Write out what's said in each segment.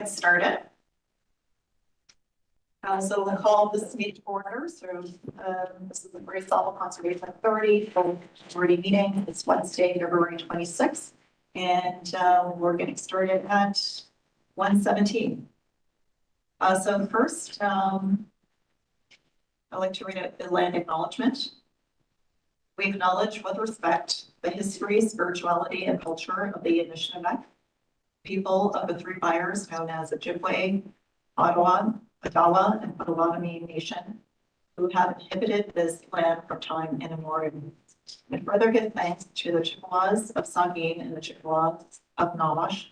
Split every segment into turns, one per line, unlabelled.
Get started. So we'll call this meeting to order. So this is the Sauble Conservation Authority meeting. It's Wednesday, February 26th, and we're getting started at 1:17. So first, I'd like to read a land acknowledgement. We acknowledge with respect the history, spirituality, and culture of the Anishinaabe people of the three fires known as Ojibwe, Ottawa, Adawa, and Potawatomi Nation, who have inhabited this land from time immemorial. And further give thanks to the Chippewas of Saugeen and the Chippewas of Nawash,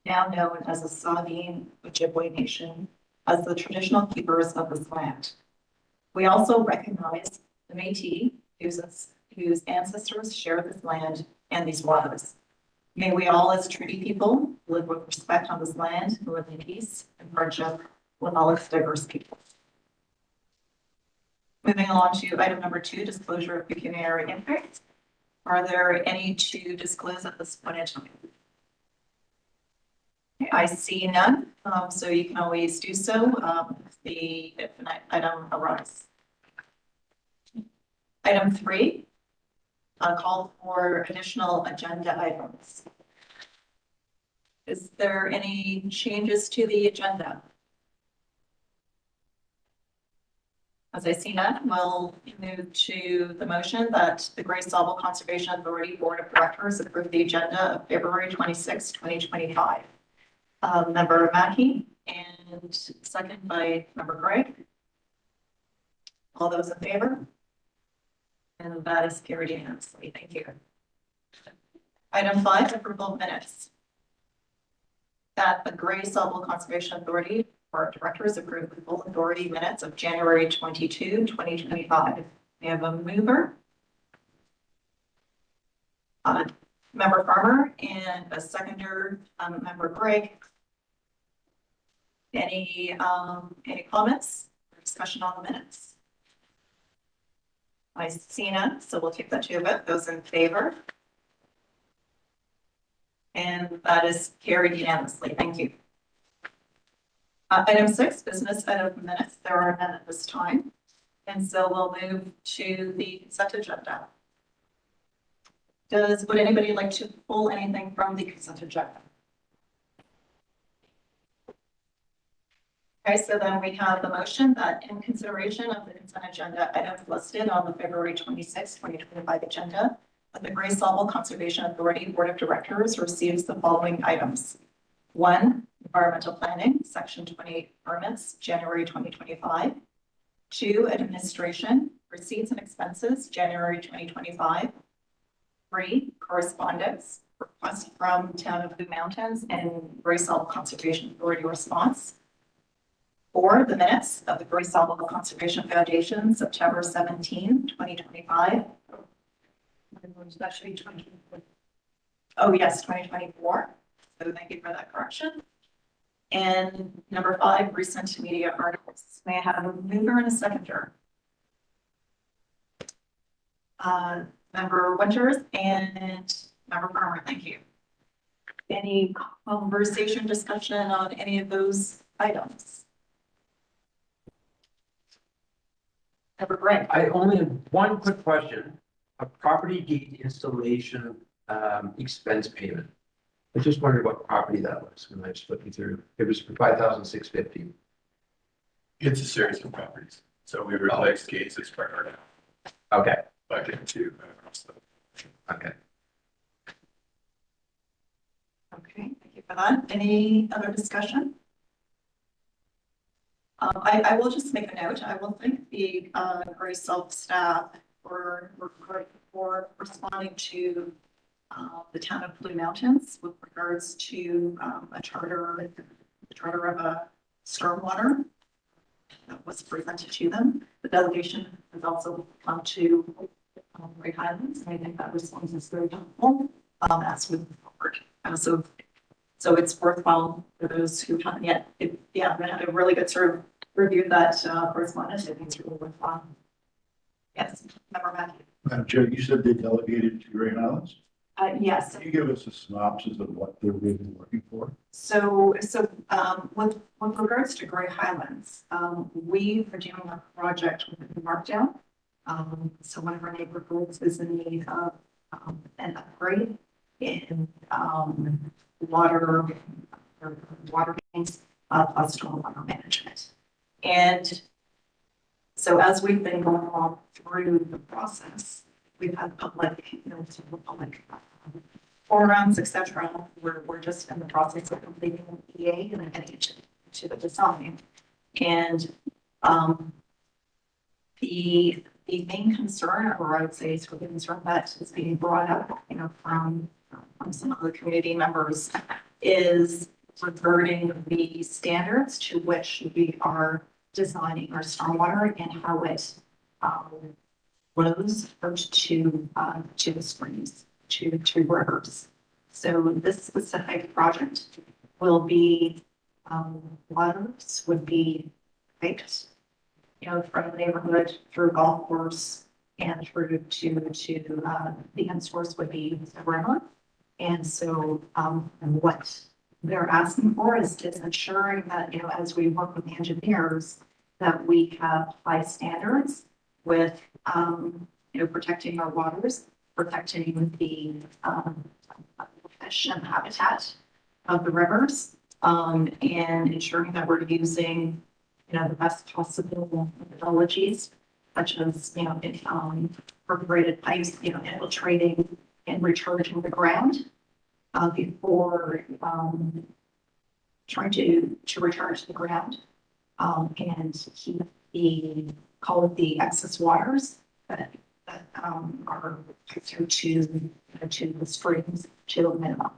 now known as the Saugeen Ojibwe Nation, as the traditional keepers of this land. We also recognize the Métis, whose ancestors share this land and these waters. May we all as treaty people live with respect on this land and live in peace and friendship with all its diverse people. Moving along to item number 2, disclosure of pecuniary impact. Are there any to disclose at this point in time? Okay, I see none, so you can always do so if an item arises. Item 3. Call for additional agenda items. Is there any changes to the agenda? As I see none, we'll move to the motion that the Sauble Conservation Authority Board of Directors approve the agenda of February 26, 2025. Member Mackey and second by Member Gregg. All those in favor? And that is carried unanimously. Thank you. Item 5, approval of minutes. That the Sauble Conservation Authority Board of Directors approve the full authority minutes of January 22, 2025. We have a mover, Member Farmer, and a seconder, Member Gregg. Any comments or discussion on the minutes? I see none, so we'll take that to a vote. Those in favor? And that is carried unanimously. Thank you. Item 6, business item minutes. There are none at this time. And so we'll move to the consent agenda. Would anybody like to pull anything from the consent agenda? Okay, so then we have the motion that in consideration of the consent agenda items listed on the February 26, 2025 agenda, that the Sauble Conservation Authority Board of Directors receives the following items. 1, environmental planning, section 28 permits, January 2025. 2, administration, receipts and expenses, January 2025. 3, correspondence, request from Town of Blue Mountains and Sauble Conservation Authority response. 4, the minutes of the Sauble Conservation Foundation, September 17, 2025. That should be 2024. Oh, yes, 2024. So thank you for that correction. And number 5, recent media articles. May I have a mover and a seconder? Member Winters and Member Farmer, thank you. Any conversation, discussion on any of those items? Member Gregg.
I only have one quick question. A property deed installation expense payment. I just wondered what property that was when I was looking through. It was for $5,650.
It's a series of properties. So we replace cases for her now.
Okay.
Bucket 2.
Okay.
Okay, thank you for that. Any other discussion? I will just make a note. I will thank the Sauble staff for responding to the Town of Blue Mountains with regards to a charter of a stormwater that was presented to them. The delegation has also come to Great Highlands, and I think that response is very helpful as we move forward. So it's worthwhile for those who haven't yet. Yeah, I had a really good sort of review that correspondence. I think it's really worthwhile. Yes, Member Matthew.
Madam Chair, you said they delegated to Great Highlands?
Yes,
Can you give us a synopsis of what they're really looking for?
with regards to Gray Highlands, we are doing a project with Markdown. So one of our neighborhoods is in need of, an upgrade in, water, or water mains, plus stormwater management. And so as we've been going along through the process, we've had public, several public forums, et cetera. We're just in the process of completing the EA and then getting to the design. And the main concern, or I would say sort of the concern that is being brought up, from some of the community members, is regarding the standards to which we are designing our stormwater and how it flows out to the springs, to rivers. So this specific project will be, waters would be piped, from the neighborhood through golf course and through to the end source would be the river. And so, what they're asking for is ensuring that, as we work with the engineers, that we have high standards with, protecting our waters, protecting the fish and habitat of the rivers, and ensuring that we're using, the best possible methodologies, such as, perforated pipes, infiltrating and recharging the ground before trying to recharge the ground, and keep call it the excess waters that are through to the springs to a minimum.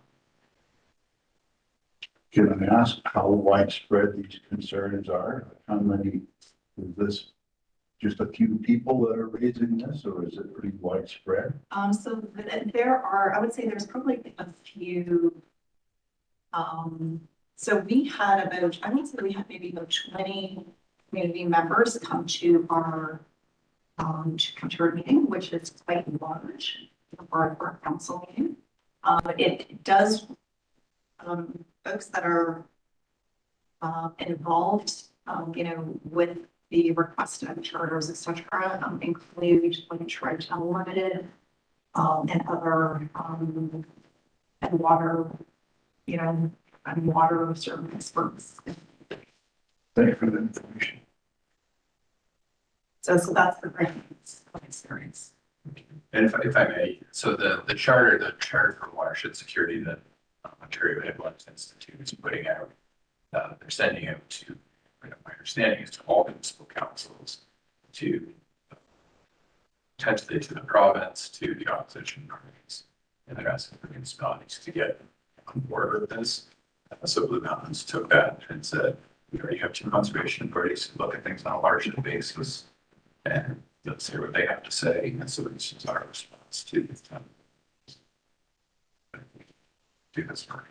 Can I ask how widespread these concerns are? How many, is this just a few people that are raising this, or is it pretty widespread?
So there are, I would say there's probably a few. So we had about, I would say we had maybe about 20 community members come to our meeting, which is quite large for our council meeting. It does, folks that are involved, with the requested charters, et cetera, include like Trudge Unlimited, and other, and water, and water service firms.
Thank you for the information.
So that's the great experience.
And if I may, so the charter for watershed security that Ontario Headwaters Institute is putting out, they're sending out to, my understanding is to all municipal councils, to potentially to the province, to the opposition parties, and they're asking for municipalities to get on board with this. So Blue Mountains took that and said, we already have two conservation authorities who look at things on a watershed basis, and let's hear what they have to say. And so this is our response to do this part.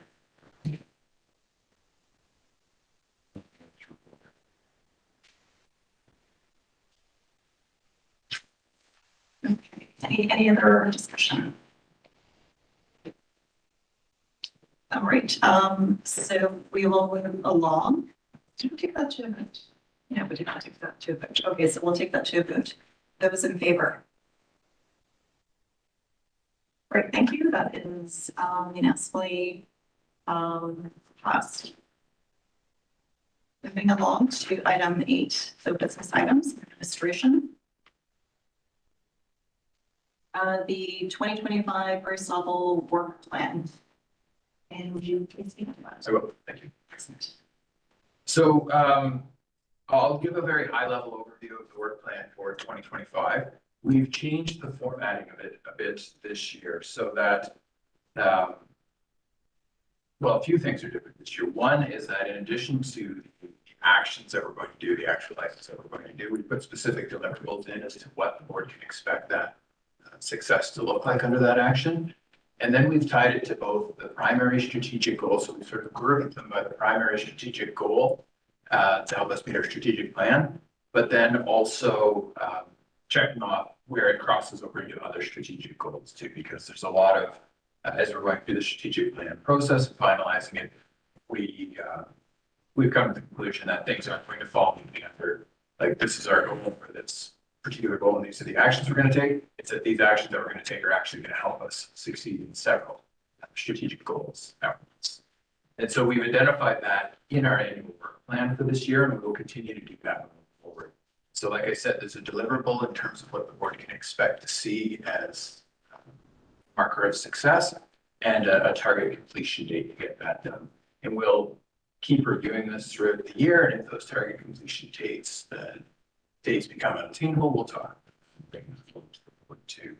Okay, any other discussion? All right, so we will move along. Did we take that to a vote? No, we did not take that to a vote. Okay, so we'll take that to a vote. Those in favor? Great, thank you. That is unanimously passed. Moving along to item 8, so business items, administration. The 2025 Gray Sauble work plan. And would you please speak to that?
I will, thank you. So I'll give a very high level overview of the work plan for 2025. We've changed the formatting of it a bit this year so that, well, a few things are different this year. One is that in addition to the actions that we're going to do, the actual actions that we're going to do, we put specific deliverables in as to what the board can expect that success to look like under that action. And then we've tied it to both the primary strategic goals. So we sort of grouped them by the primary strategic goal to help us meet our strategic plan, but then also checking off where it crosses over into other strategic goals too, because there's a lot of As we're going through the strategic plan process and finalizing it, we've come to the conclusion that things aren't going to fall together. Like, this is our goal for this particular goal, and these are the actions we're going to take. It's that these actions that we're going to take are actually going to help us succeed in several strategic goals at once. And so we've identified that in our annual work plan for this year, and we will continue to do that moving forward. So like I said, there's a deliverable in terms of what the board can expect to see as a marker of success and a target completion date to get that done. And we'll keep reviewing this throughout the year, and if those target completion dates become unattainable, we'll talk. Too.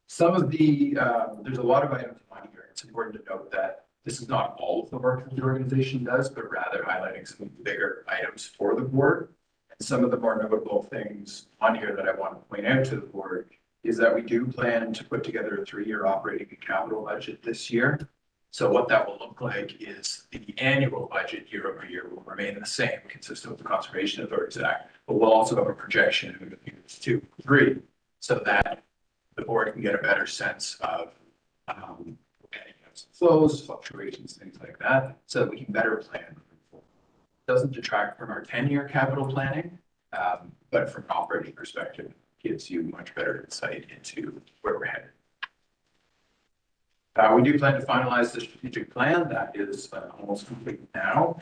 Some of the, there's a lot of items on here. It's important to note that this is not all of the work that the organization does, but rather highlighting some of the bigger items for the board. And some of the more notable things on here that I want to point out to the board is that we do plan to put together a 3-year operating and capital budget this year. So what that will look like is the annual budget year over year will remain the same, consistent with the Conservation Authorities Act, but we'll also have a projection of years 2, 3, so that the board can get a better sense of flows, fluctuations, things like that, so that we can better plan. It doesn't detract from our 10-year capital planning, but from an operating perspective, gives you much better insight into where we're headed. We do plan to finalize the strategic plan that is almost complete now,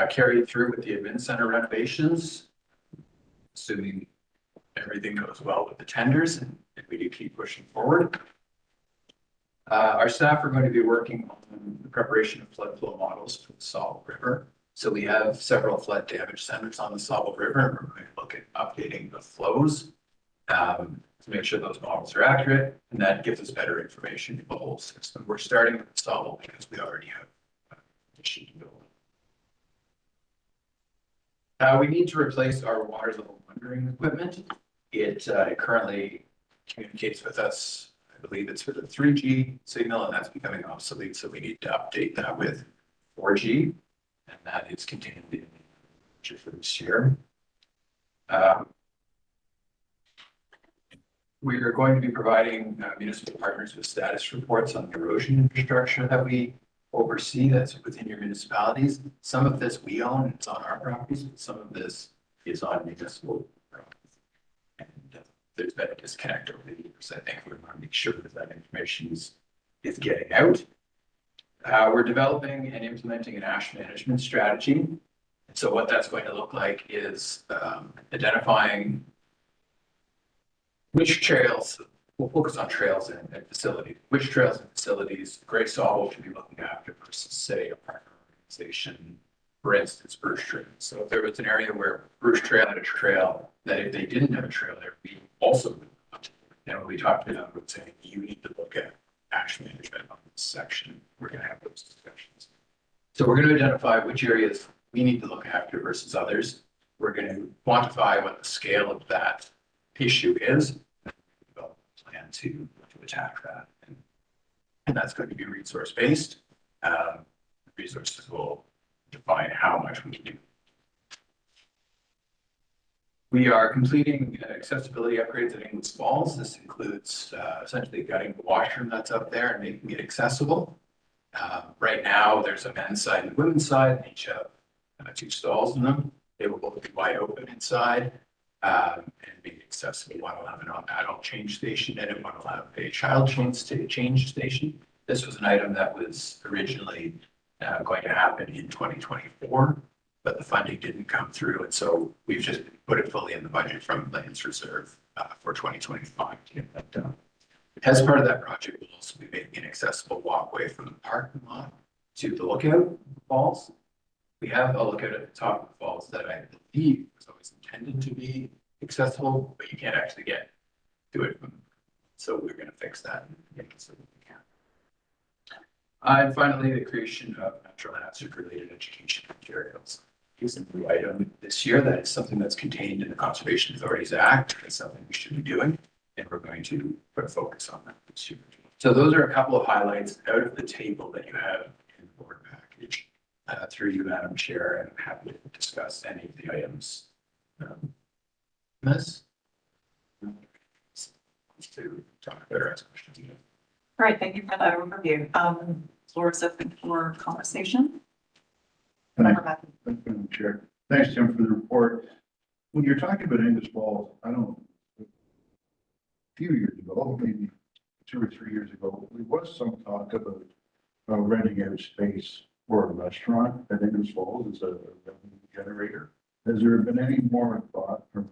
carried through with the admin center renovations, assuming everything goes well with the tenders and we do keep pushing forward. Our staff are going to be working on the preparation of flood flow models for the Sauble River. So we have several flood damage centers on the Sauble River, and we're going to look at updating the flows to make sure those models are accurate, and that gives us better information for the whole system. We're starting with Sauble because we already have addition to build. We need to replace our water level monitoring equipment. It currently communicates with us, I believe it's for the 3G signal, and that's becoming obsolete, so we need to update that with 4G, and that is contained in the budget for this year. We are going to be providing municipal partners with status reports on the erosion infrastructure that we oversee that's within your municipalities. Some of this we own, it's on our properties, but some of this is on municipal properties. And there's been a disconnect over the years. I think we want to make sure that that information is getting out. We're developing and implementing an ash management strategy. And so what that's going to look like is identifying which trails, we'll focus on trails and facilities, which trails and facilities Great Sauble should be looking after versus, say, a partner organization, for instance, Bruce Trail. So if there was an area where Bruce Trail had a trail, that if they didn't have a trail there, we also would, we talked about saying you need to look at ash management on this section. We're going to have those discussions. So we're going to identify which areas we need to look after versus others. We're going to quantify what the scale of that issue is, develop a plan to attack that. And that's going to be resource based. Resources will define how much we can do. We are completing accessibility upgrades at Inglis Falls. This includes essentially gutting the washroom that's up there and making it accessible. Right now, there's a men's side and women's side, and each have 2 stalls in them. They will both be wide open inside and be accessible. One will have an adult change station and one will have a child change station. This was an item that was originally going to happen in 2024, but the funding didn't come through. And so we've just put it fully in the budget from Lands Reserve for 2025 to get that done. As part of that project, we'll also be making an accessible walkway from the parking lot to the lookout falls. We have a lookout at the top of the falls that I believe was always intended to be accessible, but you can't actually get to it. So we're going to fix that and make it so that we can. And finally, the creation of natural hazard related education materials is a new item this year. That is something that's contained in the Conservation Authorities Act. It's something we should be doing, and we're going to put a focus on that this year. So those are a couple of highlights out of the table that you have in the board package. Through you, Madam Chair, and I'm happy to discuss any of the items. To talk about or ask questions.
All right, thank you for that overview. Floor is open for conversation. Member Matthew.
Thank you, Madam Chair. Thanks, Tim, for the report. When you're talking about English Falls, a few years ago, maybe 2 or 3 years ago, there was some talk about renting out space for a restaurant at English Falls as a revenue generator. Has there been any more thought from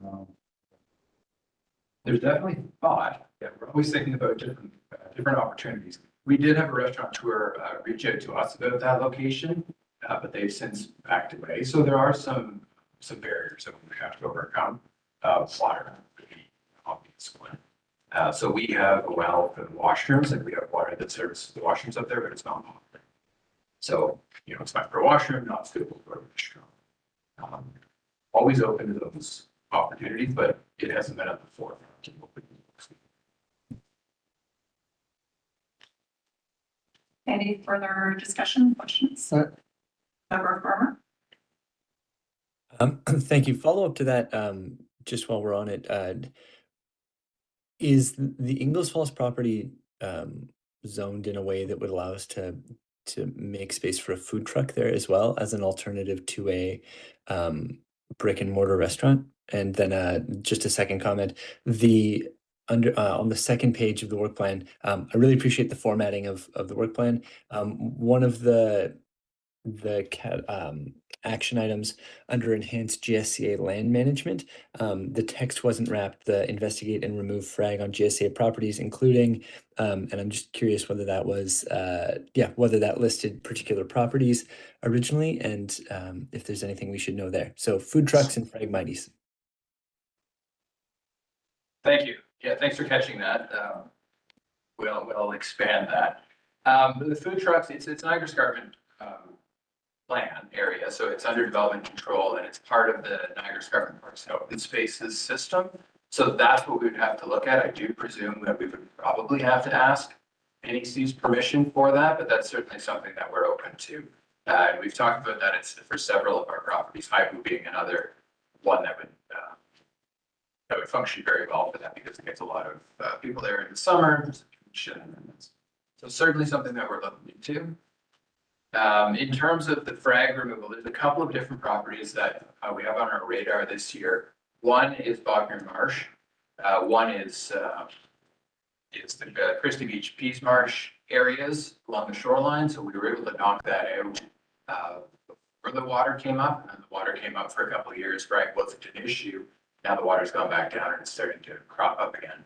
There's definitely thought. Yeah, we're always thinking about different opportunities. We did have a restaurateur reach out to us about that location, but they've since backed away. So there are some barriers that we have to overcome. Water would be an obvious one. So we have a well for the washrooms, and we have water that services the washrooms up there, but it's not popular. So, it's not for a washroom, not suitable for a restaurant. Always open to those opportunities, but it hasn't been at the forefront.
Any further discussion, questions? Member Farmer?
Thank you. Follow up to that, just while we're on it, is the Ingles Falls property zoned in a way that would allow us to make space for a food truck there as well as an alternative to a brick and mortar restaurant? And then just a second comment, on the second page of the work plan, I really appreciate the formatting of the work plan. One of the action items under enhanced GSCA land management, the text wasn't wrapped, the investigate and remove frag on GSA properties, including, and I'm just curious whether that was, whether that listed particular properties originally, and if there's anything we should know there. So food trucks and fragmites.
Thank you. Yeah, thanks for catching that. We'll expand that. The food trucks, it's Niagara Escarpment plan area, so it's under development control and it's part of the Niagara Escarpment Parks and Open Spaces system. So that's what we would have to look at. I do presume that we would probably have to ask NEC's permission for that, but that's certainly something that we're open to. And we've talked about that. It's for several of our properties, Haibu being another one that would function very well for that because it gets a lot of people there in the summer. So certainly something that we're looking into. In terms of the frag removal, there's a couple of different properties that we have on our radar this year. One is Bogner Marsh. One is the Christie Beach Peace Marsh areas along the shoreline. So we were able to knock that out before the water came up. And the water came up for a couple of years. Frag wasn't an issue. Now the water's gone back down and it's starting to crop up again.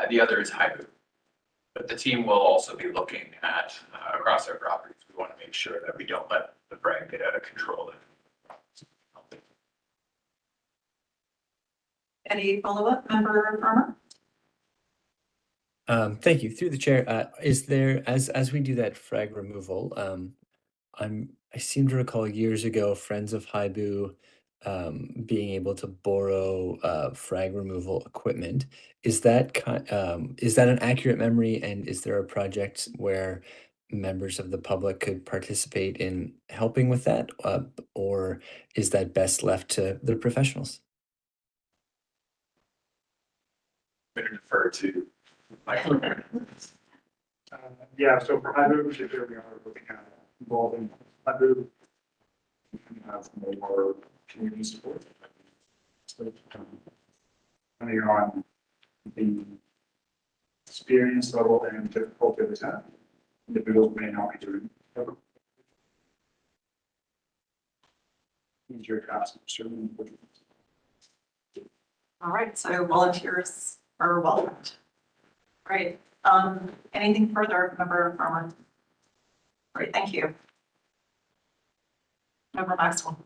The other is Haibu. But the team will also be looking at across our properties. We want to make sure that we don't let the frag get out of control.
Any follow-up, Member Farmer?
Thank you. Through the chair, is there, as we do that frag removal, I seem to recall years ago, Friends of Haibu being able to borrow frag removal equipment. Is that an accurate memory? And is there a project where members of the public could participate in helping with that, or is that best left to the professionals?
Better defer to Michael.
Yeah, so for Haibu, particularly, we are looking at involving Haibu. We can have more community support. So, depending on the experience level and difficulty of the task, individuals may not be doing easier tasks, certainly.
All right, so volunteers are welcomed. Great. Anything further, Member Farmer? Great, thank you. Member Maxwell.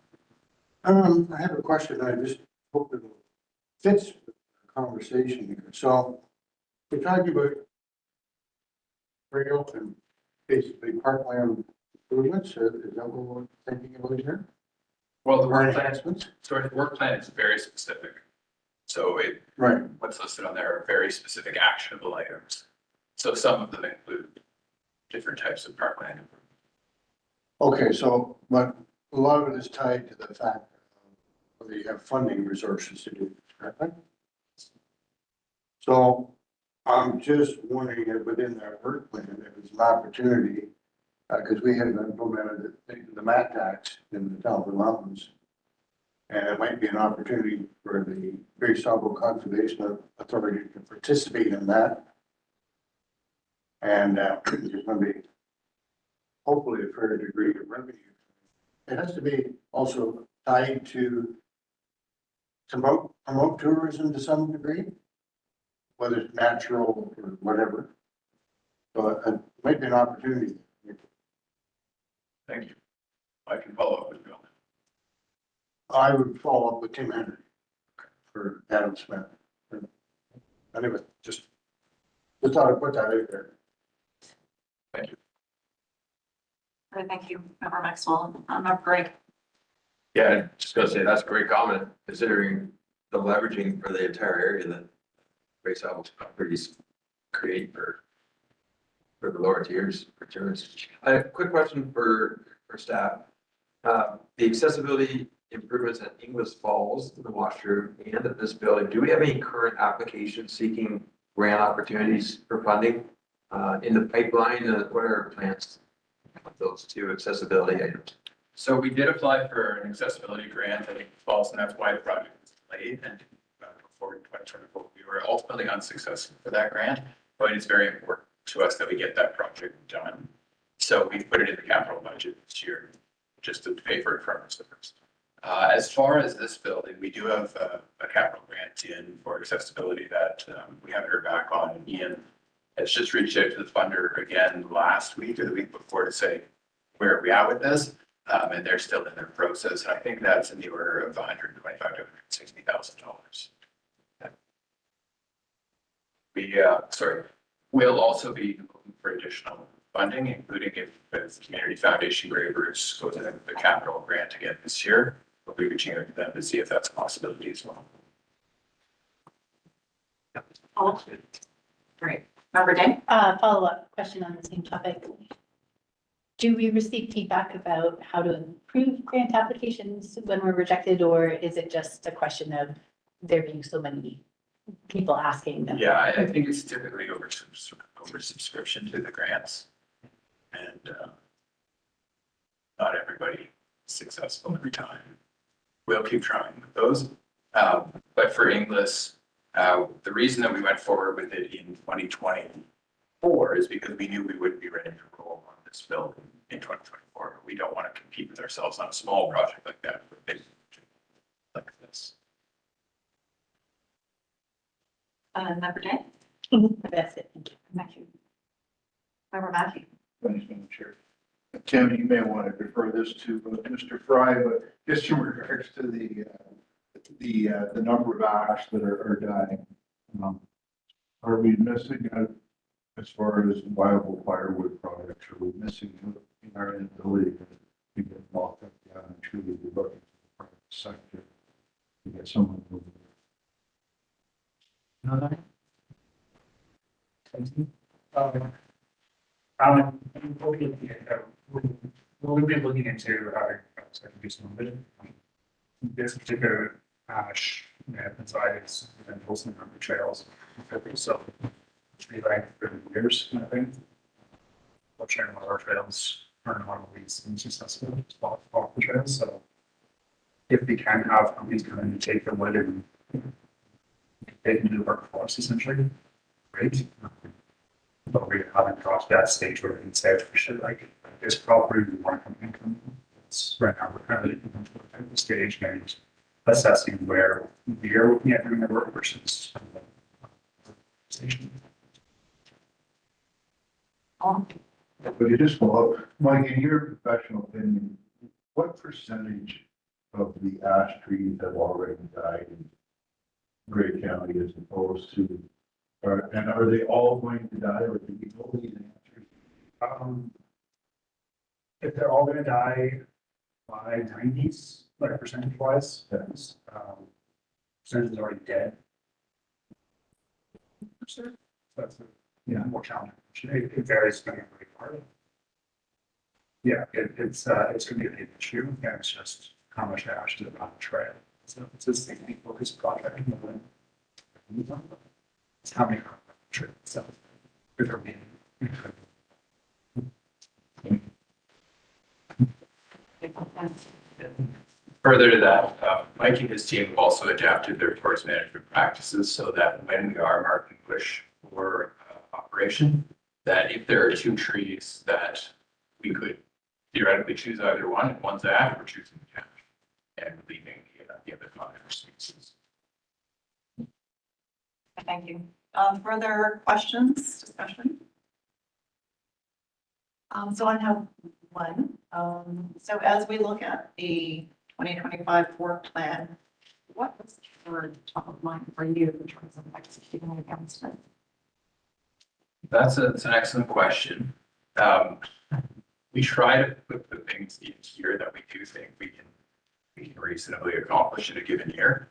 I have a question. I just hope it fits the conversation here. So we're talking about rail and basically parkland improvements. Is that what we're thinking about here?
Well, the
Or
work plan,
enhancements?
sorry, the work plan is very specific. So
Right.
what's listed on there are very specific actionable items. So some of them include different types of parkland.
Okay, so, but a lot of it is tied to the fact that you have funding resources to do this, correct? So I'm just wondering if within that work plan, if it's an opportunity, because we have implemented the mat tax in the Sauble Mountains. And it might be an opportunity for the Great Sauble Conservation Authority to participate in that. And there's going to be hopefully a fair degree of revenue. It has to be also tied to promote tourism to some degree, whether it's natural or whatever. So it might be an opportunity.
Thank you. I can follow up with Bill.
I would follow up with Tim Henry for Adam Smith. Anyway, just thought I'd put that out there.
Thank you.
Okay, thank you, Member Maxwell. Member Greg.
Yeah, just gonna say, that's a great comment, considering the leveraging for the entire area that Great Sauble properties create for the lower tiers for tourists. A quick question for staff. The accessibility improvements at Inglis Falls, the washroom and at this building, do we have any current applications seeking grant opportunities for funding in the pipeline? What are our plans with those two accessibility items?
So we did apply for an accessibility grant at Ingles Falls, and that's why the project was delayed and before in 2024. We were ultimately unsuccessful for that grant, but it's very important to us that we get that project done. So we put it in the capital budget this year, just to pay for it from ourselves. As far as this building, we do have a capital grant in for accessibility that we haven't heard back on. Ian has just reached out to the funder again last week or the week before to say, where are we at with this? And they're still in their process. I think that's in the order of $125,000 to $160,000. We'll also be looking for additional funding, including if the Community Foundation Gravers goes in the capital grant again this year. We'll be reaching out to them to see if that's a possibility as well.
Oh, great. Member Day?
Follow-up question on the same topic. Do we receive feedback about how to improve grant applications when we're rejected, or is it just a question of there being so many people asking them?
Yeah, I think it's typically oversubscription to the grants. And not everybody is successful every time. We'll keep trying with those. But for Inglis, the reason that we went forward with it in 2024 is because we knew we wouldn't be ready to roll on this building in 2024. We don't want to compete with ourselves on a small project like that, for a big project like this.
Member Day?
That's it. Thank you.
Thank you. Member Matthew?
Thanks, Madam Chair. Tim, you may want to defer this to Mr. Fry, but just in regards to the number of acts that are dying. Are we missing out as far as viable firewood products? Are we missing out in our inability to get locked up down and truly be looking to the private sector to get someone moving?
We'll be looking into how to do some of it. This particular ash inside is mostly on the trails. So it's been like 30 years, I think. We're sharing all our trails are not always successful off the trails. So if we can have companies come in and take the wood and they can do the work for us essentially, great. But we haven't got to that stage where we can say for sure, like this property we want to come in. It's right now we're kind of at the stage and assessing where we are looking at doing the work versus station.
But you just follow up, Mike, in your professional opinion, what percentage of the ash trees have already died in Grey County as opposed to, and are they all going to die, or do we know these answers?
If they're all gonna die by 90s, like percentage wise, that's percentage is already dead. Sure. That's more challenging. It varies depending on where you are. Yeah, it's gonna be a big issue, and it's just how much ash is on the trail. So it's a significant focus project. It's how many
Sure. So. Good for me. Further to that, Mike and his team have also adapted their forest management practices so that when we are marking bush for operation, that if there are two trees that we could theoretically choose either one, and one's ag, we're choosing the ag and leaving the other non species.
Thank you. Further questions, discussion? So I have one. So as we look at the 2025 work plan, what was for top of mind for you in terms of executing against it?
That's an excellent question. We try to put the things in here that we do think we can reasonably accomplish in a given year.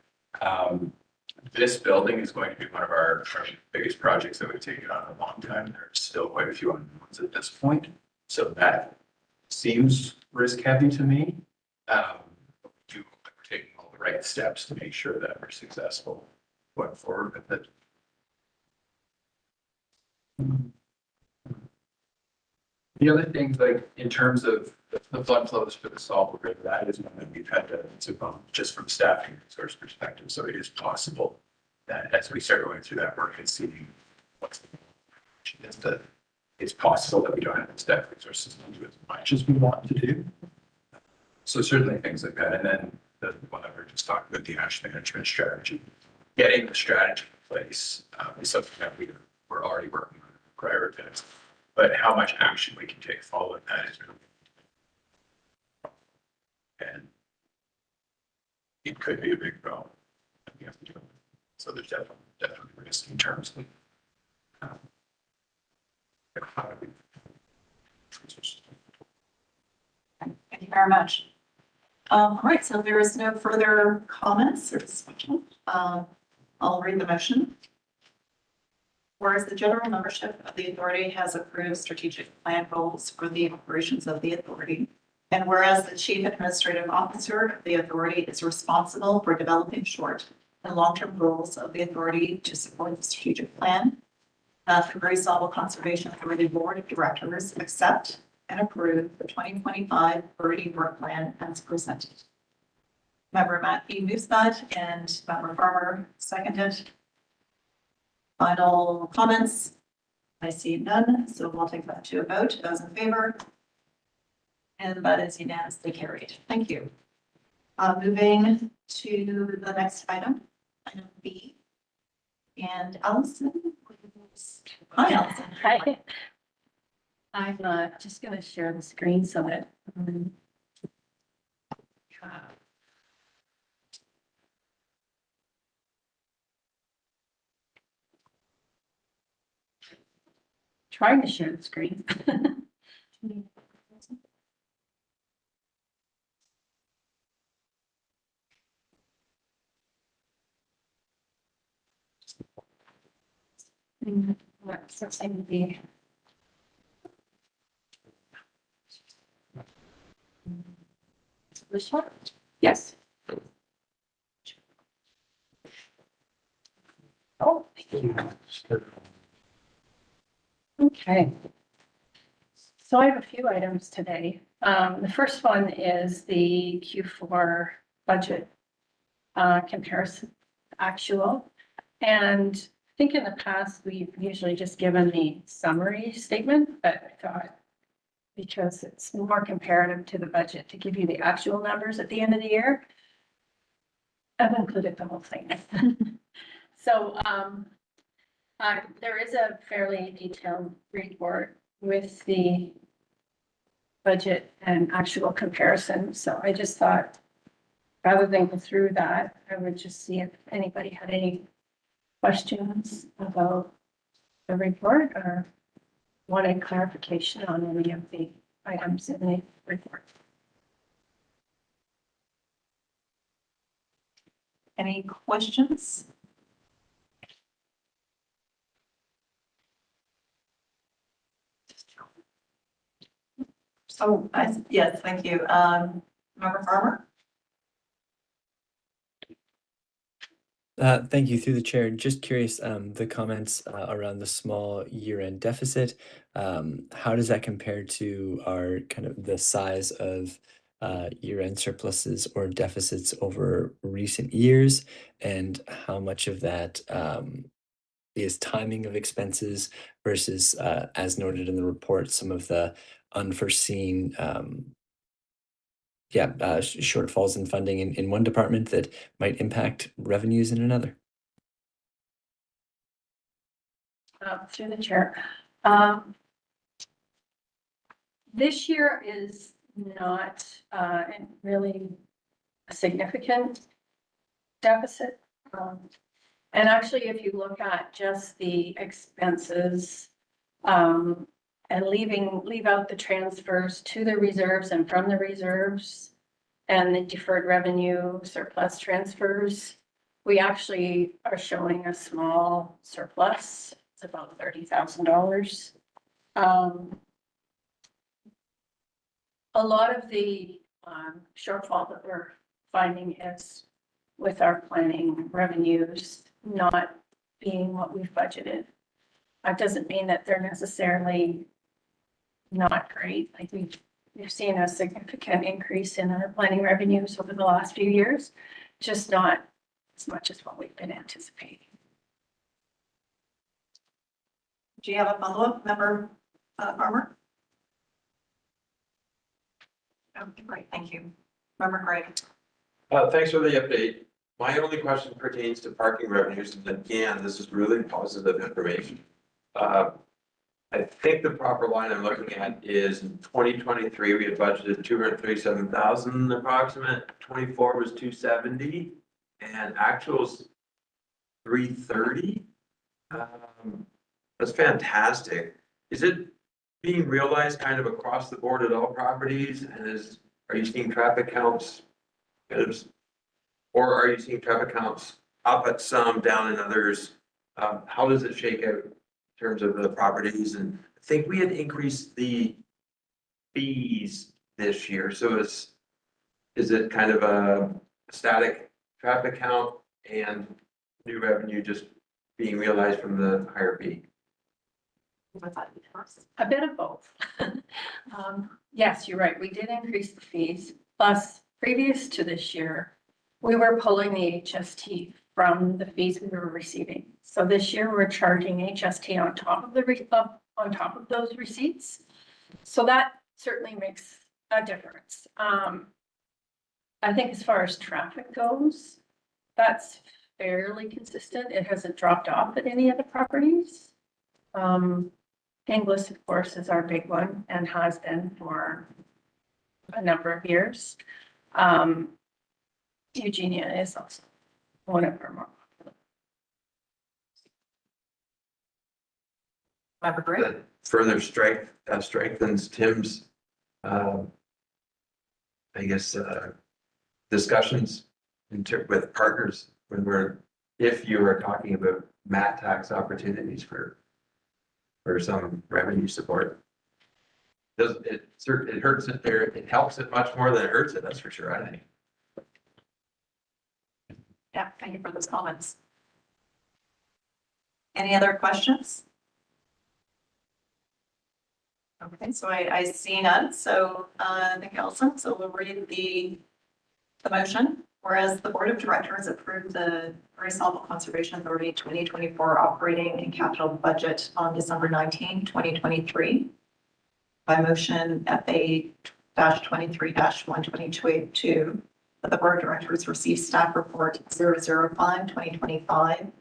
This building is going to be one of our biggest projects that we've taken on in a long time. There's still quite a few unknowns at this point. So that seems risk heavy to me. We're taking all the right steps to make sure that we're successful going forward with it. The other things, like in terms of the flood flows for the Sauble River, that is one that we've had to bump just from staffing resource perspective. So it is possible that as we start going through that work and seeing what's it's possible that we don't have the staff resources to do as much as we want to do. So certainly things like that. And then the one that we we're just talking about, the ash management strategy, getting the strategy in place is something that we're already working on prioritizing. But how much action we can take following that is really, and it could be a big problem that we have to do. So there's definitely risk in terms of how do we.
Thank you very much. All right, so there is no further comments or discussion. I'll read the motion. Whereas the general membership of the authority has approved strategic plan goals for the operations of the authority. And whereas the chief administrative officer of the authority is responsible for developing short and long-term goals of the authority to support the strategic plan, the Great Sauble Conservation Authority Board of Directors accept and approve the 2025 Authority Work Plan as presented. Member Mackey moves that and Member Farmer seconded. Final comments? I see none, so we'll take that to a vote. Those in favor? And that is unanimously carried. Thank you. Moving to the next item, item B. And Allison. Hi, Allison.
Hi. I'm just going to share the screen so that. Trying to share the screen. So it's going to be. This one? Yes. Oh, thank you. Okay. So I have a few items today. The first one is the Q4 budget comparison actual. And I think in the past, we've usually just given the summary statement, but I thought because it's more comparative to the budget to give you the actual numbers at the end of the year, I've included the whole thing. So there is a fairly detailed report with the budget and actual comparison. So I just thought, rather than go through that, I would just see if anybody had any questions about the report or wanted clarification on any of the items in the report.
Any questions? So, yes, thank you. Member Farmer?
Thank you, through the chair. Just curious, the comments around the small year-end deficit, how does that compare to our kind of the size of year-end surpluses or deficits over recent years? And how much of that is timing of expenses versus, as noted in the report, some of the unforeseen shortfalls in funding in one department that might impact revenues in another?
Through the chair. This year is not really a significant deficit. And actually, if you look at just the expenses, and leave out the transfers to the reserves and from the reserves and the deferred revenue surplus transfers, we actually are showing a small surplus. It's about $30,000. A lot of the shortfall that we're finding is with our planning revenues not being what we've budgeted. That doesn't mean that they're necessarily not great. Like we've seen a significant increase in our planning revenues over the last few years, just not as much as what we've been anticipating.
Do you have a follow-up, Member Farmer? Okay, great, thank you. Member Craig.
Thanks for the update. My only question pertains to parking revenues, and again, this is really positive information. I think the proper line I'm looking at is in 2023, we had budgeted 237,000 approximate, 24 was 270, and actuals 330. That's fantastic. Is it being realized kind of across the board at all properties? And are you seeing traffic counts? Or are you seeing traffic counts up at some, down in others? How does it shake out in terms of the properties? And I think we had increased the fees this year. So is it kind of a static traffic count and new revenue just being realized from the higher fee?
A bit of both. Yes, you're right. We did increase the fees. Plus, previous to this year, we were pulling the HST from the fees we were receiving. So this year we're charging HST on top of those receipts. So that certainly makes a difference. I think as far as traffic goes, that's fairly consistent. It hasn't dropped off at any of the properties. Inglis, of course, is our big one and has been for a number of years. Eugenia is also one of our more popular.
Member Gray.
That further strengthens Tim's, I guess, discussions with partners if you are talking about MAT tax opportunities for some revenue support. It hurts it there. It helps it much more than it hurts it. That's for sure, I think.
Yeah, thank you for those comments. Any other questions? Okay, so I see none. So Nick Ellison, so we'll read the motion. Whereas the Board of Directors approved the Sauble Conservation Authority 2024 operating and capital budget on December 19, 2023. By motion FA-23-122, that the Board of Directors receive staff report 005-2025,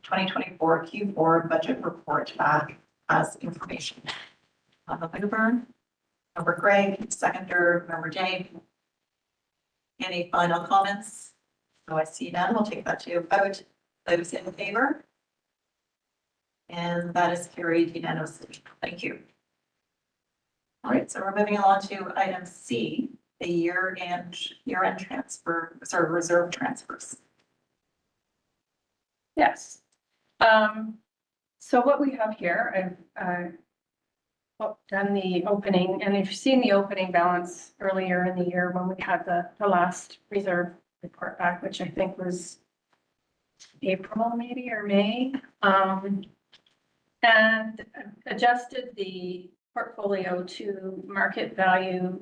2024 Q4 budget report back as information. Member Winterburn, Member Craig, seconder, Member Day. Any final comments? Oh, I see none. We'll take that to a vote. Those in favor? And that is carried unanimously. Thank you. All right, so we're moving along to item C, the year-end transfer, sorry, reserve transfers.
Yes. So what we have here, I've done the opening, and if you've seen the opening balance earlier in the year when we had the last reserve report back, which I think was April maybe or May. And adjusted the portfolio to market value.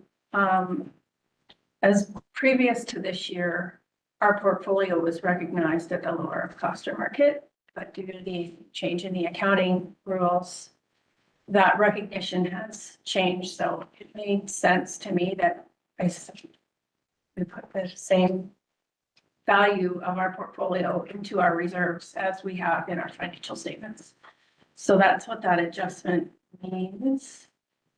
As previous to this year, our portfolio was recognized at the lower of cost or market, but due to the change in the accounting rules, that recognition has changed. So it made sense to me that we put the same value of our portfolio into our reserves as we have in our financial statements. So that's what that adjustment means.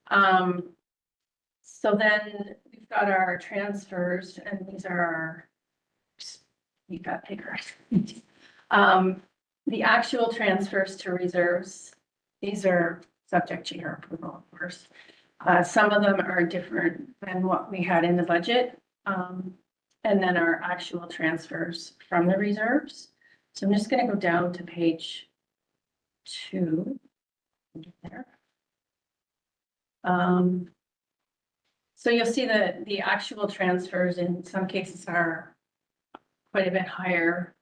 So then we've got our transfers, and these are our, we've got bigger. The actual transfers to reserves, these are subject to your approval, of course. Some of them are different than what we had in the budget. And then our actual transfers from the reserves. So I'm just going to go down to page 2. There. So you'll see that the actual transfers in some cases are quite a bit higher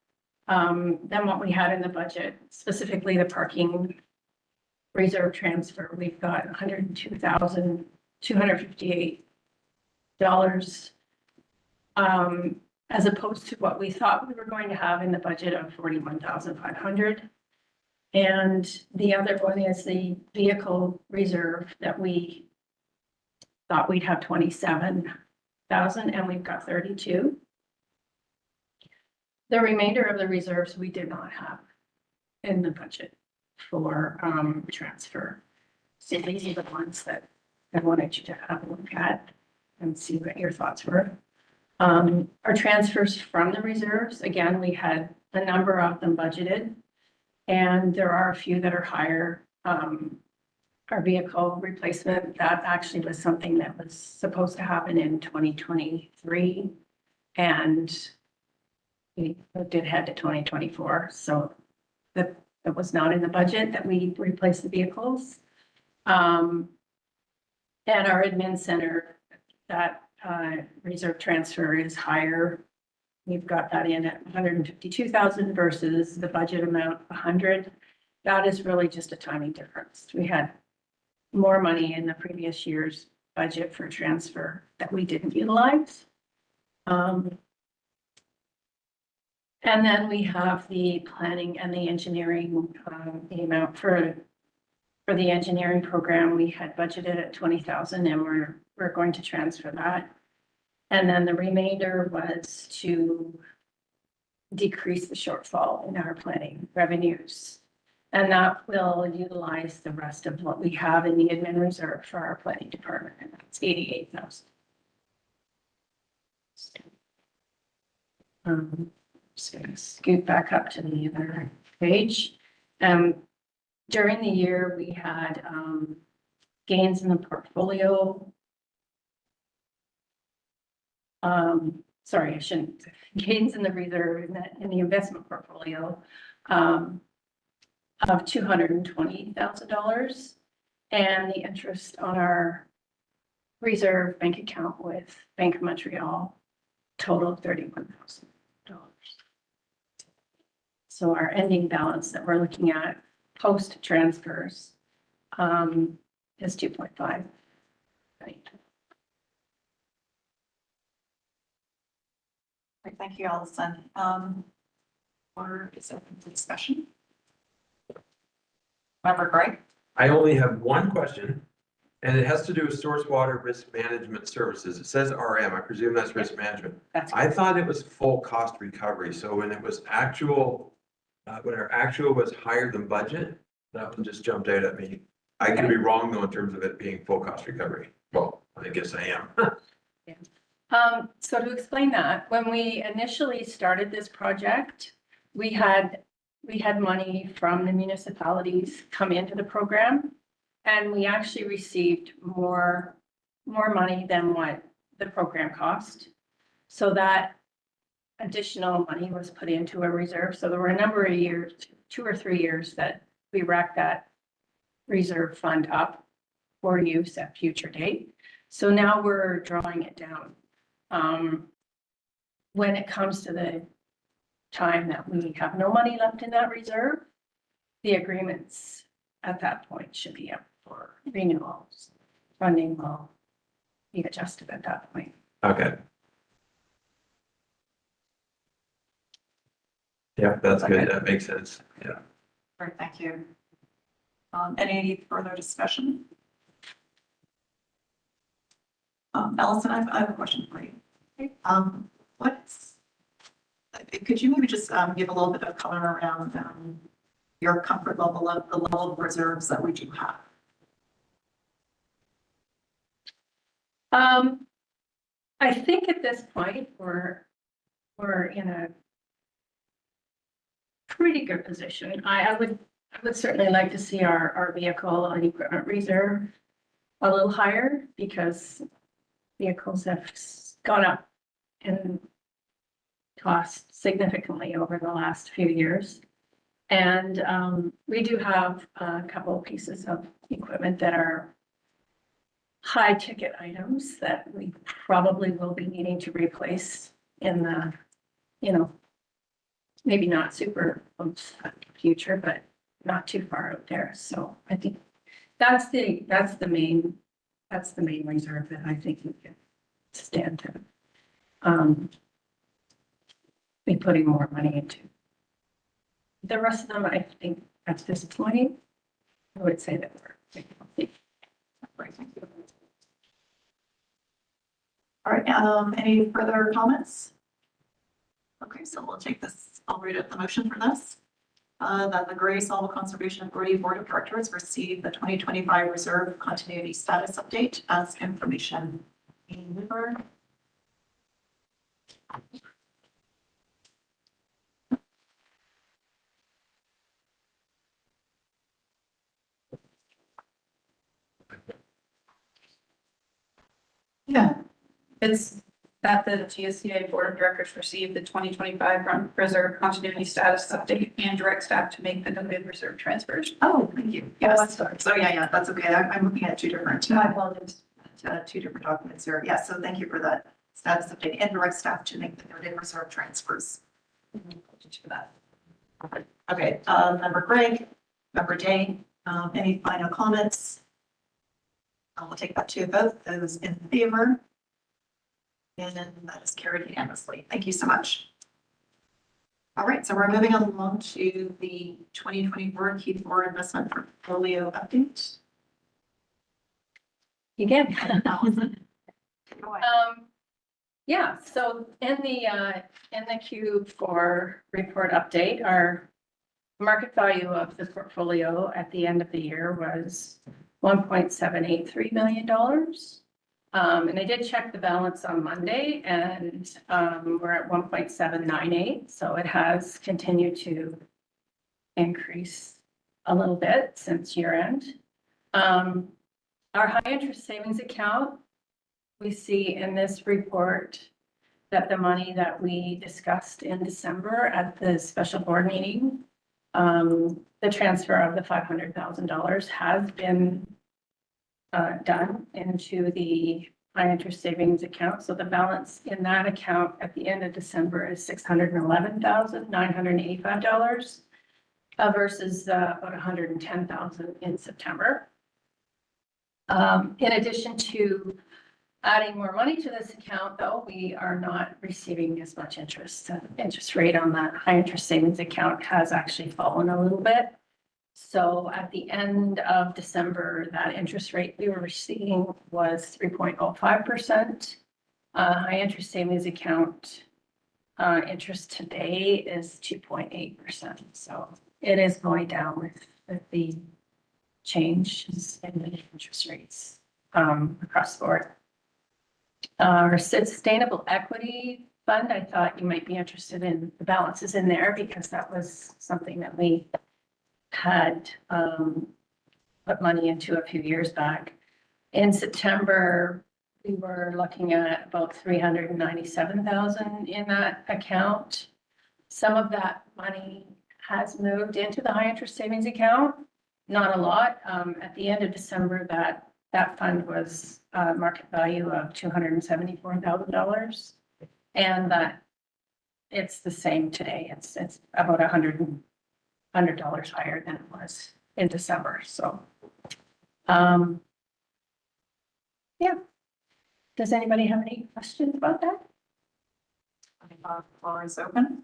than what we had in the budget, specifically the parking reserve transfer. We've got $102,258 as opposed to what we thought we were going to have in the budget of $41,500. And the other one is the vehicle reserve that we thought we'd have 27,000 and we've got 32. The remainder of the reserves we did not have in the budget for transfer. So these are the ones that I wanted you to have a look at and see what your thoughts were. Our transfers from the reserves, again, we had a number of them budgeted, and there are a few that are higher. Our vehicle replacement, that actually was something that was supposed to happen in 2023, and we did head to 2024. So that was not in the budget that we replaced the vehicles. And our admin center, that reserve transfer is higher. We've got that in at 152,000 versus the budget amount of 100. That is really just a timing difference. We had more money in the previous year's budget for transfer that we didn't utilize. And then we have the planning and the engineering, the amount for the engineering program. We had budgeted at 20,000 and we're going to transfer that. And then the remainder was to decrease the shortfall in our planning revenues. And that will utilize the rest of what we have in the admin reserve for our planning department, and that's 88,000. Just gonna scoot back up to the other page. During the year, we had gains in the portfolio. Sorry, I shouldn't. Gains in the reserve in the investment portfolio of $220,000, and the interest on our reserve bank account with Bank of Montreal totaled $31,000. So our ending balance that we're looking at post transfers is 2.5. Right.
Great, thank you, Allison. Or is open for discussion? Member Greg?
I only have one question, and it has to do with source water risk management services. It says RM, I presume that's risk management.
That's
I thought it was full cost recovery, so when it was actual, when our actual was higher than budget, that one just jumped out at me. I could be wrong though in terms of it being full cost recovery. Well, I guess I am.
So to explain that, when we initially started this project, we had money from the municipalities come into the program, and we actually received more money than what the program cost. So that additional money was put into a reserve. So there were a number of years, 2 or 3 years, that we racked that reserve fund up for use at future date. So now we're drawing it down. When it comes to the time that we have no money left in that reserve, the agreements at that point should be up for renewals. Funding will be adjusted at that point.
Okay. Yeah, that's good. That makes sense. Yeah.
Great, thank you. Any further discussion? Allison, I have a question for you. What's, could you maybe just give a little bit of color around your comfort level of the level of reserves that we do have?
I think at this point, we're in a pretty good position. I would certainly like to see our vehicle and equipment reserve a little higher because vehicles have gone up in cost significantly over the last few years. And we do have a couple of pieces of equipment that are high ticket items that we probably will be needing to replace in the, maybe not super close future, but not too far out there. So I think that's the main reserve that I think we can stand to be putting more money into. The rest of them, I think at this point, I would say that we're
Great, thank you. All right, any further comments? Okay, so we'll take this, I'll read out the motion for this. That the Gray Sauble Conservation Authority Board of Directors receive the 2025 Reserve Continuity Status Update as information.
Yeah, it's that the GSCA Board of Directors received the 2025 Reserve Continuity Status Update and direct staff to make the noted reserve transfers.
Oh, thank you. Yes, so yeah, that's okay. I'm looking at two different documents here. Yeah, so thank you for that status update and direct staff to make the noted reserve transfers. To that. Okay, Member Greg, Member Day, any final comments? We'll take that to a vote. Those in favor? And that is carried unanimously. Thank you so much. All right, so we're moving along to the 2024 Q4 investment portfolio update.
again.
Allison? Go ahead.
Yeah, so in the Q4 report update, our market value of the portfolio at the end of the year was $1.783 million. And I did check the balance on Monday and we're at 1.798. So it has continued to increase a little bit since year end. Our high interest savings account, we see in this report that the money that we discussed in December at the special board meeting, the transfer of the $500,000 has been done into the high interest savings account. So the balance in that account at the end of December is $611,985 versus about $110,000 in September. In addition to adding more money to this account, though, we are not receiving as much interest. The interest rate on that high interest savings account has actually fallen a little bit. So at the end of December, that interest rate we were receiving was 3.05%. High interest savings account interest today is 2.8%. So it is going down with the changes in the interest rates across the board. Our sustainable equity fund, I thought you might be interested in the balances in there because that was something that we had put money into a few years back. In September, we were looking at about $397,000 in that account. Some of that money has moved into the high interest savings account, not a lot. At the end of December, that fund was market value of $274,000. And that it's the same today. It's about $100 higher than it was in December, so. Yeah. Does anybody have any questions about that?
Floor is open.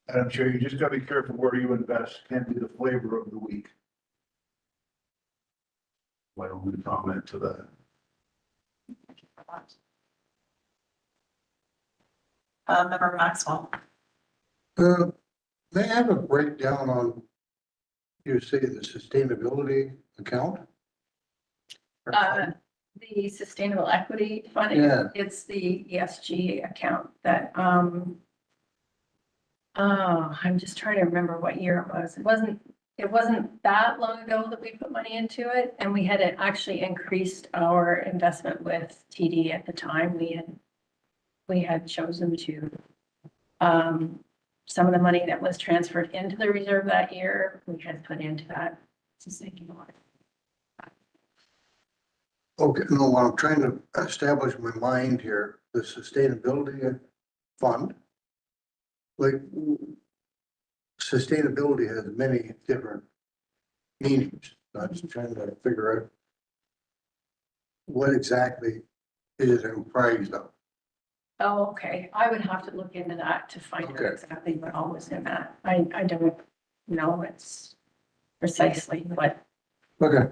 Madam Chair, you just gotta be careful where you invest, can be the flavor of the week. My only comment to that.
Member Maxwell.
May I have a breakdown on, you say the sustainability account?
The Sustainable Equity Fund,
Yeah.
it's the ESG account that, I'm just trying to remember what year it was. It wasn't that long ago that we put money into it, and we had actually increased our investment with TD at the time. We had chosen to, some of the money that was transferred into the reserve that year, we had put into that sustainable.
Okay, no, what I'm trying to establish in my mind here, the sustainability fund. Like, sustainability has many different meanings. I'm just trying to figure out what exactly is it comprised of.
Oh, okay. I would have to look into that to find out
Okay.
exactly what all was in that. I don't know it's precisely what.
Okay.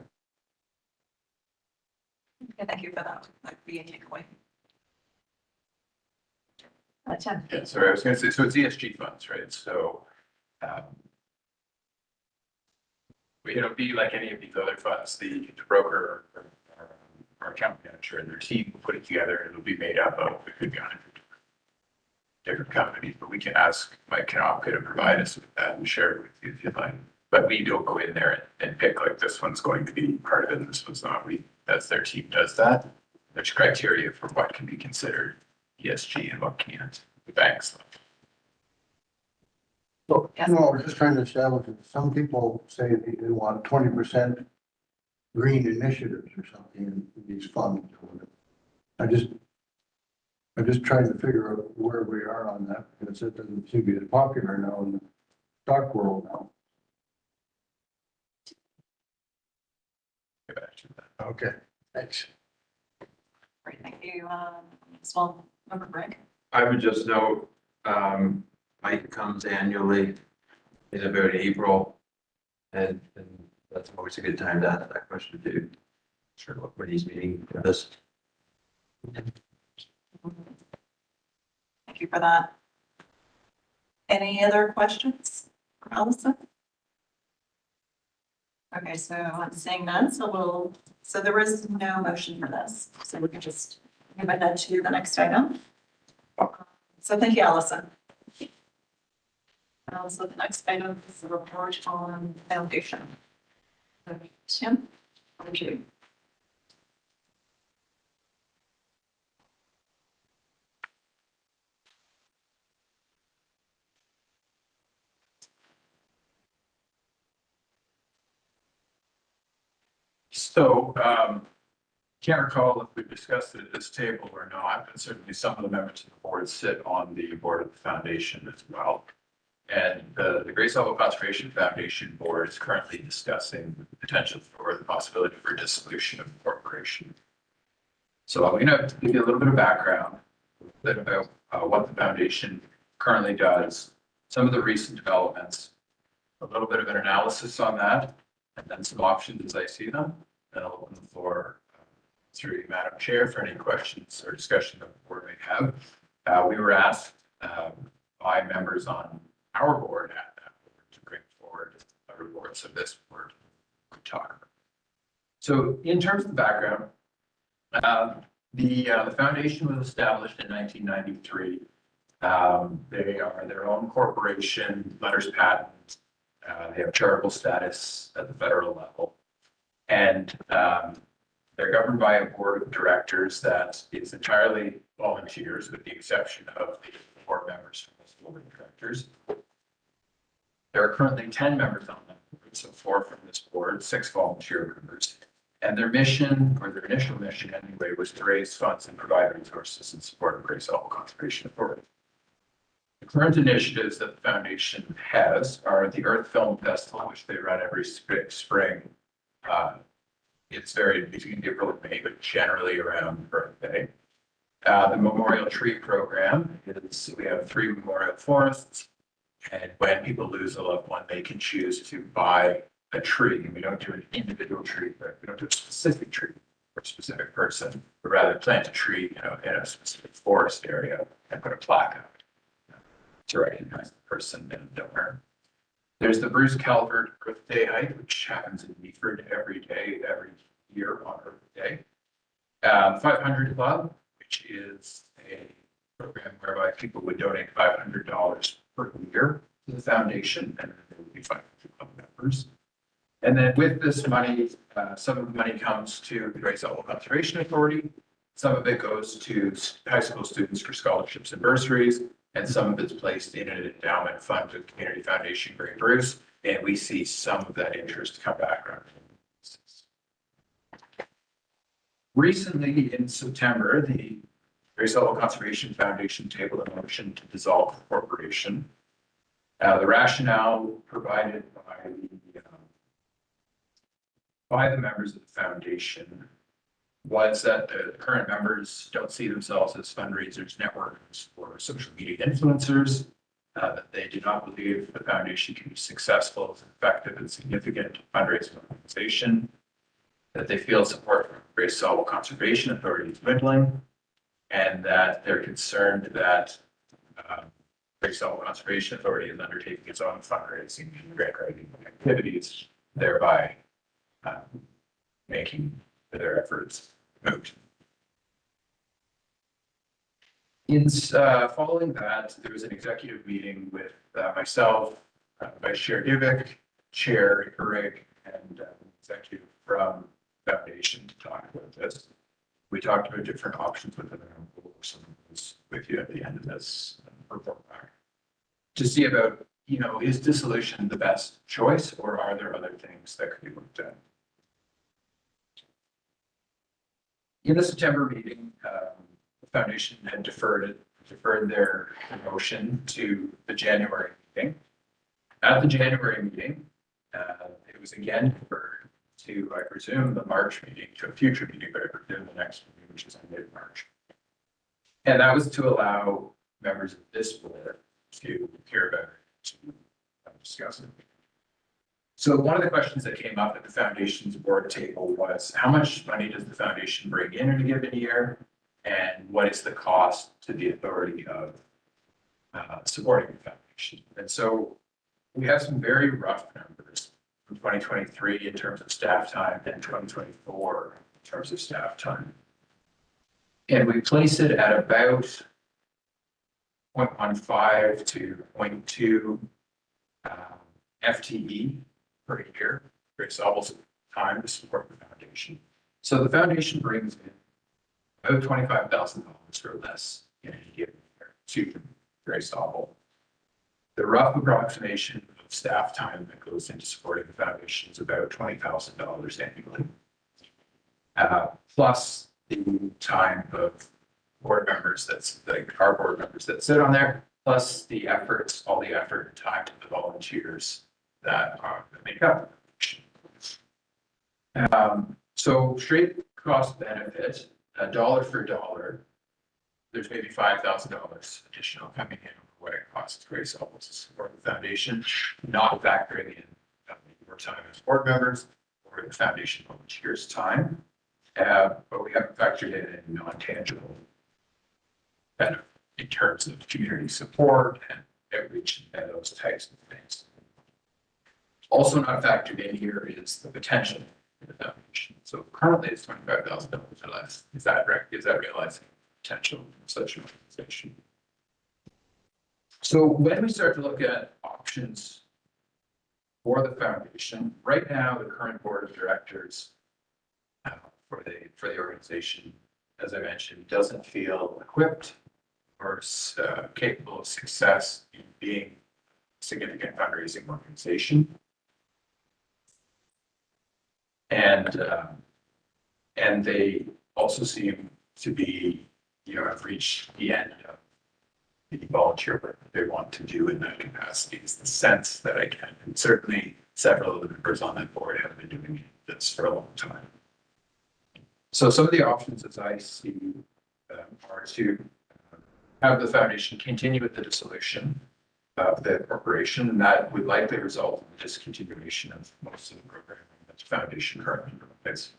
Okay, thank you for that. That'd be a takeaway. Tim.
Yeah, sorry, I was gonna say, so it's ESG funds, right? So, it'll be like any of these other funds, the broker or account manager and their team will put it together and it'll be made up of, it could be 100 different companies, but we can ask Mike Knopka to provide us with that and share it with you if you'd like. But we don't go in there and pick like this one's going to be part of it and this one's not. That's their team does that. There's criteria for what can be considered ESG and what can't. The banks.
So, no, I was just trying to establish it. Some people say they want 20% green initiatives or something in these funds. I'm just trying to figure out where we are on that, because it doesn't seem to be as popular now in the stock world now.
Get back to that.
Okay, thanks.
Great, thank you. Well, Member Bragg.
I would just note, Mike comes annually in about April. And that's always a good time to ask that question too. Sure, what he's meeting with us.
Thank you for that. Any other questions for Allison? Okay, so I'm saying none, so there is no motion for this, so we can just move ahead to the next item. So thank you, Allison. So the next item is the report on foundation. Tim, over to you.
So, can't recall if we've discussed it at this table or not, but certainly some of the members of the board sit on the board of the foundation as well. And the Great Sauble Conservation Foundation Board is currently discussing the potential for the possibility for dissolution of the corporation. So I'm going to give you a little bit of background, a bit about what the foundation currently does, some of the recent developments, a little bit of an analysis on that, and then some options as I see them. Then I'll open the floor through you, Madam Chair, for any questions or discussion that the board may have. We were asked by members on our board at that board to bring forward other boards of this board to talk about. So in terms of the background, the foundation was established in 1993. They are their own corporation, letters patent. They have charitable status at the federal level. And they're governed by a board of directors that is entirely volunteers, with the exception of the 4 members from this board of directors. There are currently 10 members on that board, so 4 from this board, 6 volunteer members. And their mission, or their initial mission anyway, was to raise funds and provide resources in support of Great Sauble Conservation Authority. The current initiatives that the foundation has are the Earth Film Festival, which they run every spring. It's very between April and May, but generally around Earth Day. The Memorial Tree Program is, we have 3 memorial forests. And when people lose a loved one, they can choose to buy a tree. We don't do an individual tree, but we don't do a specific tree for a specific person, but rather plant a tree, in a specific forest area and put a plaque up to recognize the person and the donor. There's the Bruce Calvert Earth Day hike, which happens in Meaford every year on Earth Day. 500 Club, which is a program whereby people would donate $500 per year to the foundation, and there would be 500 club members. And then with this money, some of the money comes to the Great Sauble Conservation Authority. Some of it goes to high school students for scholarships and bursaries, and some of it's placed in an endowment fund to the Community Foundation Grey Bruce, and we see some of that interest come back around. Recently, in September, the Great Sauble Conservation Foundation tabled a motion to dissolve the corporation. The rationale provided by the members of the foundation was that the current members don't see themselves as fundraisers, networkers, or social media influencers, that they do not believe the foundation can be successful as an effective and significant fundraising organization, that they feel support from the Great Sauble Conservation Authority is dwindling, and that they're concerned that Great Sauble Conservation Authority is undertaking its own fundraising and grant writing activities, thereby making their efforts moot. Following that, there was an executive meeting with myself, Vice Chair Divick, Chair Greg, and executive from Foundation to talk about this. We talked about different options with them, and we'll go over some of those with you at the end of this report back to see about, is dissolution the best choice, or are there other things that could be looked at? In the September meeting, the foundation had deferred their motion to the January meeting. At the January meeting, it was again deferred to, I presume, the March meeting, to a future meeting, but I presume the next meeting, which is in mid-March. And that was to allow members of this board to hear about it, to discuss it. So one of the questions that came up at the foundation's board table was, how much money does the foundation bring in a given year? And what is the cost to the authority of supporting the foundation? And so we have some very rough numbers from 2023 in terms of staff time and 2024 in terms of staff time. And we place it at about 0.15 to 0.2 FTE per year, Great Sauble's time to support the foundation. So the foundation brings in about $25,000 or less in a given year to Great Sauble. The rough approximation of staff time that goes into supporting the foundation is about $20,000 annually. Plus the time of board members, that's like our board members that sit on there, plus the efforts, all the effort and time to the volunteers that make up. So straight cost benefit, dollar for dollar, there's maybe $5,000 additional coming in over what it costs Great Sauble to support the foundation, not factoring in more time as board members or the foundation volunteers' time. But we haven't factored in non-tangible benefit in terms of community support and outreach and those types of things. Also not factored in here is the potential for the foundation. So currently it's $25,000 or less. Is that realizing potential of such an organization? So when we start to look at options for the foundation, right now the current board of directors for the organization, as I mentioned, doesn't feel equipped or capable of success in being a significant fundraising organization. And And they also seem to be, have reached the end of the volunteer work that they want to do in that capacity is the sense that I can. And certainly several of the members on that board have been doing this for a long time. So some of the options as I see are to have the foundation continue with the dissolution of the corporation, and that would likely result in the discontinuation of most of the programming that the foundation currently provides.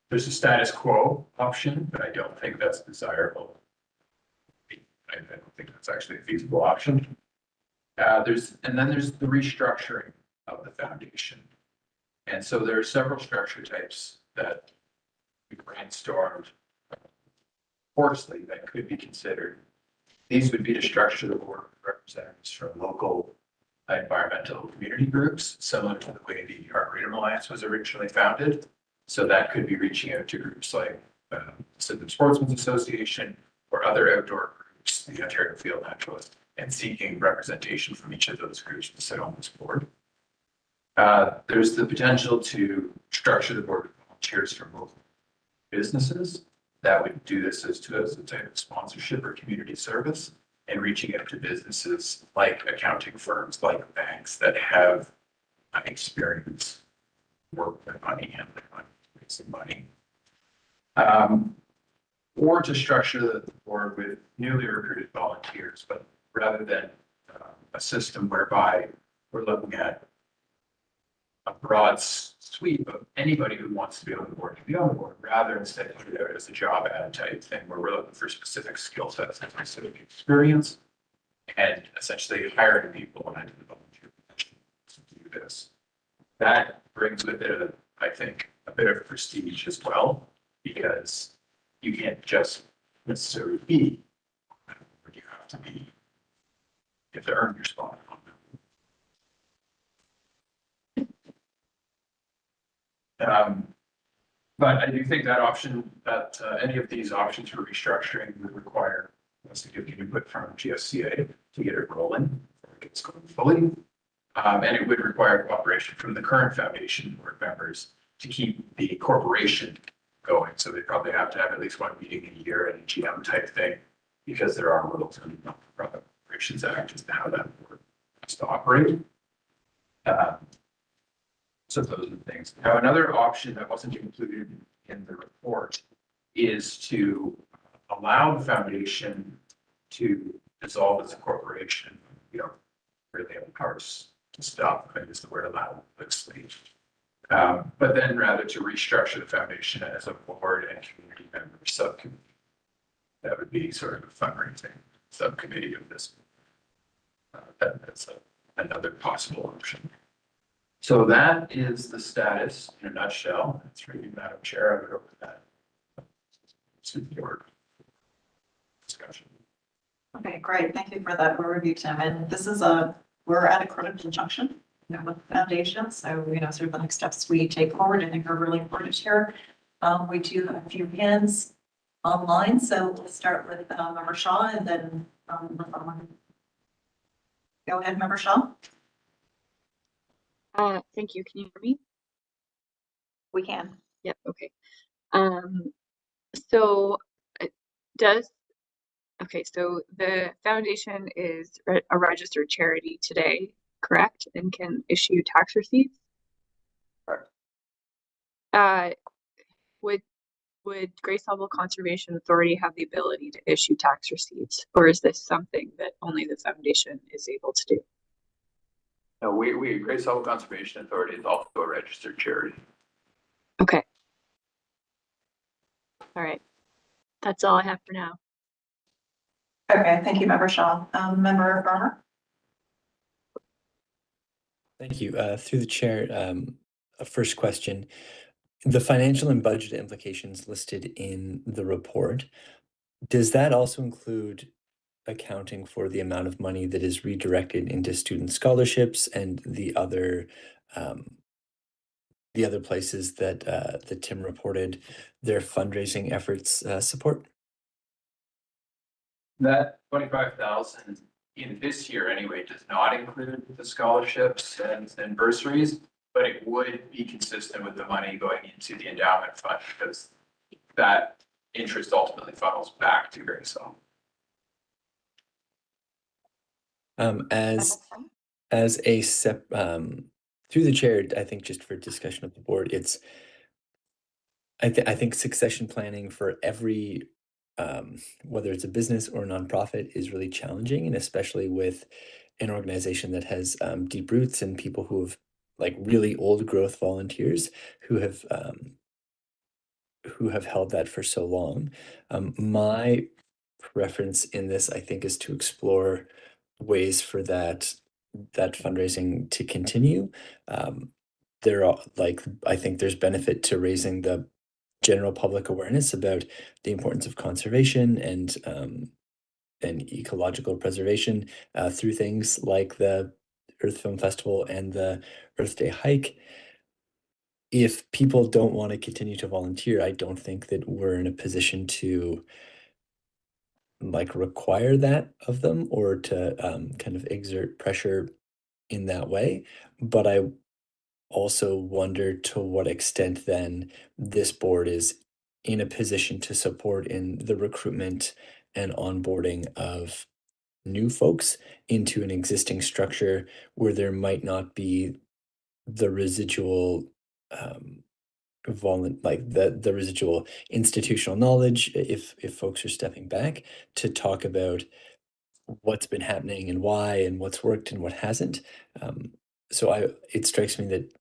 There's a status quo option, but I don't think that's desirable. I don't think that's actually a feasible option. And then there's the restructuring of the foundation. And so there are several structure types that we brainstormed hoarsely that could be considered. These would be to structure the board of representatives from local environmental community groups, similar to the way the Arboretum Alliance was originally founded. So that could be reaching out to groups like Sydney Sportsmen's Association or other outdoor groups, the Ontario Field Naturalist, and seeking representation from each of those groups to sit on this board. There's the potential to structure the board of volunteers from local businesses that would do this as a type of sponsorship or community service, and reaching out to businesses like accounting firms, like banks that have experience work with money and raising money. Or to structure the board with newly recruited volunteers, but rather than a system whereby we're looking at a broad sweep of anybody who wants to be on the board to be on the board, rather instead put it out as a job ad type thing where we're looking for specific skill sets and specific experience, and essentially hiring people into the volunteer position to do this. That brings with it, I think, a bit of prestige as well, because you can't just necessarily be where you have to be. You have to earn your spot. But I do think that option, that any of these options for restructuring would require significant input from GSCA to get it rolling, before it gets going fully. And it would require cooperation from the current foundation board members to keep the corporation going. So they probably have to have at least one meeting a year and a GM type thing, because there are rules in the Nonprofit Corporations Act as to how that board has to operate. So those are the things. Now, another option that wasn't included in the report is to allow the foundation to dissolve as a corporation. You don't really have the powers to stop, I guess the word allow loosely. But then rather to restructure the foundation as a board and community member subcommittee. That would be sort of a fundraising subcommittee of this. That's another possible option. So that is the status in a nutshell. It's really, Madam Chair, I would open that to your discussion.
Okay, great. Thank you for that overview, Tim. And this is we're at a critical junction, with the foundation. So, sort of the next steps we take forward, I think are really important here. We do have a few hands online. So we'll start with Member Shaw and then go ahead, Member Shaw.
Thank you. Can you hear me?
We can.
Yep. Okay. So so the foundation is a registered charity today, correct? And can issue tax receipts?
Correct.
Would Grace Sauble Conservation Authority have the ability to issue tax receipts, or is this something that only the foundation is able to do?
No, Great Sauble Conservation Authority is also a registered charity.
Okay. All right. That's all I have for now.
Okay, thank you, Member Shaw. Member Farmer.
Thank you. Through the chair, a first question. The financial and budget implications listed in the report, does that also include accounting for the amount of money that is redirected into student scholarships and the other places that that Tim reported their fundraising efforts support?
That 25,000 in this year anyway does not include the scholarships and bursaries, but it would be consistent with the money going into the endowment fund because that interest ultimately funnels back to Gray Sauble.
As a through the chair, I think just for discussion of the board, it's I think succession planning for every whether it's a business or a nonprofit is really challenging, and especially with an organization that has deep roots and people who have like really old growth volunteers who have held that for so long. My preference in this, I think, is to explore ways for that fundraising to continue. There are like I think there's benefit to raising the general public awareness about the importance of conservation and ecological preservation through things like the Earth Film Festival and the Earth Day hike. If people don't want to continue to volunteer, I don't think that we're in a position to like require that of them or to kind of exert pressure in that way. But I also wonder to what extent then this board is in a position to support in the recruitment and onboarding of new folks into an existing structure where there might not be the residual the residual institutional knowledge if folks are stepping back to talk about what's been happening and why and what's worked and what hasn't. So it strikes me that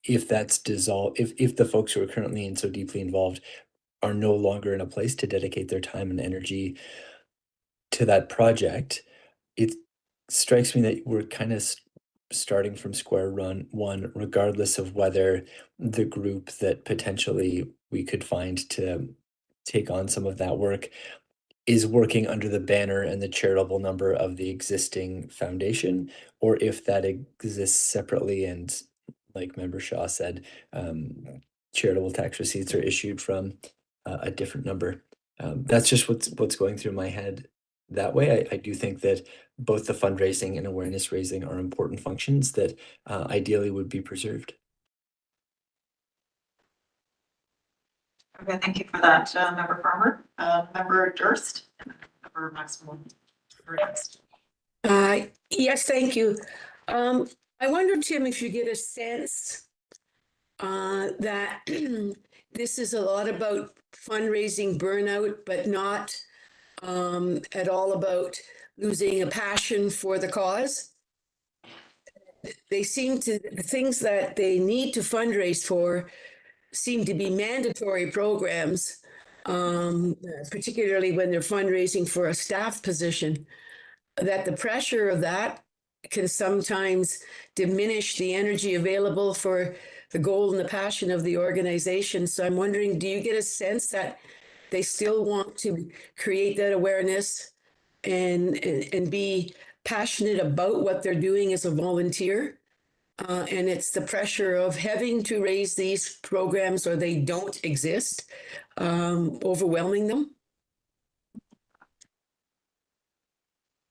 if that's dissolved, if the folks who are currently and so deeply involved are no longer in a place to dedicate their time and energy to that project, it strikes me that we're kind of starting from square one, regardless of whether the group that potentially we could find to take on some of that work is working under the banner and the charitable number of the existing foundation, or if that exists separately and, like Member Shaw said, charitable tax receipts are issued from a different number. That's just what's going through my head that way. I do think that both the fundraising and awareness raising are important functions that ideally would be preserved.
Okay, thank you for that, Member Farmer. Member Durst, Member Maxwell. Next.
Yes, thank you. I wonder, Tim, if you get a sense that this is a lot about fundraising burnout, but not at all about losing a passion for the cause. The things that they need to fundraise for seem to be mandatory programs, particularly when they're fundraising for a staff position, that the pressure of that can sometimes diminish the energy available for the goal and the passion of the organization. So I'm wondering, do you get a sense that they still want to create that awareness and be passionate about what they're doing as a volunteer? And it's the pressure of having to raise these programs or they don't exist, overwhelming them.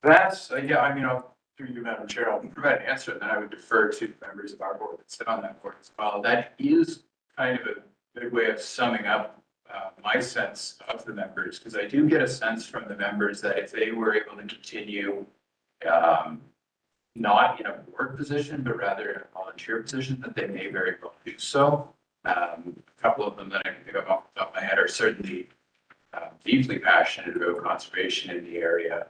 That's, yeah, I mean, through you, Madam Chair, I'll provide an answer, and then I would defer to members of our board that sit on that board as well. That is kind of a good way of summing up my sense of the members, because I do get a sense from the members that if they were able to continue not in a board position, but rather in a volunteer position, that they may very well do so. A couple of them that I can think of off the top of my head are certainly deeply passionate about conservation in the area.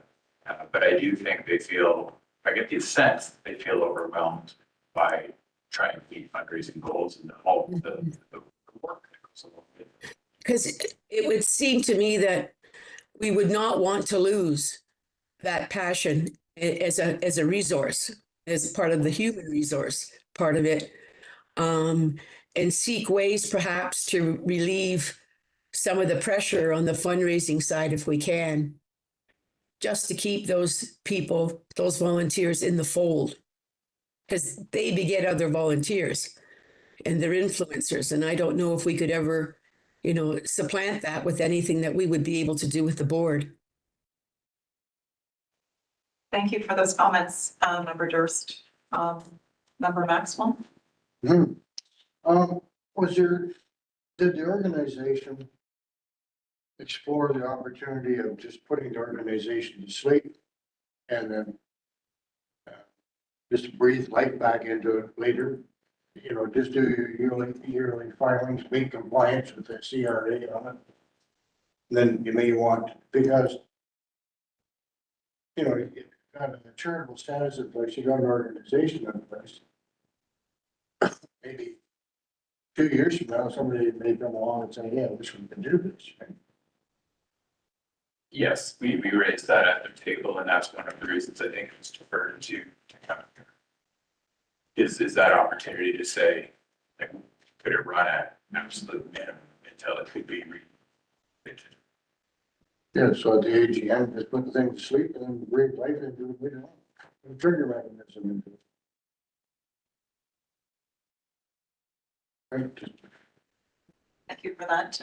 But I do think I get the sense that they feel overwhelmed by trying to meet fundraising goals and all the work that goes along with it.
Because it would seem to me that we would not want to lose that passion as a resource, as part of the human resource part of it, and seek ways perhaps to relieve some of the pressure on the fundraising side if we can, just to keep those people, those volunteers in the fold, because they beget other volunteers and they're influencers. And I don't know if we could ever, supplant that with anything that we would be able to do with the board.
Thank you for those comments, Member Durst. Member Maxwell.
Hmm. Was there, did the organization explore the opportunity of just putting the organization to sleep and then just breathe life back into it later? You know, just do your yearly filings, be compliant with the CRA on it. Then you may want, because, you know, you got a charitable status in place, you got an organization in place. Maybe 2 years from now, somebody may come along and say, yeah, I wish we could do this. Right?
Yes, we raised that at the table, and that's one of the reasons I think it was deferred to kind of is that opportunity to say, like, could it run at absolute minimum until it could be re-rated?
Yeah, so at the AGM, just put the thing to sleep and then breathe life into it later on. Trigger mechanism into it. Right, just
Thank you for that,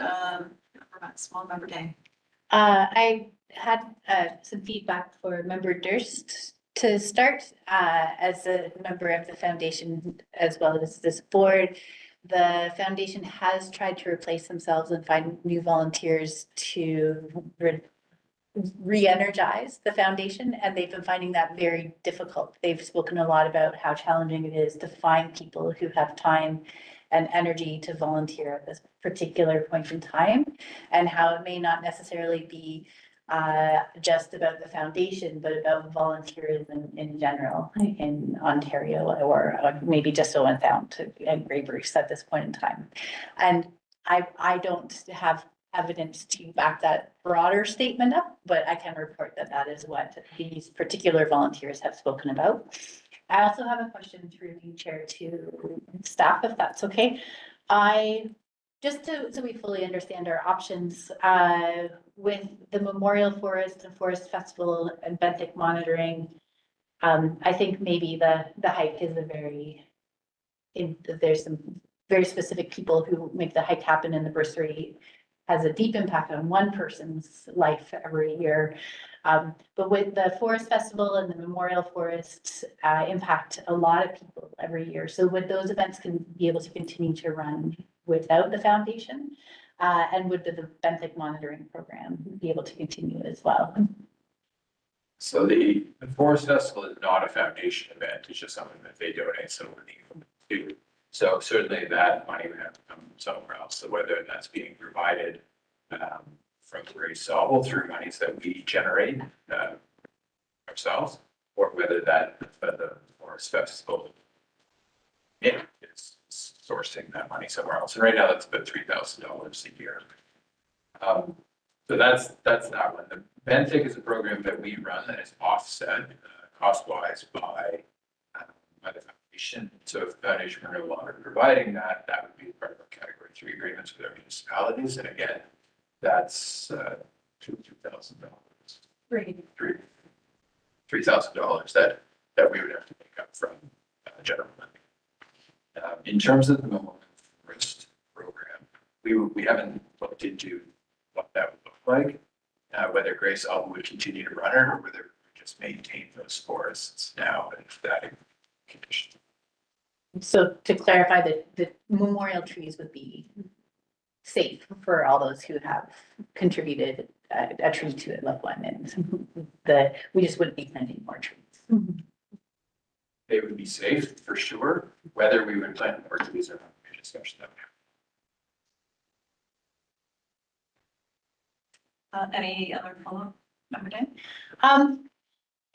small member day.
I had some feedback for Member Durst to start as a member of the foundation as well as this board. The foundation has tried to replace themselves and find new volunteers to re-energize the foundation, and they've been finding that very difficult. They've spoken a lot about how challenging it is to find people who have time and energy to volunteer at this particular point in time, and how it may not necessarily be just about the foundation, but about volunteerism in general in Ontario, or maybe just Owen Sound and Grey Bruce at this point in time. And I don't have evidence to back that broader statement up, but I can report that that is what these particular volunteers have spoken about. I also have a question through you, Chair, to staff, if that's okay. Just so we fully understand our options, with the Memorial Forest and Forest Festival and benthic monitoring, I think maybe the hike is there's some very specific people who make the hike happen, and the bursary has a deep impact on one person's life every year. But with the Forest Festival and the Memorial Forest impact a lot of people every year. So would those events can be able to continue to run without the foundation? And would the benthic monitoring program be able to continue as well?
So the Forest Festival is not a foundation event, it's just something that they donate some money to. So certainly that money would have to come from somewhere else. So whether that's being provided from Sauble through monies that we generate ourselves, or whether that the Forest Festival is sourcing that money somewhere else. And right now that's about $3,000 a year. So that's that one. The benthic is a program that we run that is offset cost-wise by the foundation. So if the foundation were no longer providing that, that would be part of our Category 3 agreements with our municipalities. And again, that's $2,000. $3,000 that we would have to make up from general money. In terms of the Memorial Forest program, we haven't looked into what that would look like, whether Grey Sauble would continue to run it or whether we just maintain those forests now in that condition.
So to clarify, the memorial trees would be safe for all those who have contributed a tree to a loved one, and we just wouldn't be planting more trees.
They would be safe for sure. Whether we would plant more trees or not, we discussed that.
Any other follow-up, Member Day?
I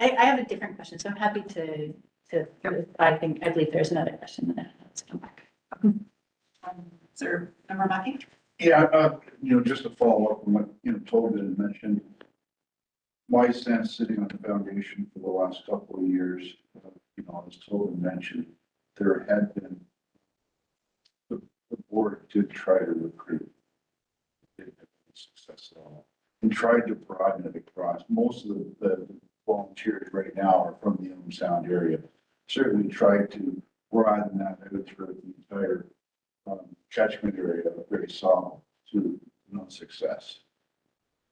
have a different question, so I'm happy to, I believe there's another question that has come back.
Is there Member Mackey?
Yeah, just to follow up on what, Tobin had mentioned, my sense sitting on the foundation for the last couple of years, as Tobin mentioned, there had been, the board did try to recruit. Didn't have any success at all. And tried to broaden it across. Most of the volunteers right now are from the Elm Sound area. Certainly tried to broaden that out through the entire catchment area of Grey Sauble to no success.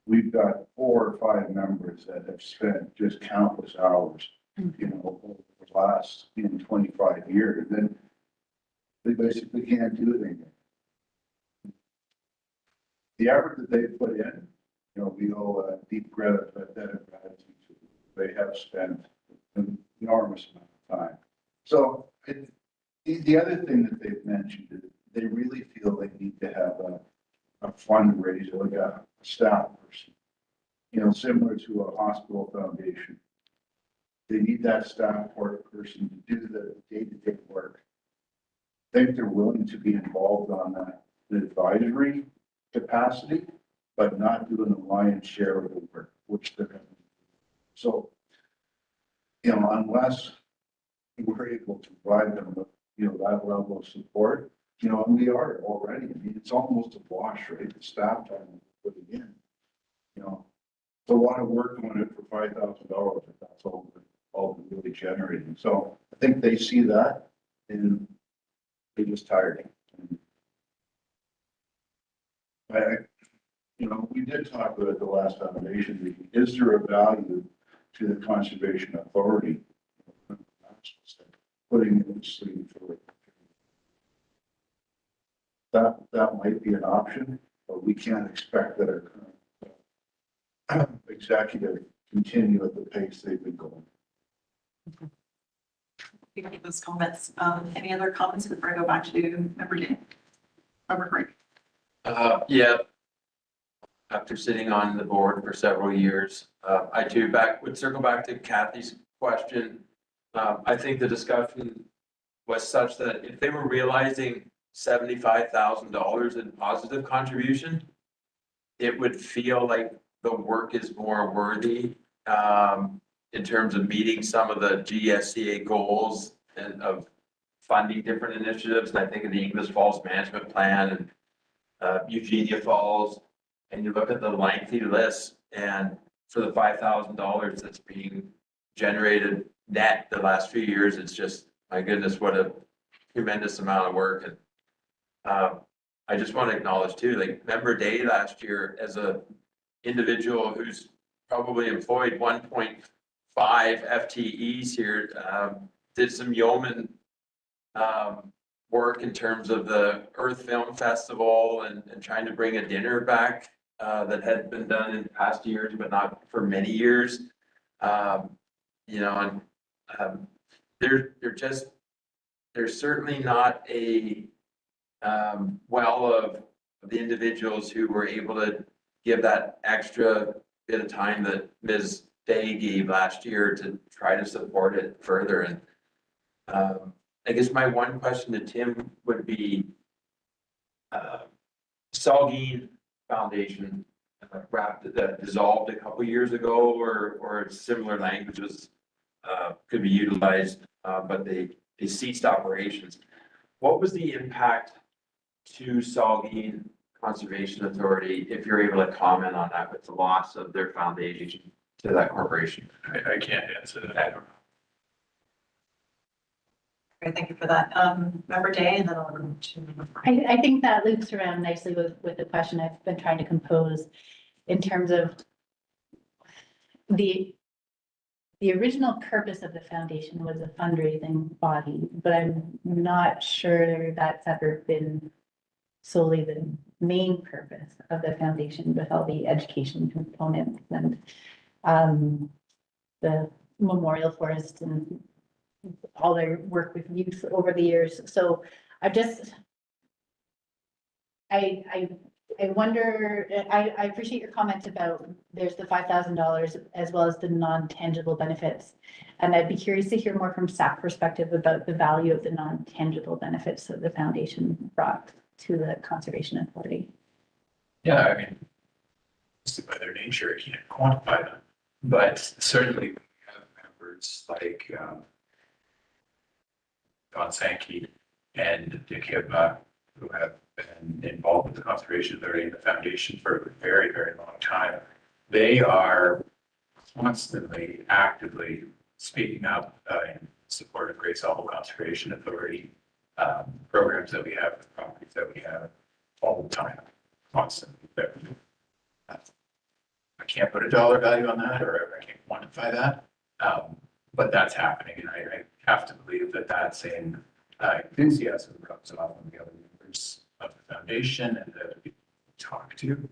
We've got 4 or 5 members that have spent just countless hours, over the last 25 years. And they basically can't do anything. The effort that they put in, you know, we owe a deep debt of gratitude to. They have spent an enormous amount of time. So the other thing that they've mentioned is they really feel they need to have a fundraiser, like a staff person, you know, similar to a hospital foundation. They need that staff person to do the day-to-day work. I think they're willing to be involved on that advisory capacity, but not doing the lion's share of the work, which they're going to do. So, you know, unless we're able to provide them with, you know, that level of support, you know, and we are already. I mean, it's almost a wash, right? The staff time we're putting in, you know, it's a lot of work on it for $5,000 if that's all we're really generating. So I think they see that and they're just tired. You know, we did talk about the last foundation meeting. Is there a value to the Conservation Authority putting in the sleeve for it? That might be an option, but we can't expect that our current executive continue at the pace they've been going.
You can make those comments. Any other comments before I go back to member Dan? Member Frank?
Yeah. After sitting on the board for several years, I too would circle back to Kathy's question. I think the discussion was such that if they were realizing $75,000 in positive contribution, it would feel like the work is more worthy in terms of meeting some of the GSCA goals and of funding different initiatives. And I think of the English Falls Management Plan and Eugenia Falls, and you look at the lengthy list, and for the $5,000 that's being generated net the last few years, it's just, my goodness, what a tremendous amount of work. And I just want to acknowledge too, like Member Day last year, as a individual who's probably employed 1.5 FTEs here, did some yeoman work in terms of the Earth Film Festival and trying to bring a dinner back that had been done in past years, but not for many years. You know, and there's certainly not a well of the individuals who were able to give that extra bit of time that Ms. Day gave last year to try to support it further. And I guess my one question to Tim would be, Sauble Foundation dissolved a couple years ago, or similar languages could be utilized, but they ceased operations. What was the impact to Sauble Conservation Authority, if you're able to comment on that, with the loss of their foundation to that corporation?
I can't answer that.
Okay, thank you for that. Member Day, and then I'll go to member Frank.
I think that loops around nicely with the question I've been trying to compose in terms of the original purpose of the foundation was a fundraising body, but I'm not sure that's ever been solely the main purpose of the foundation, with all the education components and the memorial forest and all their work with youth over the years. So I wonder, I appreciate your comment about there's the $5,000 as well as the non-tangible benefits. And I'd be curious to hear more from staff perspective about the value of the non-tangible benefits that the foundation brought to the Conservation Authority.
Yeah, I mean, just by their nature, I can't quantify them, but certainly we have members like Don Sankey and Dick Hibba, who have been involved with the Conservation Authority and the Foundation for a very, very long time. They are constantly, actively speaking up in support of Great Sauble Conservation Authority programs that we have, properties that we have all the time, constantly. I can't put a dollar value on that, or I can't quantify that, but that's happening, and I have to believe that that's in enthusiasm comes off on the other members of the foundation and the people we talk to.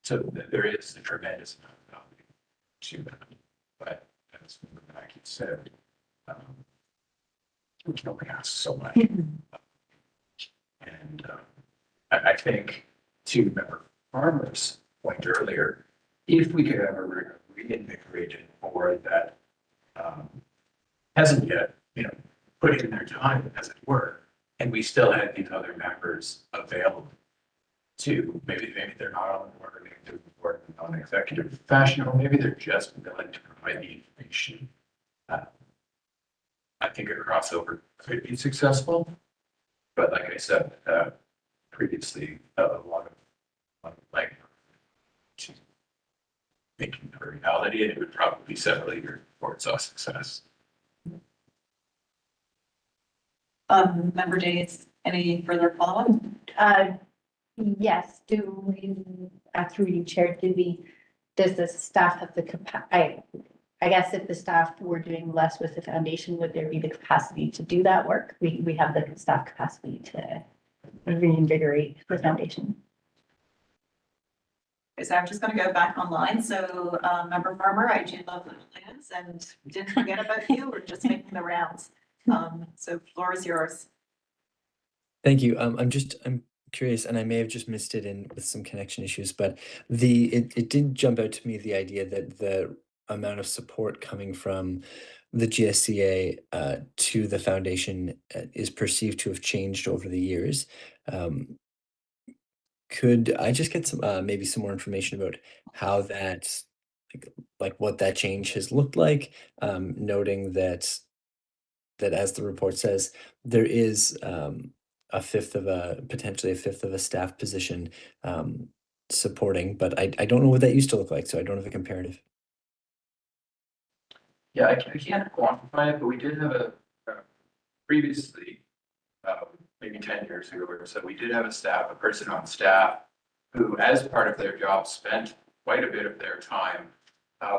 So there is a tremendous amount of value to that. But as Maggie said, we can only ask so much. And I think to Member Farmer's point earlier, if we could have a reinvigorated board that hasn't yet, put in their time, as it were, and we still had these other members available to, maybe they're not on the board, or maybe they're board in non-executive fashion, or maybe they're just willing to provide the information. I think a crossover could be successful, but like I said previously, a lot of like to making a reality, and it would probably be several years before it's a success.
Member Days, any further follow-up?
Yes, do we, through you, Chair, does the staff have the I guess if the staff were doing less with the foundation, would there be the capacity to do that work? We have the staff capacity to reinvigorate the foundation.
Okay, so I'm just gonna go back online. So, Member Farmer, I do love the plans and didn't forget about you. We're just making the rounds. So floor is yours.
Thank you. I'm curious, and I may have just missed it in with some connection issues, but it did jump out to me the idea that the amount of support coming from the GSCA to the foundation is perceived to have changed over the years. Could I just get some maybe some more information about how that like what that change has looked like? Noting that as the report says, there is potentially a fifth of a staff position supporting, but I don't know what that used to look like, so I don't have a comparative.
Yeah, I can't quantify it, but we did have a previously, maybe 10 years ago or so, we did have a person on staff who, as part of their job, spent quite a bit of their time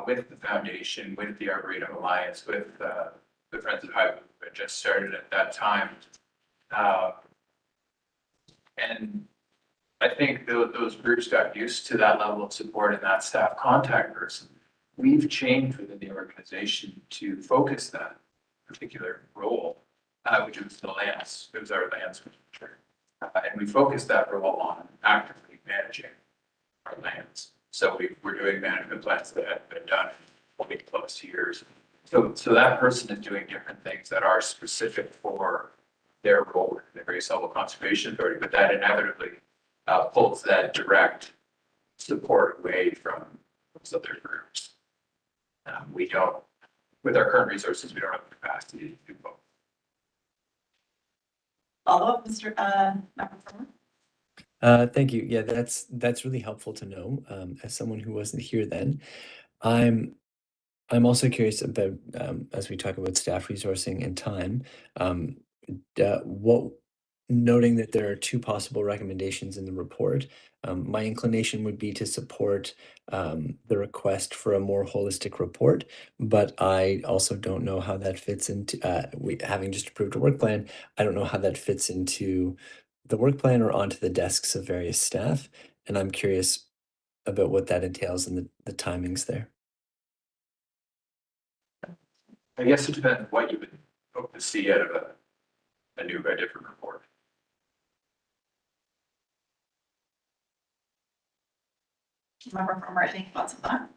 with the foundation, with the Arboretum Alliance, with the Friends of Highwood that just started at that time. And I think those groups got used to that level of support and that staff contact person. We've changed within the organization to focus that particular role, which was the lands, it was our lands manager. And we focused that role on actively managing our lands. So we're doing management plans that have been done for close to years. So that person is doing different things that are specific for their role in the Great Sauble Conservation Authority, but that inevitably pulls that direct support away from those other groups. We don't, with our current resources, we don't have the capacity to do both.
Follow-up, Mr. Member Farmer?
Thank you. Yeah, that's really helpful to know. As someone who wasn't here then, I'm also curious about as we talk about staff resourcing and time, noting that there are two possible recommendations in the report. My inclination would be to support the request for a more holistic report, but I also don't know how that fits into having just approved a work plan. I don't know how that fits into the work plan or onto the desks of various staff, and I'm curious about what that entails and the timings there.
I guess it depends what you would hope to see out of a different report.
Member Farmer, any thoughts on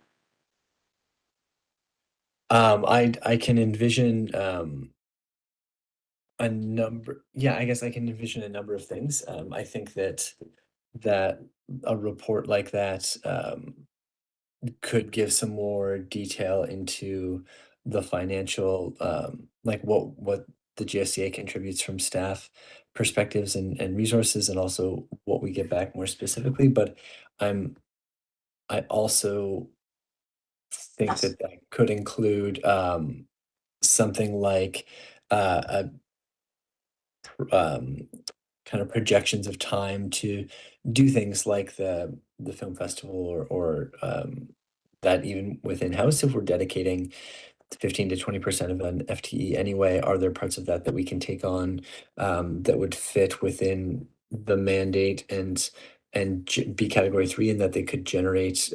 that?
I can envision a number. Yeah, I guess I can envision a number of things. I think that a report like that could give some more detail into the financial, like what the GSCA contributes from staff perspectives and resources, and also what we get back more specifically. But I also think that could include something like kind of projections of time to do things like the film festival or that even within house, if we're dedicating 15 to 20% of an FTE anyway. Are there parts of that that we can take on that would fit within the mandate and be category 3 and that they could generate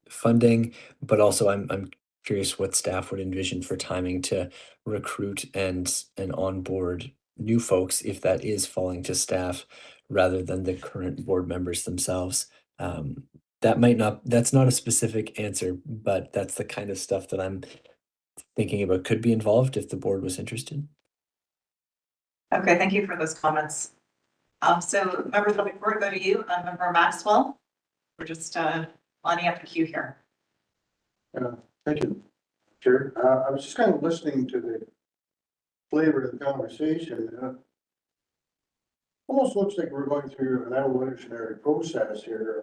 funding? But also I'm curious what staff would envision for timing to recruit and onboard new folks if that is falling to staff rather than the current board members themselves. That's not a specific answer, but that's the kind of stuff that I'm thinking about could be involved if the board was interested.
Okay, thank you for those comments. So members, before I go to you, Member Maxwell, we're just lining up the queue here.
Thank you, Chair. I was just kind of listening to the flavor of the conversation. Almost looks like we're going through an evolutionary process here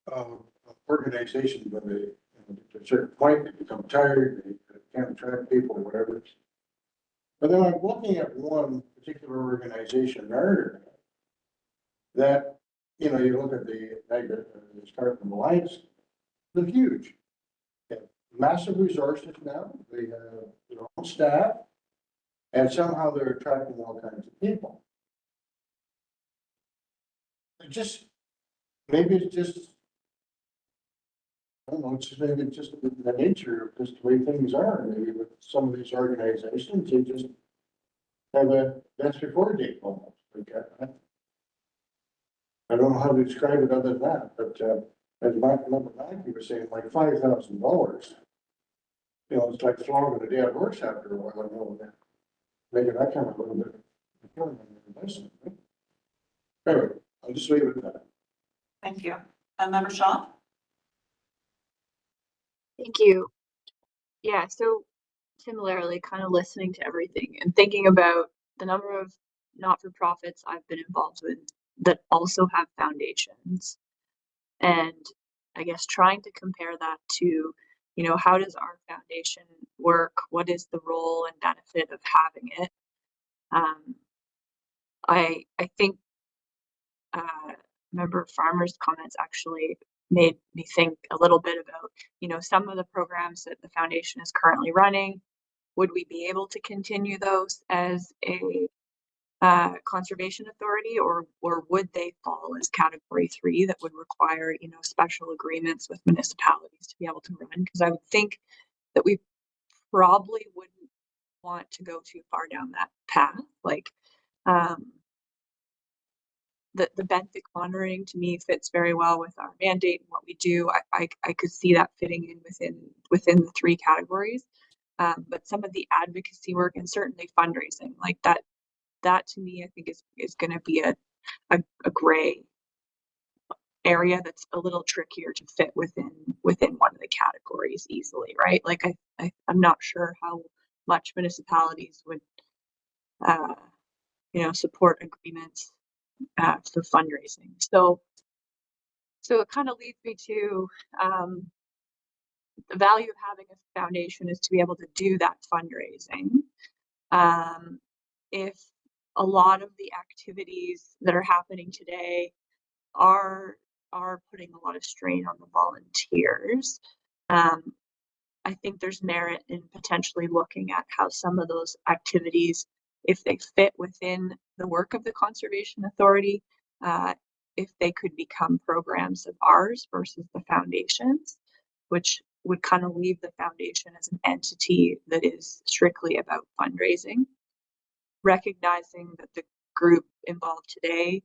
of organizations when they, at a certain point, they become tired, they can't attract people or whatever. But then I'm looking at one particular organization, Narder, that, you look at the start from Alliance, they're huge. They have massive resources now, they have their own staff, and somehow they're attracting all kinds of people. Maybe it's just, I don't know, maybe it's just the nature of just the way things are. Maybe with some of these organizations, they just have a best before date almost. I don't know how to describe it other than that, but as Member Mackey was saying, like $5,000. It's like flogging a dead horse after a while. Making that kind of a little bit of investment. Anyway, I'll just leave it at that.
Thank you. Member Shaw?
Thank you. Yeah, so similarly, kind of listening to everything and thinking about the number of not-for-profits I've been involved with that also have foundations. And I guess trying to compare that to, how does our foundation work? What is the role and benefit of having it? I think Member Farmer's comments actually made me think a little bit about, some of the programs that the foundation is currently running. Would we be able to continue those as a conservation authority, or would they fall as category 3 that would require, special agreements with municipalities to be able to run? Because I would think that we probably wouldn't want to go too far down that path. Like, the benthic monitoring to me fits very well with our mandate and what we do. I could see that fitting in within the 3 categories. But some of the advocacy work and certainly fundraising, like that to me, I think is going to be a gray area that's a little trickier to fit within one of the categories easily, right? Like I'm not sure how much municipalities would, support agreements for fundraising. So it kind of leads me to the value of having a foundation is to be able to do that fundraising. If a lot of the activities that are happening today are putting a lot of strain on the volunteers, I think there's merit in potentially looking at how some of those activities, if they fit within the work of the Conservation Authority, if they could become programs of ours versus the foundations, which would kind of leave the foundation as an entity that is strictly about fundraising, recognizing that the group involved today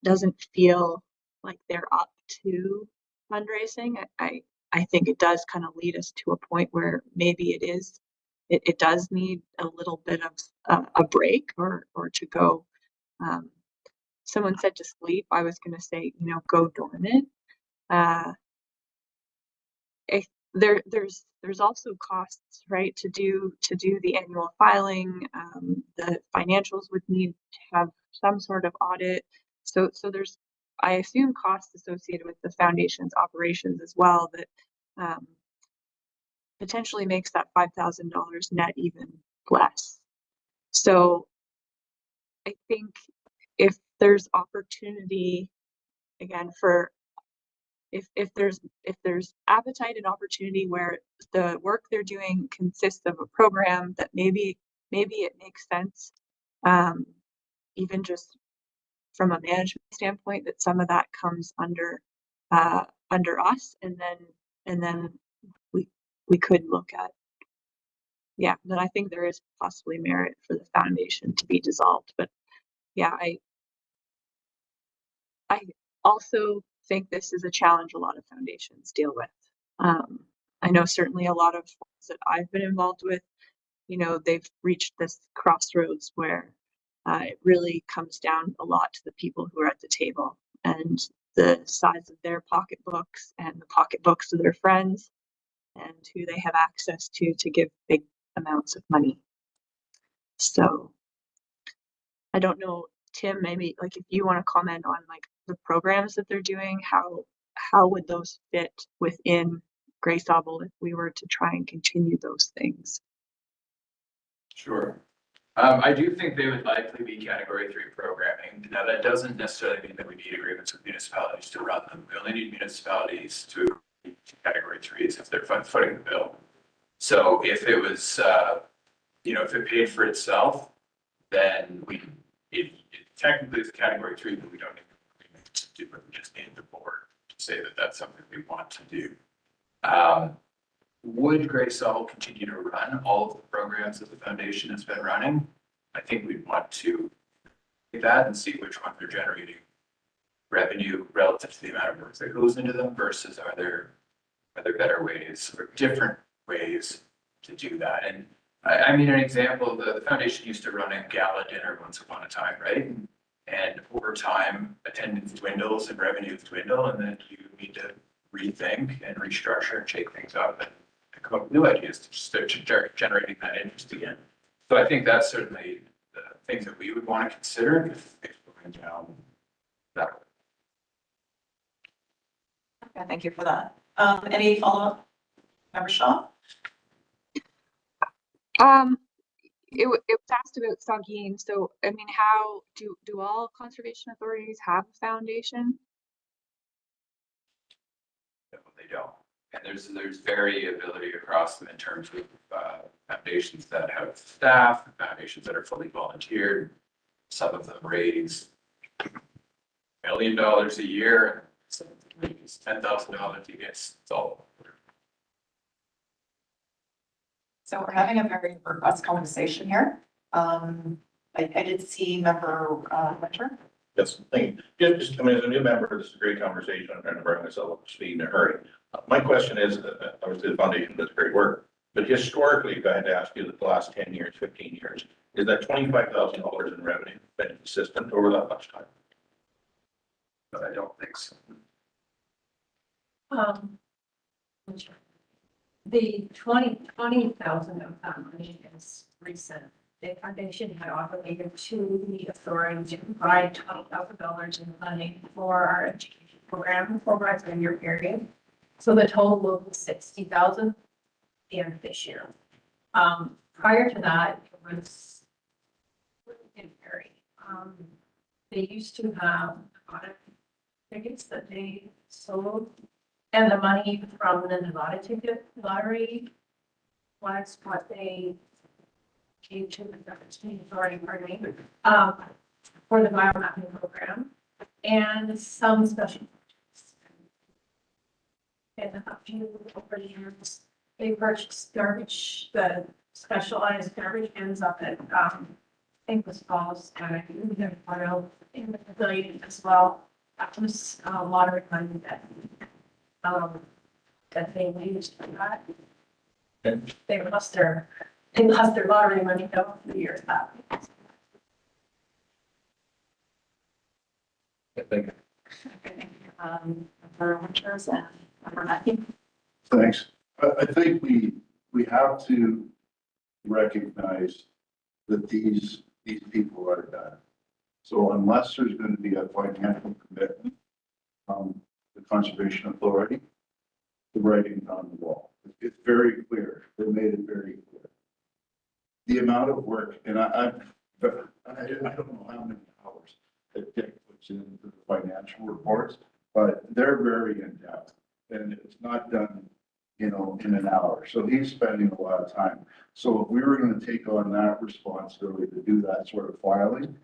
doesn't feel like they're up to fundraising. I think it does kind of lead us to a point where maybe it does need a little bit of a break or to go. Someone said to sleep. I was going to say, go dormant. There's also costs, right, to do the annual filing. The financials would need to have some sort of audit. So there's, I assume, costs associated with the foundation's operations as well that potentially makes that $5,000 net even less. So I think if there's opportunity, again, for if there's appetite and opportunity where the work they're doing consists of a program that maybe it makes sense, even just from a management standpoint, that some of that comes under us, and then we could look at, yeah, then I think there is possibly merit for the foundation to be dissolved. But yeah, I also think this is a challenge a lot of foundations deal with. I know certainly a lot of ones that I've been involved with, they've reached this crossroads where it really comes down a lot to the people who are at the table and the size of their pocketbooks and the pocketbooks of their friends and who they have access to give big amounts of money. So I don't know, Tim, maybe like if you want to comment on like the programs that they're doing, how would those fit within Grey Sauble if we were to try and continue those things?
Sure. I do think they would likely be category 3 programming. Now, that doesn't necessarily mean that we need agreements with municipalities to run them. We only need municipalities to agree to category 3s if they're footing the bill. So if it was, if it paid for itself, then it technically it's category 3, but we don't need an agreement to do it. We just need the board to say that that's something we want to do. Would Grey Sauble continue to run all of the programs that the foundation has been running? I think we'd want to do that and see which ones are generating revenue relative to the amount of work that goes into them versus are there better ways or different ways to do that. And I mean, an example, the foundation used to run a gala dinner once upon a time, right? And over time, attendance dwindles and revenues dwindle, and then you need to rethink and restructure and shake things up and come up with new ideas to start generating that interest again. So I think that's certainly the things that we would want to consider if we're going down that way.
Okay, thank you for that. Any follow-up, Member Shaw?
It was asked about Saugeen. So, I mean, how do all conservation authorities have a foundation?
No, they don't. And there's variability across them in terms of foundations that have staff, foundations that are fully volunteered. Some of them raise $1 million a year, some of them raise $10,000 a year. It's all.
So we're having a very robust conversation here. I did see Member Winter.
Yes, thank you. Just, I mean, as a new member, this is a great conversation. I'm trying to bring myself up to speed in a hurry. My question is, obviously the foundation does great work, but historically, if I had to ask you the last 10 years, 15 years, is that $25,000 in revenue been consistent over that much time?
But I don't think so.
The 20,000 of that money is recent. The foundation had obligated to the authority to provide $20,000 in funding for our education program over a 10-year period. So the total will be 60,000 at the end of this year. Prior to that, it was in vary. They used to have Nevada tickets that they sold, and the money from the Nevada ticket lottery was what they gave to the authority, pardon me, for the biomapping program and some special projects. And a few over the years, they purchased garbage, the specialized garbage ends up at, I think was Falls, and we have part of in the pavilion as well. That was lottery money that they used for that.
Okay.
They lost their lottery money though for the years back.
Thank you.
Member Winters and Member Mackey.
Thanks. I think we have to recognize that these people are done. So unless there's going to be a financial commitment from the Conservation Authority, the writing's on the wall. It's very clear. They made it very clear. The amount of work, and I don't know how many hours that Dick puts into the financial reports, but they're very in depth. so he's spending a lot of time. So if we were gonna take on that responsibility to do that sort of filing,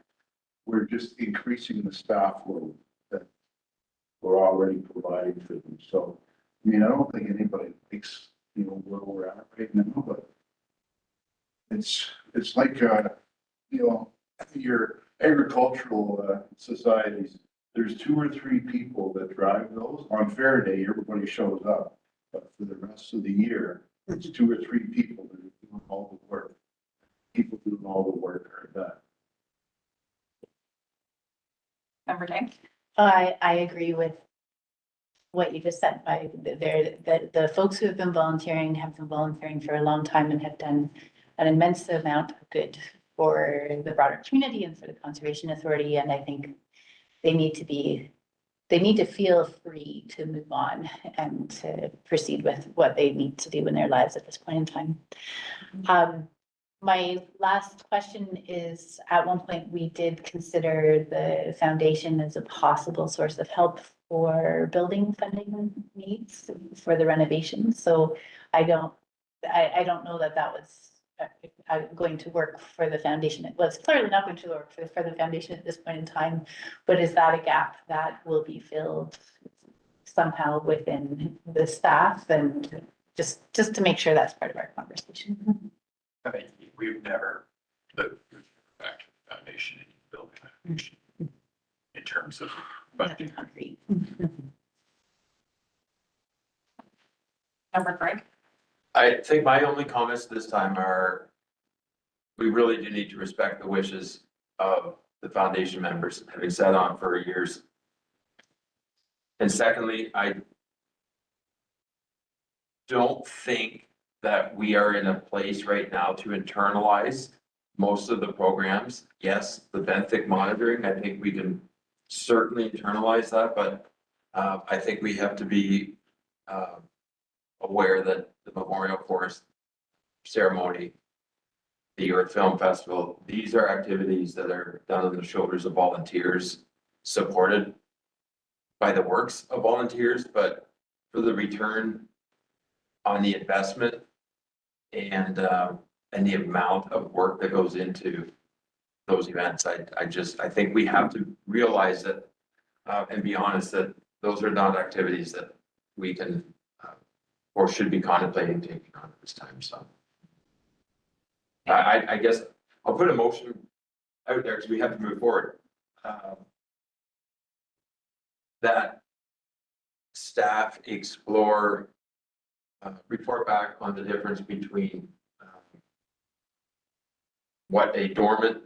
we're just increasing the staff load that we're already providing for them. So, I mean, I don't think anybody thinks, you know, where we're at right now, but it's like, you know, your agricultural societies, there's 2 or 3 people that drive those. On fair day, everybody shows up. But for the rest of the year, it's 2 or 3 people that are doing all the work. People doing all the work are that.
Member Day?
I agree with what you just said. The folks who have been volunteering for a long time and have done an immense amount of good for the broader community and for the Conservation Authority. And I think they need to feel free to move on and to proceed with what they need to do in their lives at this point in time. My last question is, at one point, we did consider the foundation as a possible source of help for building funding needs for the renovation. So I don't know that was going to work for the foundation. It was clearly not going to work for the foundation at this point in time, but is that a gap that will be filled somehow within the staff? And just to make sure that's part of our conversation.
I mean, we've never looked back to the foundation and building foundation in terms of budget.
Concrete.
Member Craig?
I think my only comments this time are, we really do need to respect the wishes of the foundation members, having sat on for years. And secondly, I don't think that we are in a place right now to internalize most of the programs. Yes, the benthic monitoring, I think we can certainly internalize that, but I think we have to be aware that the Memorial Forest ceremony, the Earth Film Festival, these are activities that are done on the shoulders of volunteers, supported by the works of volunteers, but for the return on the investment and the amount of work that goes into those events, I think we have to realize that and be honest that those are not activities that we can or should be contemplating taking on at this time. So I guess I'll put a motion out there because we have to move forward. That staff explore, report back on the difference between what a dormant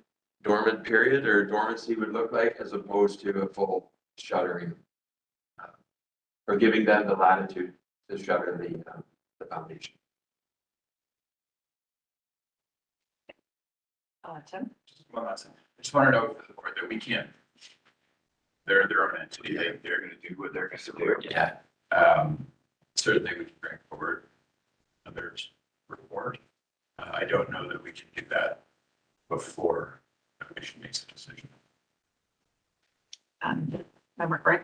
period or dormancy would look like as opposed to a full shuttering, or giving them the latitude to shutter the foundation.
Tim?
Just one last thing. I just want to know for the board that we can't, they're their own entity, they're going to do what they're going to do.
Yeah.
Certainly we can bring forward others report. I don't know that we can do that before the commission makes a decision.
Member Craig?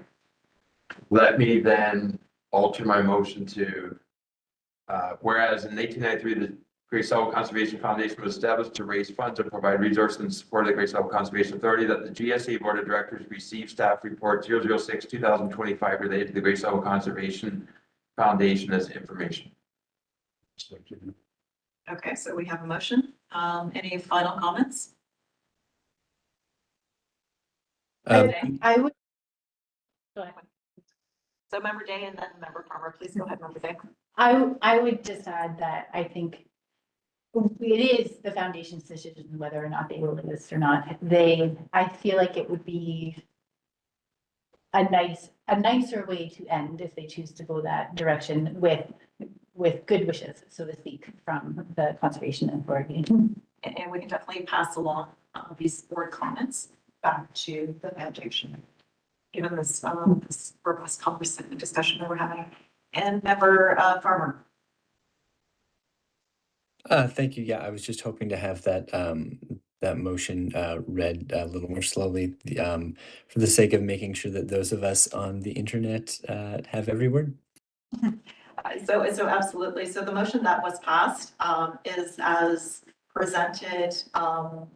Let me then alter my motion to, whereas in 1893, the Great Sauble Conservation Foundation was established to raise funds and provide resources in support of the Great Sauble Conservation Authority, that the GSA Board of Directors receive staff report 006-2025 related to the Great Sauble Conservation Foundation as information.
Okay, so we have a motion. Any final comments?
I would. Go ahead.
So Member Day and then Member Farmer, please go ahead, Member Day.
I would just add that I think it is the foundation's decision whether or not they will list or not. I feel like it would be a nicer way to end if they choose to go that direction with good wishes, so to speak, from the Conservation Authority.
And we can definitely pass along these board comments back to the foundation, given this robust conversation and discussion that we're having. And Member Farmer.
Thank you. Yeah, I was just hoping to have that that motion read a little more slowly for the sake of making sure that those of us on the internet have every word.
So absolutely. So the motion that was passed is as presented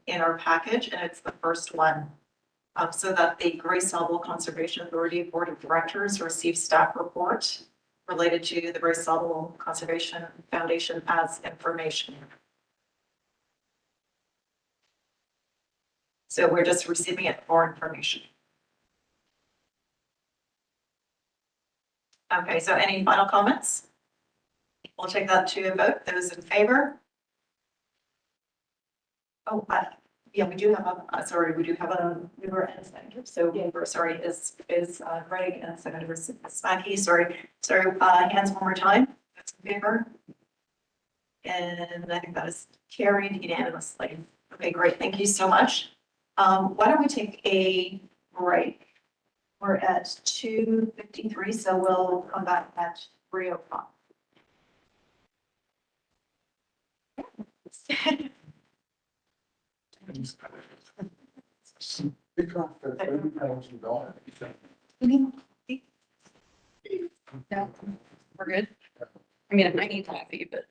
in our package, and it's the first one. So that the Grace Sauble Conservation Authority Board of Directors receive staff report related to the Grace Sauble Conservation Foundation as information. So we're just receiving it for information. Okay, so any final comments? We'll take that to a vote. Those in favor? Oh, yeah, we do have sorry, we do have a mover and a seconder. So mover, sorry, is Greg and seconder is Smacky. Sorry, hands one more time. That's in favor. And I think that is carried unanimously. Okay, great. Thank you so much. Why don't we take a break? We're at 2:53, so we'll come back at 3:05.
No, we're good. I mean, I might need coffee, but.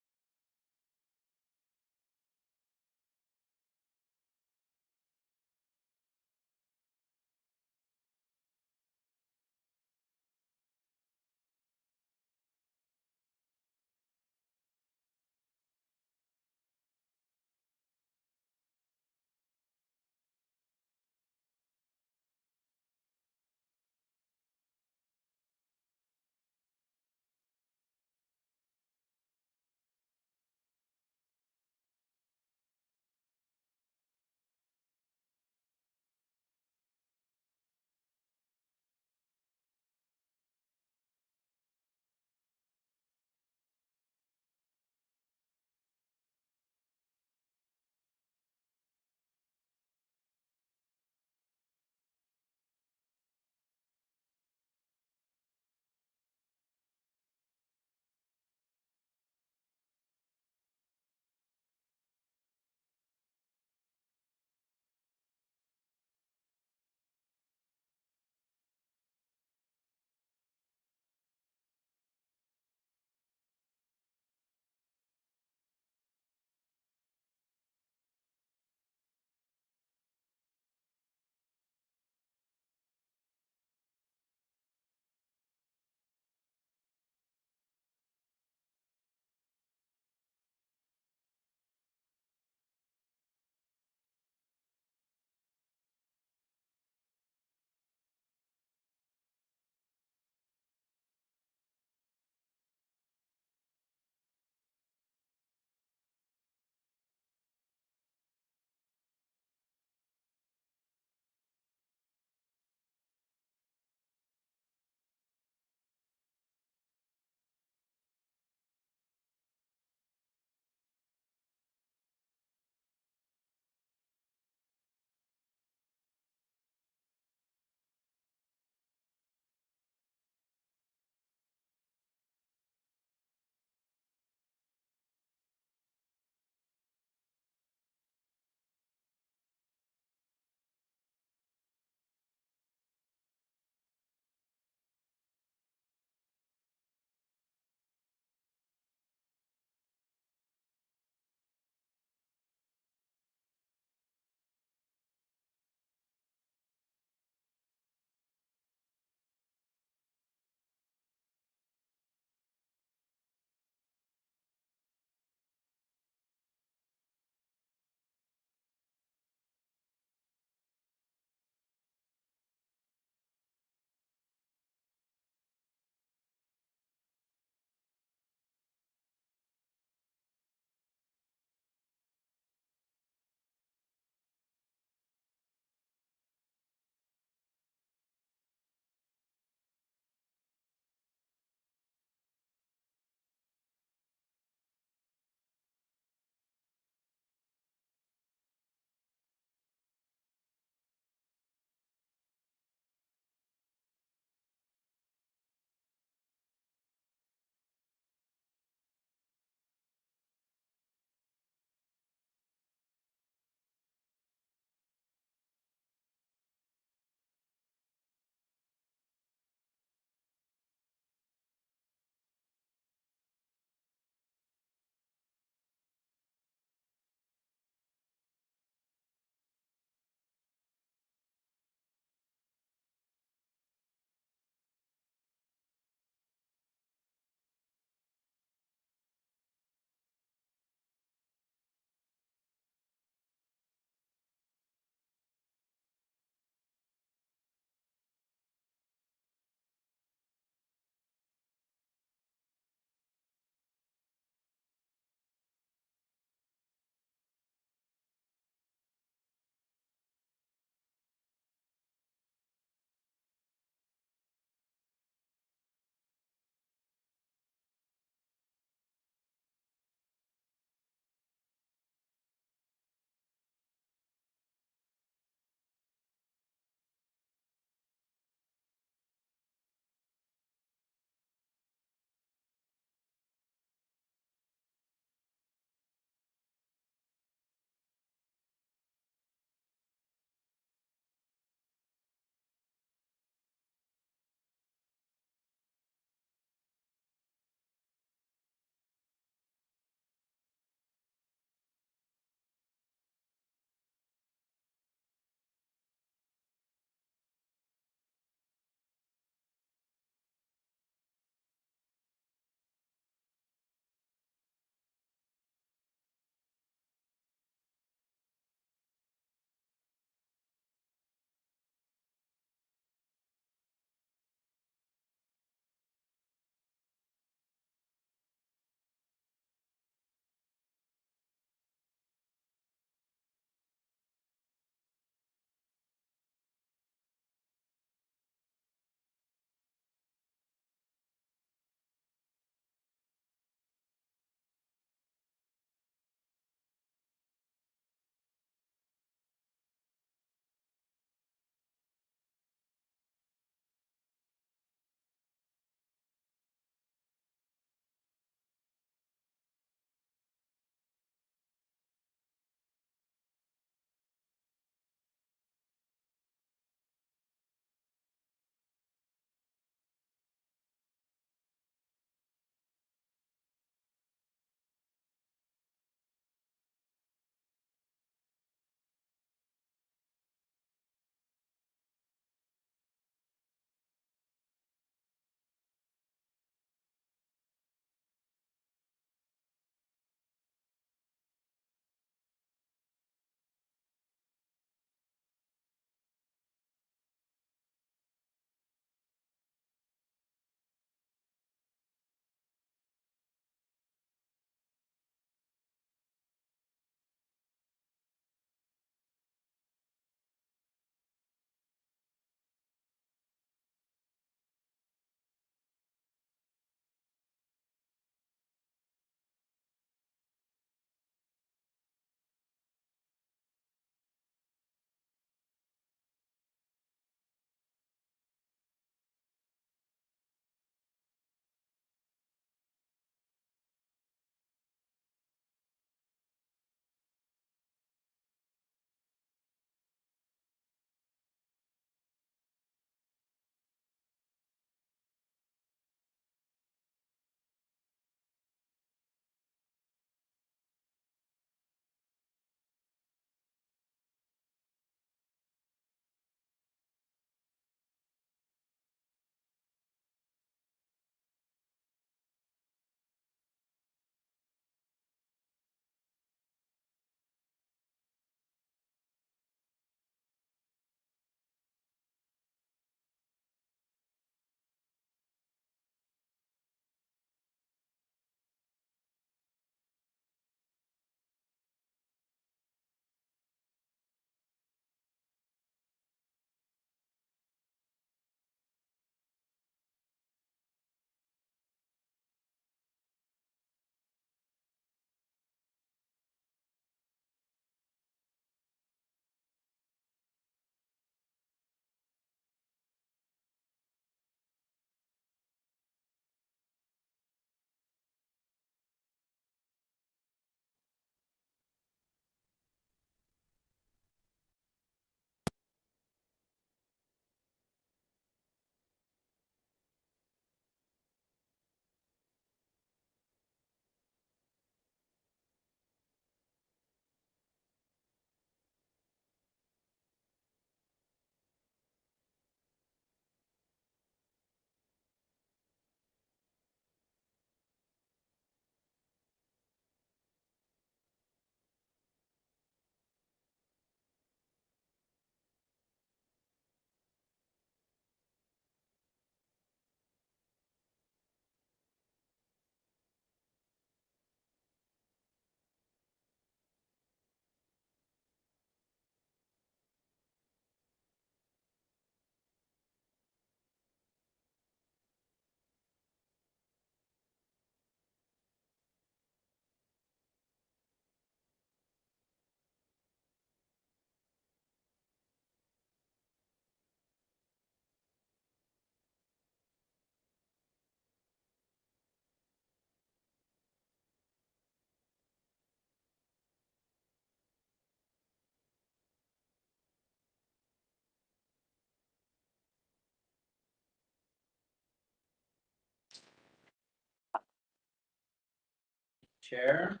Chair.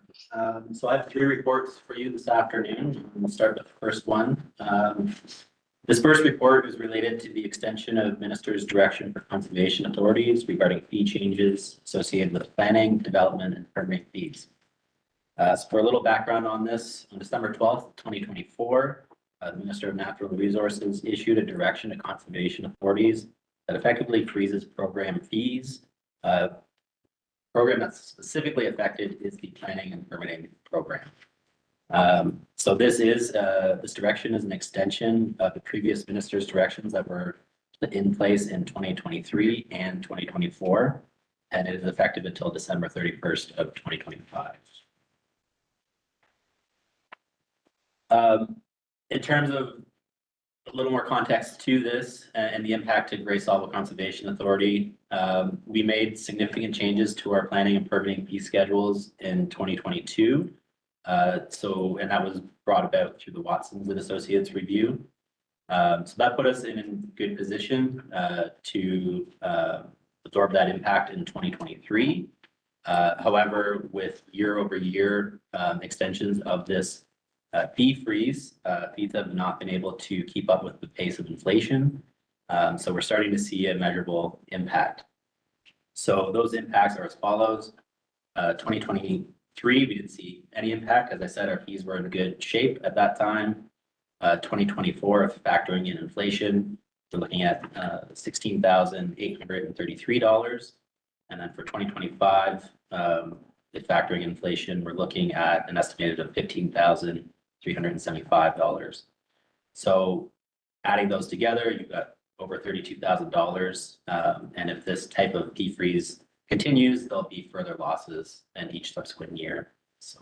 So I have 3 reports for you this afternoon. We'll start with the first one. This first report is related to the extension of Minister's direction for conservation authorities regarding fee changes associated with planning, development, and permitting fees. So for a little background on this, on December 12th, 2024, the Minister of Natural Resources issued a direction to conservation authorities that effectively freezes program fees. Program that's specifically affected is the planning and permitting program. So this direction is an extension of the previous minister's directions that were in place in 2023 and 2024, and it is effective until December 31st of 2025. In terms of a little more context to this and the impact to Great Sauble Conservation Authority, we made significant changes to our planning and permitting fee schedules in 2022. And that was brought about through the Watsons and Associates review. So that put us in a good position to absorb that impact in 2023. However, with year-over-year extensions of this fee freeze, fees have not been able to keep up with the pace of inflation. So we're starting to see a measurable impact. So those impacts are as follows. 2023, we didn't see any impact. As I said, our fees were in good shape at that time. 2024, factoring in inflation, we're looking at $16,833. And then for 2025, if factoring inflation, we're looking at an estimated of $15,375. So adding those together, you've got over $32,000. And if this type of fee freeze continues, there'll be further losses in each subsequent year. So,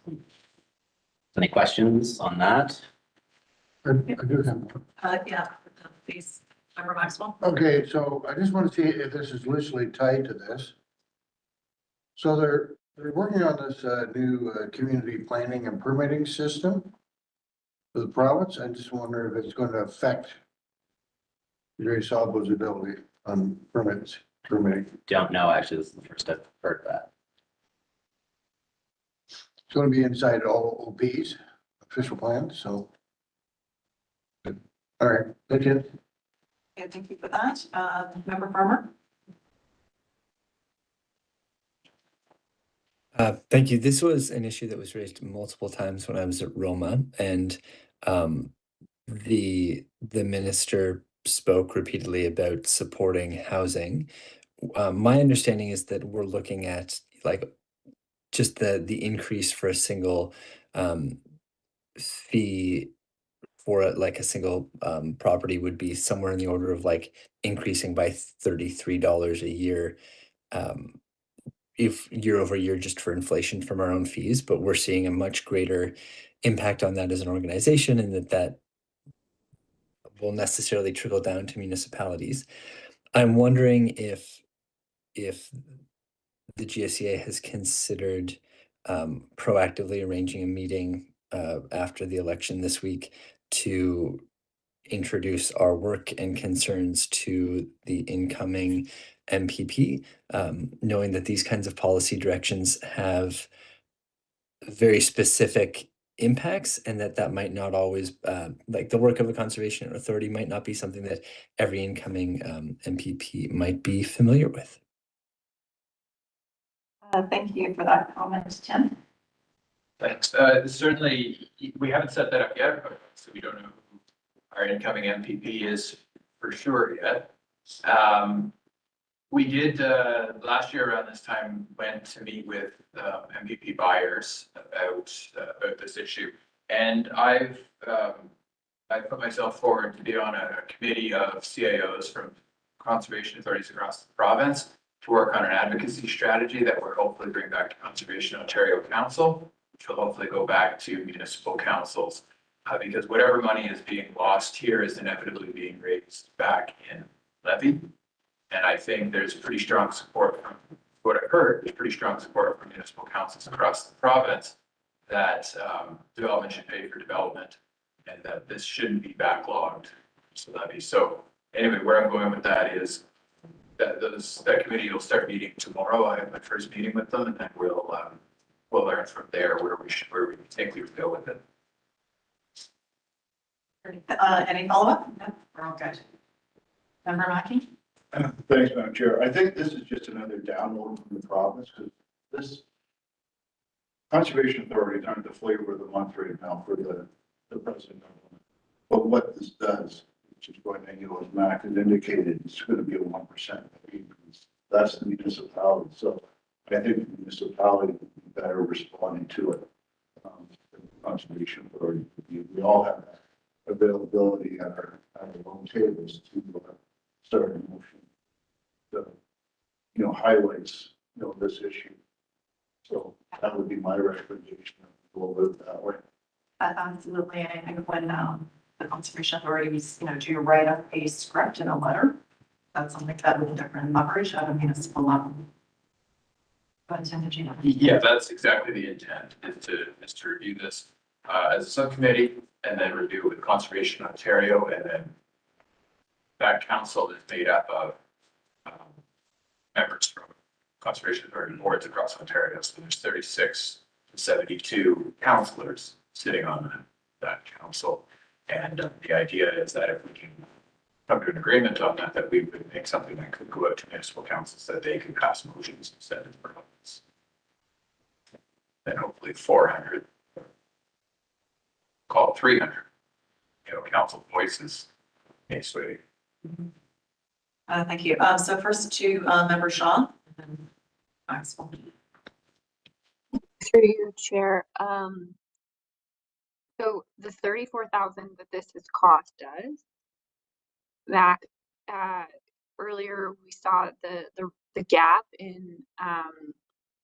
any questions on that?
I do have one.
Yeah, please, Member Maxwell.
Okay, so I just want to see if this is loosely tied to this. So they're working on this new community planning and permitting system for the province. I just wonder if it's going to affect Great Sauble's ability on permitting.
Don't know, actually, this is the first I've heard that.
It's going to be inside all OPs, official plans, so. All right, that's it.
Okay, thank you for that. Member Farmer.
Thank you. This was an issue that was raised multiple times when I was at Roma, and the minister spoke repeatedly about supporting housing. My understanding is that we're looking at like just the increase for a single fee for like a single property would be somewhere in the order of like increasing by $33 a year. If year over year just for inflation from our own fees, but we're seeing a much greater impact on that as an organization, and that will necessarily trickle down to municipalities. I'm wondering if the GSEA has considered proactively arranging a meeting after the election this week to introduce our work and concerns to the incoming MPP, knowing that these kinds of policy directions have very specific impacts, and that might not always, like the work of a conservation authority might not be something that every incoming MPP might be familiar with.
Thank you for that comment, Tim.
Thanks. Certainly, we haven't set that up yet, so we don't know who our incoming MPP is for sure yet. We did last year around this time went to meet with MPP buyers about this issue, and I put myself forward to be on a committee of CAOs from conservation authorities across the province to work on an advocacy strategy that we're hopefully bring back to Conservation Ontario Council, which will hopefully go back to municipal councils, because whatever money is being lost here is inevitably being raised back in levy. And I think there's pretty strong support from what I've heard, there's pretty strong support from municipal councils across the province that development should pay for development and that this shouldn't be backlogged. So anyway, where I'm going with that is that committee will start meeting tomorrow. I have my first meeting with them, and then we'll we'll learn from there where we think we would go with it.
Any follow-up? No, we're all good. Member Mackey?
Thanks, Madam Chair. I think this is just another download from the province, because this Conservation Authority aren't the flavor of the month right now for the president. But what this does, which is going to, as Mac has indicated, it's going to be a 1% increase. That's the municipality. So I think the municipality would be better responding to it. The Conservation Authority, we all have that availability at our own tables to start a motion. So, highlights, this issue. So that would be my recommendation. We'll live that way.
Absolutely. And I think when the Conservation Authority was, do write up a script in a letter, that's something that with different leverage at a municipal level. But
Yeah, that's exactly the intent, is to review this as a subcommittee and then review with Conservation Ontario, and then that council is made up of members from Conservation Authority boards across Ontario. So there's 36 to 72 councillors sitting on that council. And the idea is that if we can come to an agreement on that, that we would make something that could go out to municipal councils, that they can pass motions instead of proposals. Then hopefully 400, call it 300, council voices may sway.
thank you. So first to Member Shaw. And then Maxwell.
Through your chair, so the 34,000 that this has cost us, that earlier we saw the gap in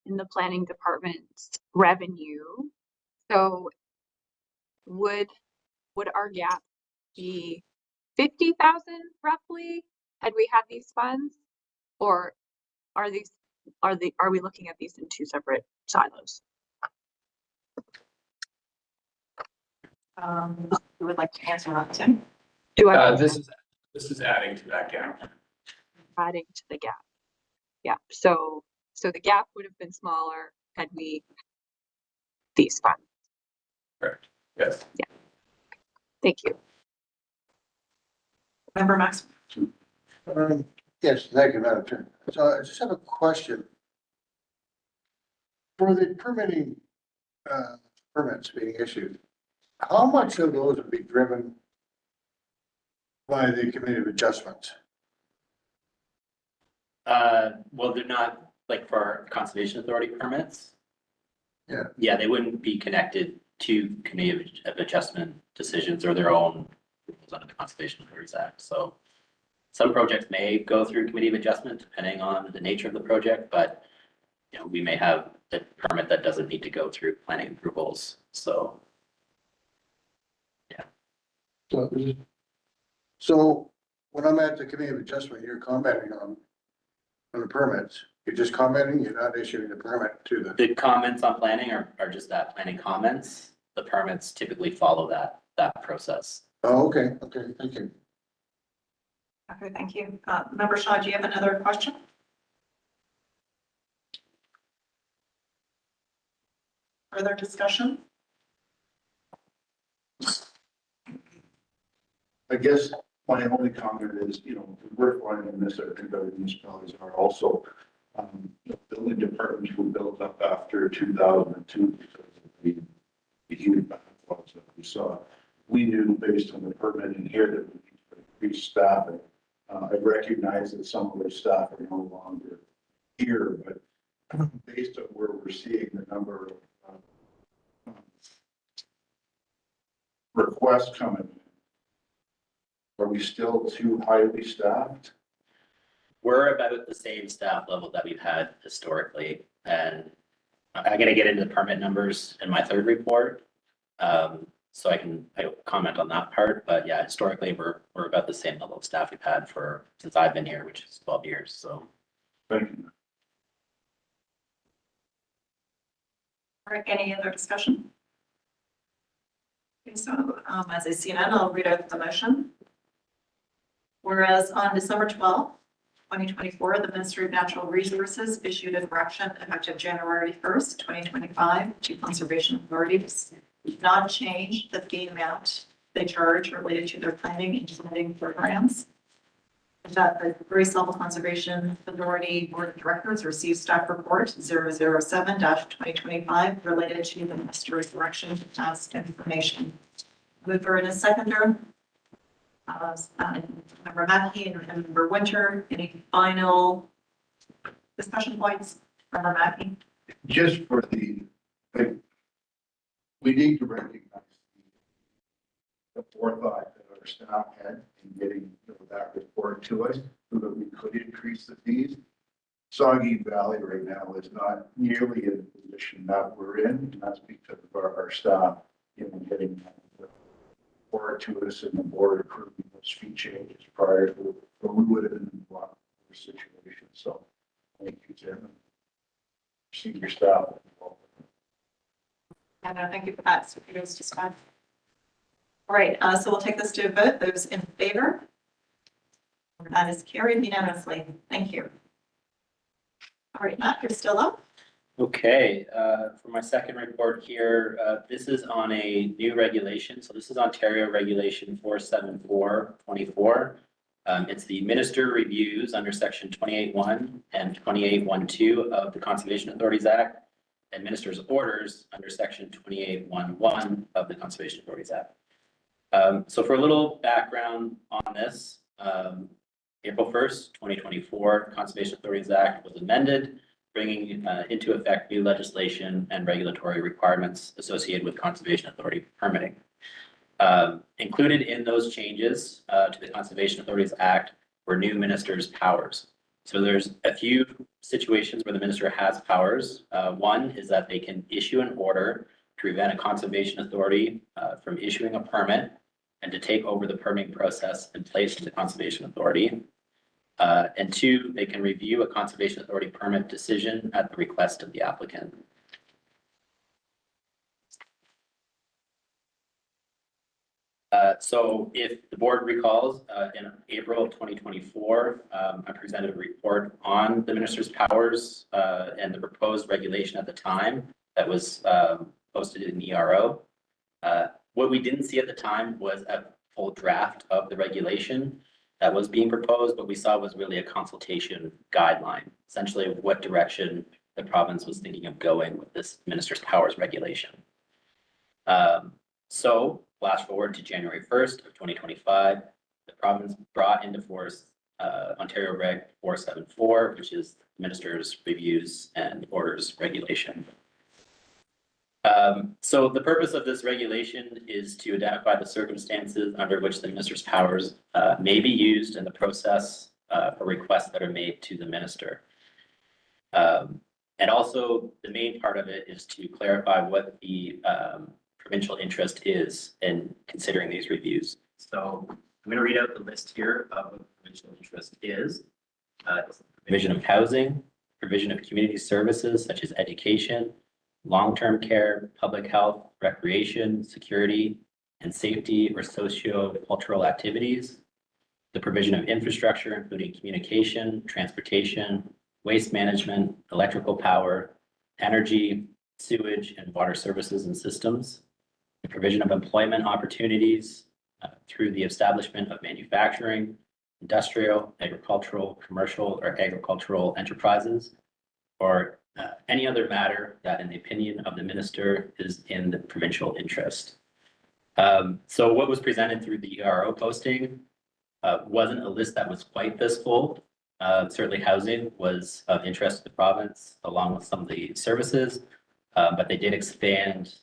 the planning department's revenue. So would our gap be 50,000 roughly had we had these funds, or are we looking at these in two separate silos?
Who would like to answer that, Tim?
Do I
This is adding to that gap.
adding to the gap? Yeah. So the gap would have been smaller had we these funds.
Correct. Yes.
Yeah. Thank you.
Member Maxwell.
Yes, thank you, Madam Chair. So I just have a question. For the permitting, permits being issued, how much of those would be driven by the Committee of Adjustments?
Well, they're not like for our Conservation Authority permits.
Yeah.
Yeah, they wouldn't be connected to Committee of Adjustment decisions or their own rules under the Conservation Authorities Act. So some projects may go through Committee of Adjustment depending on the nature of the project, but we may have a permit that doesn't need to go through planning approvals. So yeah.
So when I'm at the Committee of Adjustment, you're commenting on the permits. You're just commenting, you're not issuing the permit to
The comments on planning are just that, planning comments. The permits typically follow that process.
Oh, okay, thank you.
Okay, thank you. Member Shaw, do you have another question? Further discussion?
I guess my only comment is, we're finding this, I think other municipalities are also, building departments were built up after 2002 because of the huge backlogs that we saw. We knew based on the permitting here that we need to increase staffing. I recognize that some of our staff are no longer here, but based on where we're seeing the number of requests coming, are we still too highly staffed?
We're about at the same staff level that we've had historically, and I gotta get into the permit numbers in my third report. So I comment on that part, but yeah, historically, we're about the same level of staff we've had since I've been here, which is 12 years, so.
Thank you.
All right, any other discussion? Okay, so as I see none, I'll read out the motion. Whereas on December 12th, 2024, the Ministry of Natural Resources issued a direction effective January 1st, 2025 to conservation authorities. Not change the fee amount they charge related to their planning and zoning programs. That the Gray Sauble Conservation Authority Board of Directors received staff report 007-2025 related to the Minister's direction to task information. Mover and a seconder. Member Mackey and Member Winter, any final discussion points? Member Mackey?
Just for we need to recognize the forethought that our staff had in getting that report to us so that we could increase the fees. Soggy Valley right now is not nearly in the position that we're in, and that's because of our staff, getting the report to us and the board approving those fee changes prior to, or we would have been in a lot worse situation. So thank you, Chairman. Senior staff.
And I thank you for that. So kudos to Scott. All right, so we'll take this to a vote. Those in favor? That is carried unanimously. Thank you. All right, Matt, you're still up.
Okay, for my second report here, this is on a new regulation. So this is Ontario Regulation 474/24. It's the minister reviews under section 28.1 and 28.12 of the Conservation Authorities Act, and minister's orders under section 28.11 of the Conservation Authorities Act. So for a little background on this, April 1st, 2024, Conservation Authorities Act was amended, bringing into effect new legislation and regulatory requirements associated with conservation authority permitting. Included in those changes to the Conservation Authorities Act were new minister's powers. So there's a few situations where the minister has powers. One is that they can issue an order to prevent a conservation authority from issuing a permit and to take over the permitting process in place of the conservation authority. And two, they can review a conservation authority permit decision at the request of the applicant. So if the board recalls, in April of 2024, I presented a report on the minister's powers and the proposed regulation at the time that was posted in ERO. What we didn't see at the time was a full draft of the regulation that was being proposed. What we saw was really a consultation guideline, essentially of what direction the province was thinking of going with this minister's powers regulation. So flash forward to January 1st of 2025, the province brought into force Ontario Reg 474, which is minister's reviews and orders regulation. So the purpose of this regulation is to identify the circumstances under which the minister's powers may be used in the process for requests that are made to the minister. And also the main part of it is to clarify what the provincial interest is in considering these reviews. So I'm going to read out the list here of what the provincial interest is. Provision of housing, provision of community services such as education, long-term care, public health, recreation, security, and safety or socio-cultural activities, the provision of infrastructure, including communication, transportation, waste management, electrical power, energy, sewage, and water services and systems, the provision of employment opportunities through the establishment of manufacturing, industrial, agricultural, commercial, or agricultural enterprises, or any other matter that, in the opinion of the minister, is in the provincial interest. So what was presented through the ERO posting wasn't a list that was quite this full. Certainly housing was of interest to the province, along with some of the services, but they did expand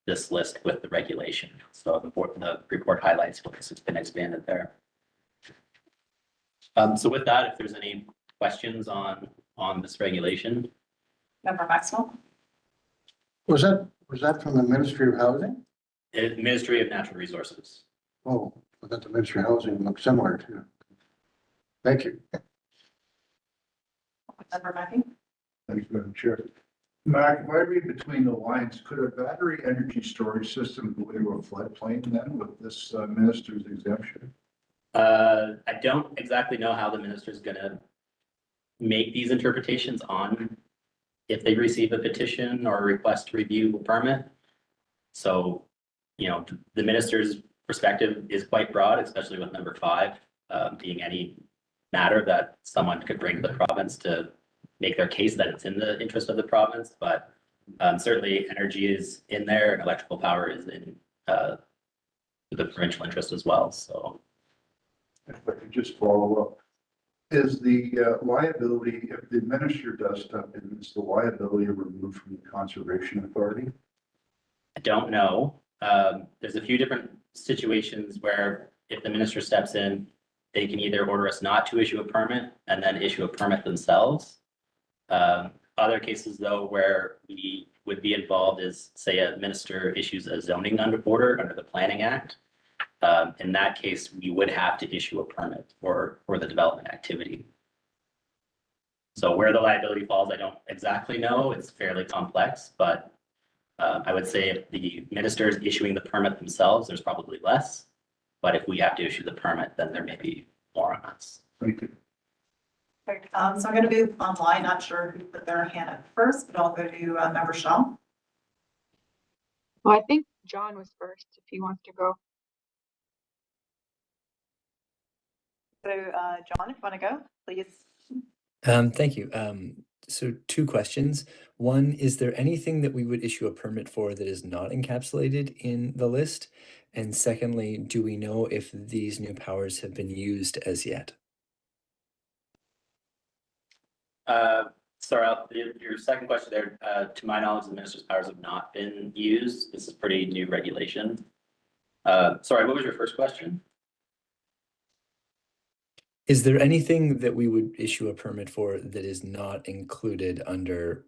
this list with the regulation. So the report highlights what has been expanded there. So with that, if there's any questions on this regulation.
Member Maxwell?
Was that from the Ministry of Housing?
Ministry of Natural Resources.
Oh, I thought the Ministry of Housing looked similar to. Thank you.
Member Mackey?
Thanks, Madam Chair. Mac, if I read between the lines, could a battery energy storage system go into a floodplain then with this minister's exemption?
I don't exactly know how the minister's gonna make these interpretations on if they receive a petition or a request to review a permit. So, you know, the minister's perspective is quite broad, especially with number 5, being any matter that someone could bring to the province to make their case that it's in the interest of the province. But certainly energy is in there and electrical power is in the provincial interest as well. So
If I could just follow up, is the liability, if the minister does step in, is the liability removed from the Conservation Authority?
I don't know. There's a few different situations where if the minister steps in, they can either order us not to issue a permit and then issue a permit themselves. Other cases though, where we would be involved is, say, a minister issues a zoning order under the Planning Act. In that case, we would have to issue a permit for the development activity. So where the liability falls, I don't exactly know. It's fairly complex, but I would say if the minister is issuing the permit themselves, there's probably less. But if we have to issue the permit, then there may be more on us.
Thank you.
Okay, so I'm going to move online. Not sure who put their hand up first, but I'll go to Member Shaw.
Well, I think John was first, if he wants to go.
So, John, if you want to go, please.
Thank you. So 2 questions. One, is there anything that we would issue a permit for that is not encapsulated in the list? And secondly, do we know if these new powers have been used as yet?
Sorry, your second question there, to my knowledge, the minister's powers have not been used. This is pretty new regulation. Sorry, what was your first question?
Is there anything that we would issue a permit for that is not included under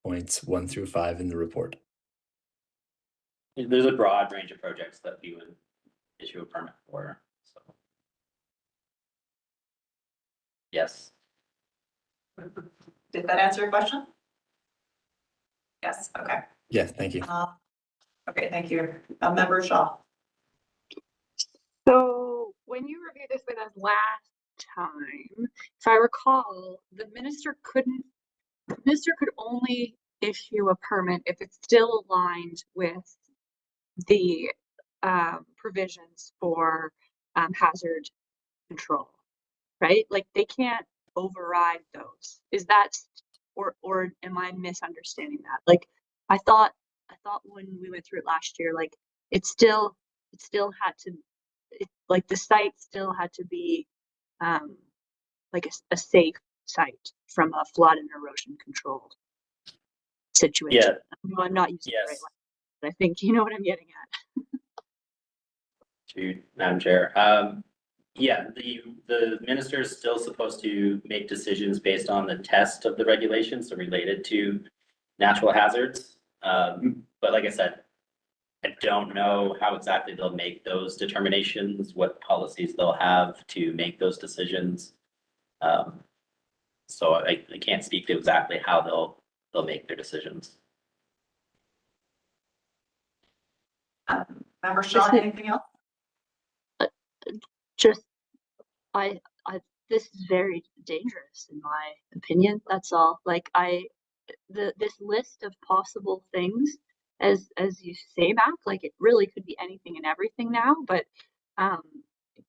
points 1 through 5 in the report?
There's a broad range of projects that we would issue a permit for, so. Yes.
Did that answer your question? Yes, okay.
Yeah, thank you.
Okay, thank you. Member Shaw.
So when you reviewed this with us last time, if I recall, the minister could only issue a permit if it's still aligned with the provisions for hazard control, right? Like they can't override those. Is that, or am I misunderstanding that? Like I thought when we went through it last year, like it still had to, like the site still had to be like a safe site from a flood and erosion controlled situation.
Yeah.
No, I'm not using the right
Yes.
language, but I think you know what I'm getting at.
To Madam Chair. Yeah, the minister is still supposed to make decisions based on the test of the regulations, so related to natural hazards. But like I said, I don't know how exactly they'll make those determinations, what policies they'll have to make those decisions. So I can't speak to exactly how they'll make their decisions.
Member Shaw, anything else?
Just, I, this is very dangerous in my opinion. That's all. Like this list of possible things, as you say, Mac, like it really could be anything and everything now. But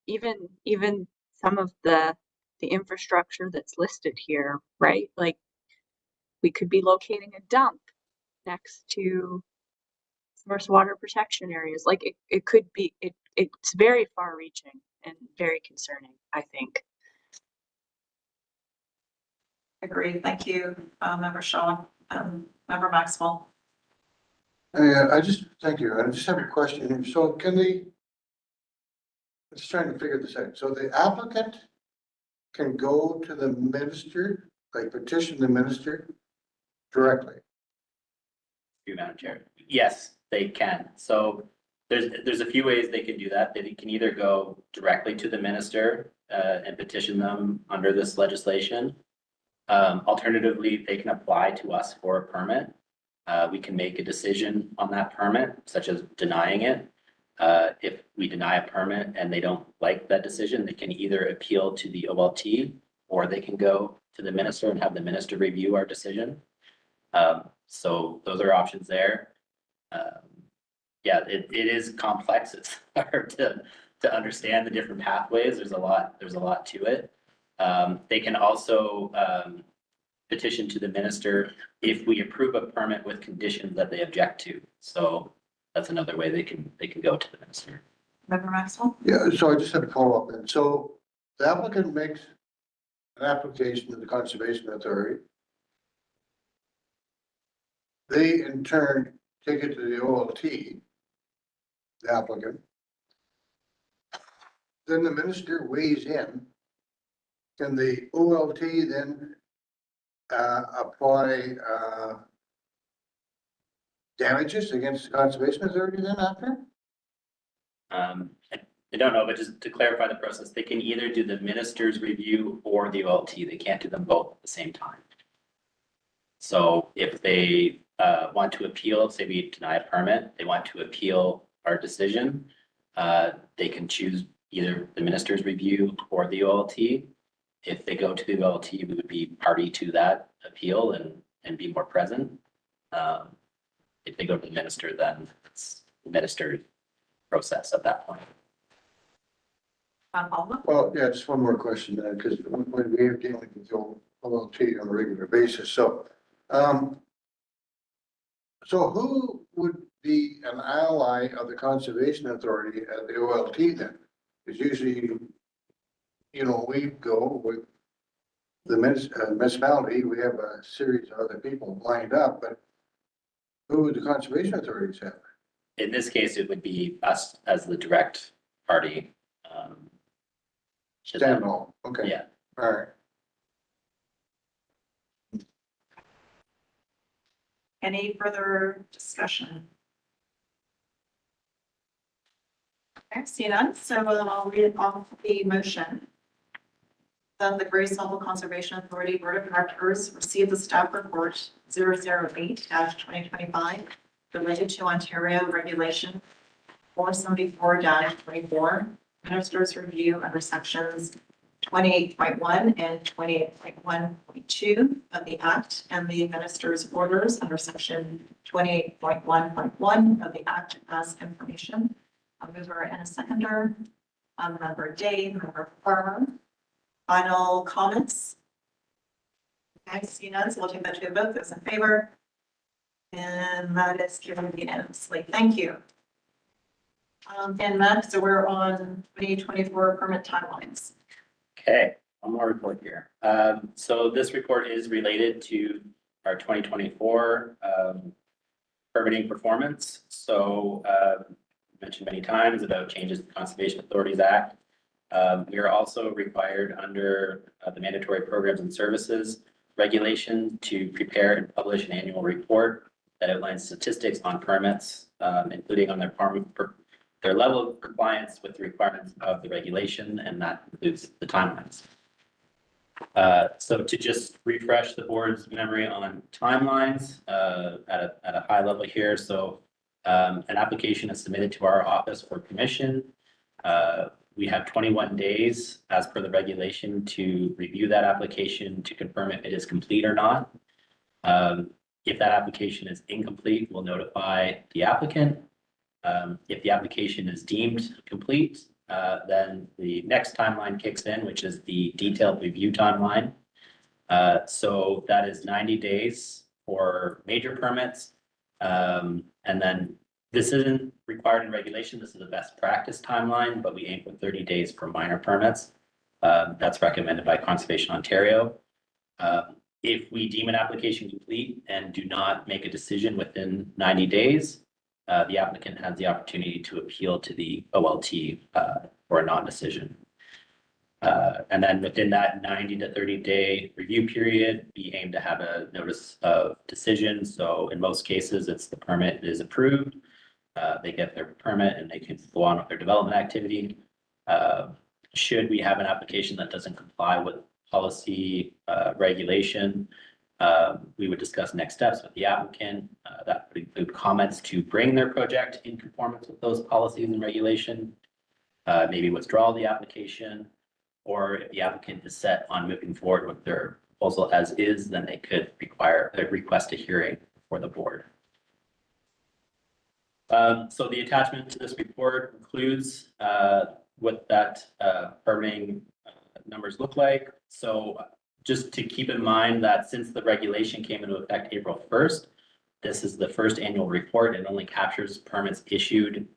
even some of the infrastructure that's listed here, right? Like we could be locating a dump next to source water protection areas. Like it could be, it's very far reaching and very concerning, I think.
Agree. Thank you, Member Shaw. Member Maxwell.
Thank you. I just have a question. So I'm just trying to figure this out. So the applicant can go to the minister, like petition the minister directly.
You, Madam Chair. Yes, they can. So there's a few ways they can do that. They can either go directly to the minister and petition them under this legislation. Alternatively, they can apply to us for a permit. We can make a decision on that permit, such as denying it. If we deny a permit and they don't like that decision, they can either appeal to the OLT or they can go to the minister and have the minister review our decision. So those are options there. Yeah, it is complex. It's hard to understand the different pathways. There's a lot to it. They can also petition to the minister if we approve a permit with conditions that they object to. So that's another way they can go to the minister.
Member Maxwell?
Yeah, so I just have a follow-up then. So the applicant makes an application to the Conservation Authority. They in turn take it to the OLT, the applicant. Then the minister weighs in. Can the OLT then apply damages against the Conservation Authority then after?
I don't know, but just to clarify the process, they can either do the minister's review or the OLT. They can't do them both at the same time. So if they want to appeal, say we deny a permit, they want to appeal our decision, they can choose either the minister's review or the OLT. If they go to the OLT, we would be party to that appeal and be more present. If they go to the minister, then it's the minister's process at that point.
Well, yeah, just one more question then, because when we are dealing with the OLT on a regular basis, so who would be an ally of the Conservation Authority at the OLT then? Because usually, you know, we go with the municipality, we have a series of other people lined up, but who would the Conservation Authorities have?
In this case, it would be us as the direct party.
Stand alone, okay.
Yeah.
All right.
Any further discussion? Okay, see none, so I'll read off the motion. That the Great Sauble Conservation Authority Board of Directors received the staff report 008-2025 related to Ontario Regulation 474-24, Minister's Review under sections 28.1 and 28.1.2 of the Act and the Minister's Orders under section 28.1.1 of the Act as information. A mover and a seconder. Member Day, Member Farmer. Final comments? Okay, see none, so we'll take that to a vote. Those in favor? And that is given unanimously. Thank you. And Matt, so we're on 2024 permit timelines.
Okay, one more report here. So this report is related to our 2024 permitting performance. So mentioned many times about changes to the Conservation Authorities Act. We are also required under the Mandatory Programs and Services Regulation to prepare and publish an annual report that outlines statistics on permits, including on their level of compliance with the requirements of the regulation, and that includes the timelines. So to just refresh the board's memory on timelines at a high level here. So an application is submitted to our office for permission. We have 21 days as per the regulation to review that application to confirm if it is complete or not. If that application is incomplete, we'll notify the applicant. If the application is deemed complete, then the next timeline kicks in, which is the detailed review timeline. So that is 90 days for major permits. And then this isn't required in regulation. This is a best practice timeline, but we aim for 30 days for minor permits. That's recommended by Conservation Ontario. If we deem an application complete and do not make a decision within 90 days, the applicant has the opportunity to appeal to the OLT for a non-decision. And then within that 90 to 30 day review period, we aim to have a notice of decision. So in most cases, it's the permit is approved. They get their permit and they can go on with their development activity. Should we have an application that doesn't comply with policy regulation, We would discuss next steps with the applicant. That would include comments to bring their project in conformance with those policies and regulation. Maybe withdraw the application, or if the applicant is set on moving forward with their proposal as is, then they could request a hearing for the board. So the attachment to this report includes what that permitting numbers look like. So just to keep in mind that since the regulation came into effect April 1st, this is the first annual report and only captures permits issued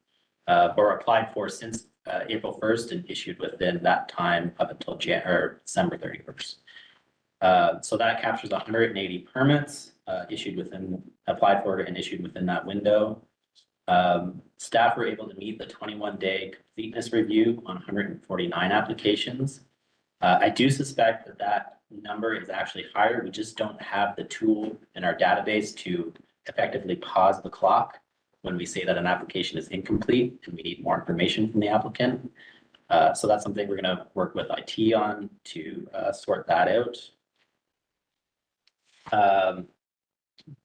or applied for since April 1st and issued within that time up until December 31st. So that captures 180 permits applied for and issued within that window. Staff were able to meet the 21-day completeness review on 149 applications. I do suspect that that number is actually higher. We just don't have the tool in our database to effectively pause the clock when we say that an application is incomplete and we need more information from the applicant. So that's something we're going to work with IT on to sort that out.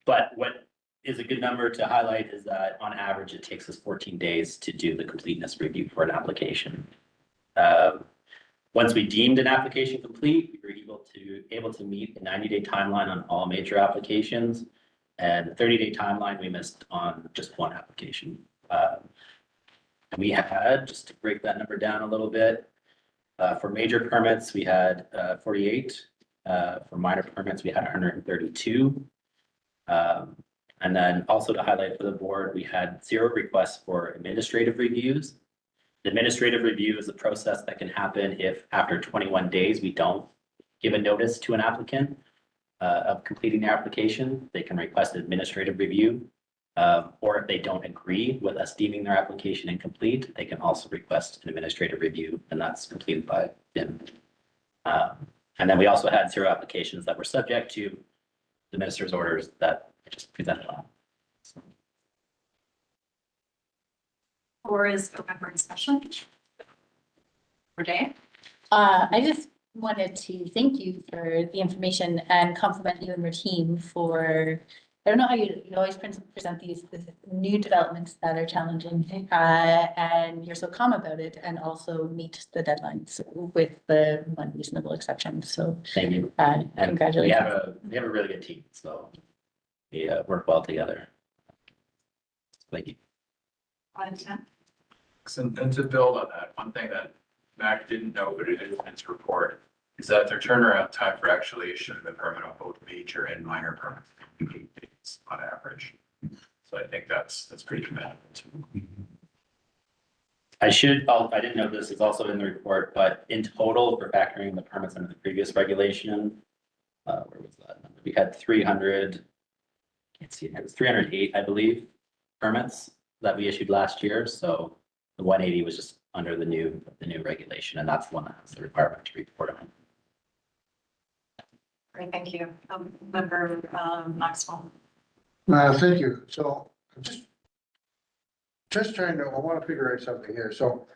But what is a good number to highlight is that on average, it takes us 14 days to do the completeness review for an application. Once we deemed an application complete, we were able to meet the 90-day timeline on all major applications, and the 30-day timeline we missed on just one application. We had, just to break that number down a little bit, for major permits, we had 48. For minor permits, we had 132. And then also to highlight for the board, we had 0 requests for administrative reviews. The administrative review is a process that can happen if after 21 days, we don't give a notice to an applicant of completing their application. They can request administrative review. Or if they don't agree with us deeming their application incomplete, they can also request an administrative review, and that's completed by them. And then we also had 0 applications that were subject to the minister's orders that I just presented on.
Or is open for discussion? For Jay?
I just wanted to thank you for the information and compliment you and your team for, I don't know how you always present these new developments that are challenging, and you're so calm about it and also meet the deadlines with the one reasonable exception. So
Thank you.
and congratulations.
We have a really good team, so we work well together. Thank you.
And to build on that, one thing that Mac didn't know, but it is in its report, is that their turnaround time for actually issuing the permit on both major and minor permits, 8 days on average. So I think that's pretty commendable too.
I didn't know this is also in the report, but in total, for factoring the permits under the previous regulation, where was that number? We had 300, can't see it, it was 308, I believe, permits that we issued last year. So the 180 was just under the new regulation, and that's the one that has the requirement to report on.
Great, thank you. Member Maxwell.
Thank you. So I'm just trying to, I want to figure out something here. So,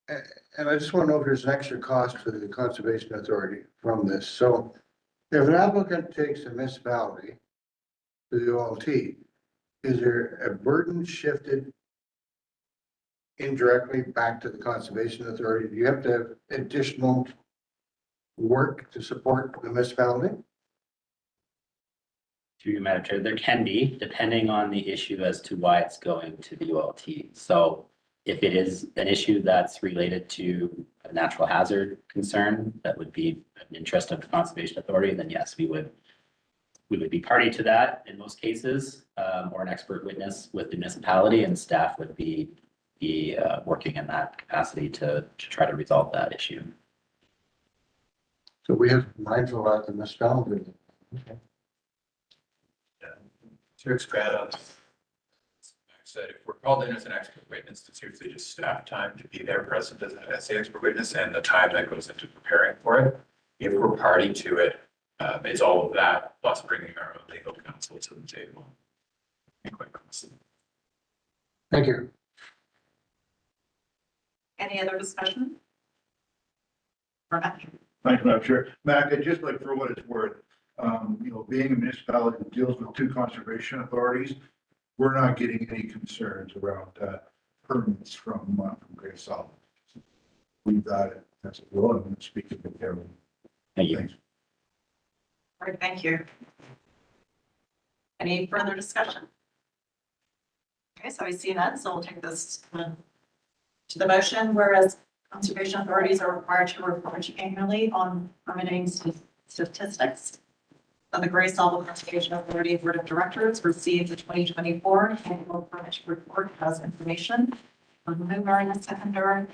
and I just want to know if there's an extra cost for the Conservation Authority from this. So if an applicant takes a municipality to the OLT, is there a burden shifted indirectly back to the Conservation Authority? Do you have to have additional work to support the municipality?
Through you, Madam Chair, there can be, depending on the issue as to why it's going to the ULT. So if it is an issue that's related to a natural hazard concern, that would be an interest of the Conservation Authority, then yes, we would be party to that in most cases, or an expert witness with the municipality, and staff would be working in that capacity to try to resolve that issue.
So we have to be mindful about the municipality. Okay.
To expand on this, Mac said, if we're called in as an expert witness, it's usually just staff time to be there present as the expert witness and the time that goes into preparing for it. If we're party to it, it's all of that plus bringing our own legal counsel to the table. Quite costly.
Thank you.
Any other discussion? Rebecca?
Thanks, Madam Chair. Mac, I'd just like, for what it's worth, being a municipality that deals with two conservation authorities, we're not getting any concerns around permits from Great Sauble. We've got it. That's a rule. I'm going to speak to Kevin.
Thank you.
Thanks.
All right, thank you. Any further discussion? Okay, so I see none, so we'll take this to the motion, whereas conservation authorities are required to report annually on permitting statistics. The Gray Sauble Conservation Authority Board of Directors received the 2024 annual permit report as information. Mover and seconder,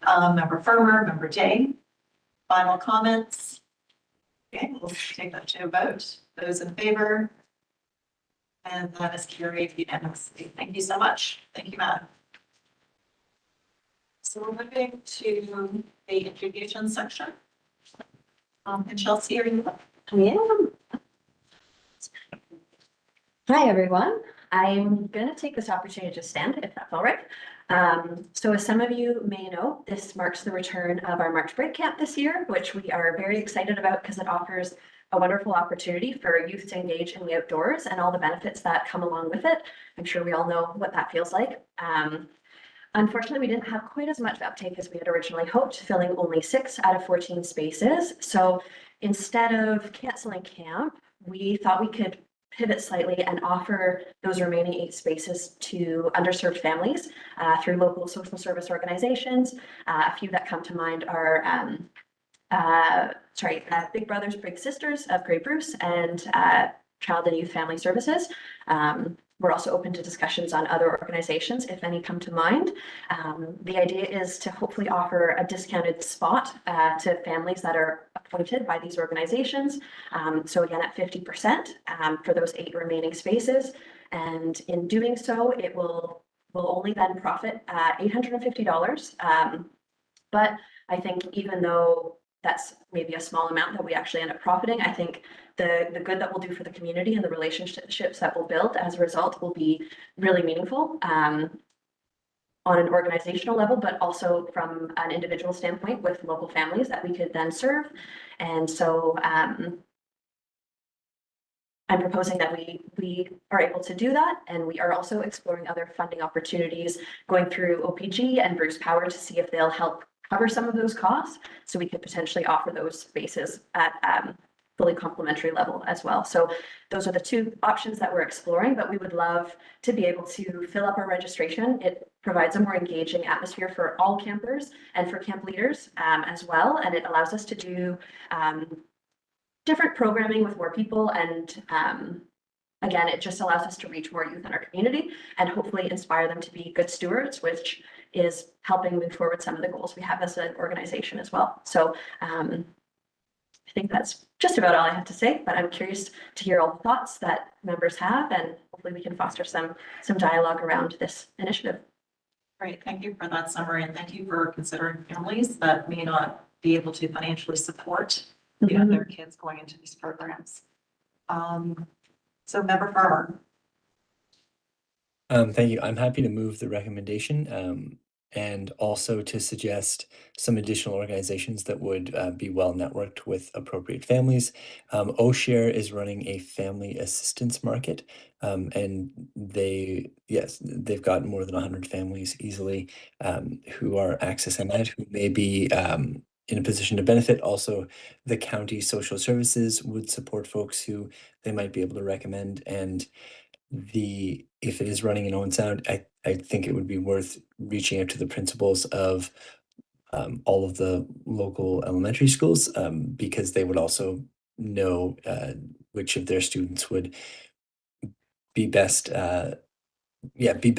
member Farmer, member Day. Final comments. Okay, we'll take that to a vote. Those in favor? And that is carried unanimously. Thank you so much. Thank you, Matt. So we're moving to the introduction section. And Chelsea, are you up?
Hi, everyone. I'm going to take this opportunity to stand, if that's all right. So as some of you may know, this marks the return of our March Break Camp this year, which we are very excited about because it offers a wonderful opportunity for youth to engage in the outdoors and all the benefits that come along with it. I'm sure we all know what that feels like. Unfortunately, we didn't have quite as much uptake as we had originally hoped, filling only 6 out of 14 spaces. So instead of canceling camp, we thought we could pivot slightly and offer those remaining 8 spaces to underserved families through local social service organizations. A few that come to mind are Big Brothers Big Sisters of Grey Bruce and Child and Youth Family Services. We're also open to discussions on other organizations, if any come to mind. The idea is to hopefully offer a discounted spot to families that are appointed by these organizations. So again, at 50% for those 8 remaining spaces. And in doing so, it will only then profit $850. But I think even though that's maybe a small amount that we actually end up profiting, I think the good that we'll do for the community and the relationships that we'll build as a result will be really meaningful on an organizational level, but also from an individual standpoint with local families that we could then serve. And so I'm proposing that we are able to do that. And we are also exploring other funding opportunities, going through OPG and Bruce Power to see if they'll help cover some of those costs. So we could potentially offer those spaces at fully complimentary level as well. So those are the 2 options that we're exploring, but we would love to be able to fill up our registration. It provides a more engaging atmosphere for all campers and for camp leaders as well. And it allows us to do different programming with more people. And again, it just allows us to reach more youth in our community and hopefully inspire them to be good stewards, which is helping move forward some of the goals we have as an organization as well. So I think that's just about all I have to say, but I'm curious to hear all the thoughts that members have, and hopefully we can foster some dialogue around this initiative.
Great, thank you for that summary, and thank you for considering families that may not be able to financially support their kids going into these programs. So Member Farmer.
Thank you. I'm happy to move the recommendation and also to suggest some additional organizations that would be well networked with appropriate families. OShare is running a family assistance market, and they've got more than 100 families easily who are accessing that, who may be in a position to benefit. Also, the county social services would support folks who they might be able to recommend. And if it is running in Owen Sound, I think it would be worth reaching out to the principals of all of the local elementary schools because they would also know which of their students would be best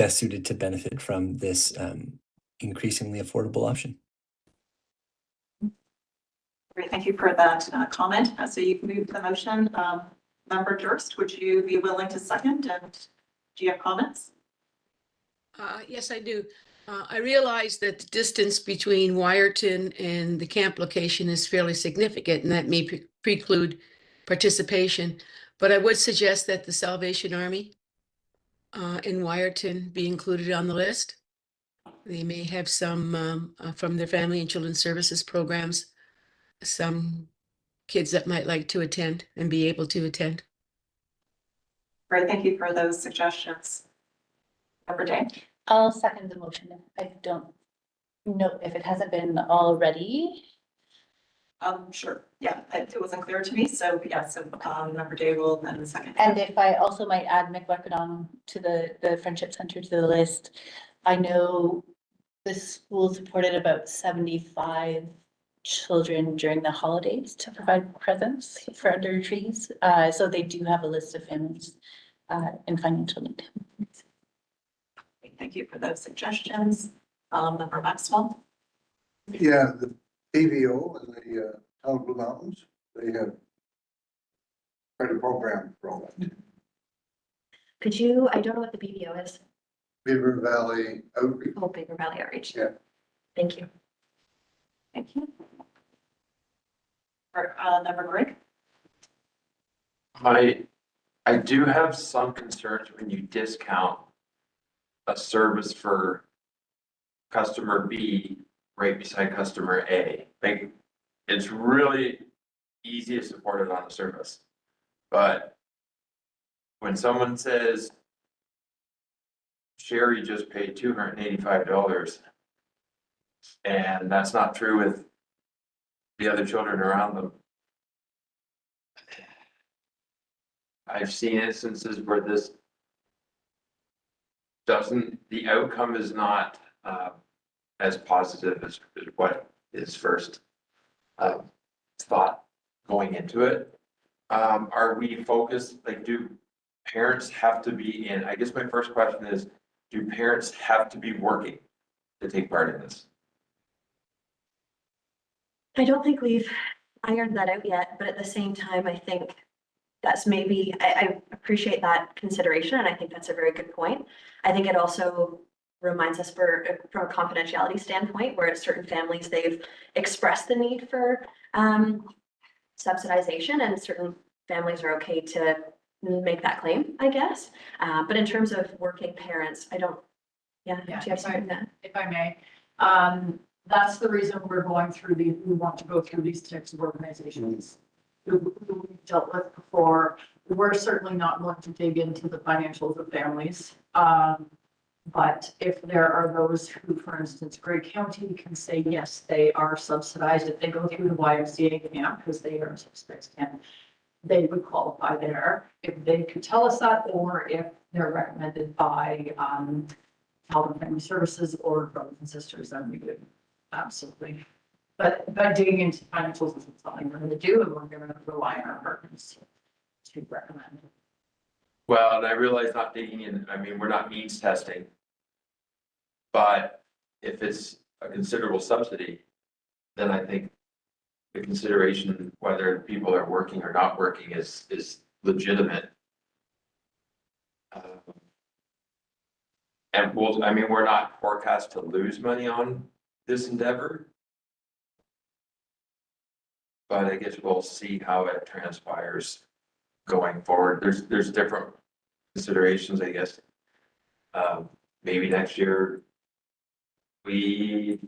suited to benefit from this increasingly affordable option.
Great, thank you for that comment. So you've moved the motion. Member Durst, would you be willing to second? And do you have comments?
Yes, I do. I realize that the distance between Wyerton and the camp location is fairly significant, and that may preclude participation. But I would suggest that the Salvation Army in Wyerton be included on the list. They may have some from their family and children's services programs some kids that might like to attend and be able to attend.
Great, thank you for those suggestions. Member Day?
I'll second the motion. I don't know if it hasn't been already.
Sure, yeah, it wasn't clear to me, so yeah, so, Member Day will then the second.
And if I also might add McWeckadon to the Friendship Center to the list, I know the school supported about 75 children during the holidays to provide presents for under trees. So they do have a list of families in financial need.
Thank you for those suggestions. Member Maxwell?
Yeah, the AVO and the Sauble Mountains, they have quite a program for all that.
Could you, I don't know what the BBO is.
Beaver Valley Outreach.
Oh, Beaver Valley Outreach.
Yeah.
Thank you.
Thank you. Member Greg?
I do have some concerns when you discount a service for customer B right beside customer A. Like, it's really easy to support it on the surface. But when someone says Sherry just paid $285, and that's not true with the other children around them. I've seen instances where this the outcome is not as positive as what is first thought going into it. Are we focused, like, do parents have to be in? I guess my first question is, do parents have to be working to take part in this?
I don't think we've ironed that out yet, but at the same time, I think that's maybe, I appreciate that consideration, and I think that's a very good point. I think it also reminds us from a confidentiality standpoint, where at certain families, they've expressed the need for subsidization, and certain families are okay to make that claim, I guess. But in terms of working parents, I don't, do you have something that?
If I may, that's the reason we're going through we want to go through these types of organizations who we've dealt with before. We're certainly not going to dig into the financials of families. But if there are those who, for instance, Grey County can say, yes, they are subsidized, if they go through the YMCA camp, because they are subsidized camp, they would qualify there. If they could tell us that, or if they're recommended by Health and Family Services or brothers and sisters, then we would absolutely. But digging into financials is something we're going to do, and we're going to rely on our partners to recommend.
Well, and I realize not digging in, I mean, we're not means testing. But if it's a considerable subsidy, then I think the consideration whether people are working or not working is legitimate. And I mean, we're not forecast to lose money on this endeavor. But I guess we'll see how it transpires going forward. There's different considerations, I guess. Maybe next year we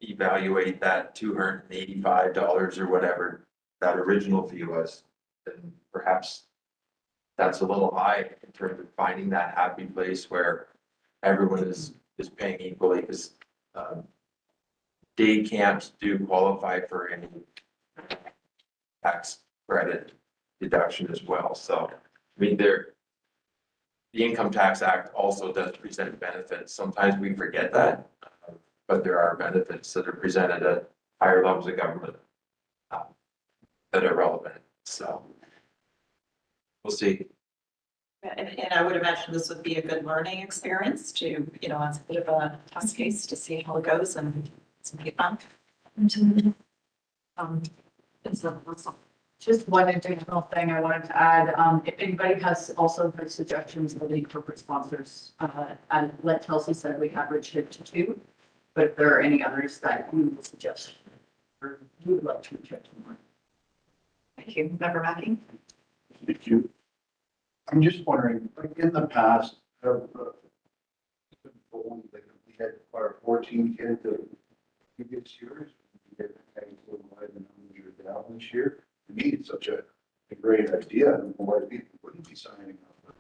evaluate that $285 or whatever that original fee was. And perhaps that's a little high in terms of finding that happy place where everyone is paying equally, because day camps do qualify for any tax credit deduction as well. So, I mean, the Income Tax Act also does present benefits. Sometimes we forget that, but there are benefits that are presented at higher levels of government that are relevant. So we'll see.
And I would imagine this would be a good learning experience to, as a bit of a test case to see how it goes and it's be fun.
Just one additional thing I wanted to add, if anybody has also good suggestions for the corporate sponsors, and like Kelsey said, we have Richard to two. But if there are any others that you would suggest, or you would like to reach out to more.
Thank you. Member Mackey?
Thank you. I'm just wondering, like in the past, have we had our 14 kids that previous years, we get the numbers down this year. To me, it's such a great idea, I don't know why people wouldn't be signing up.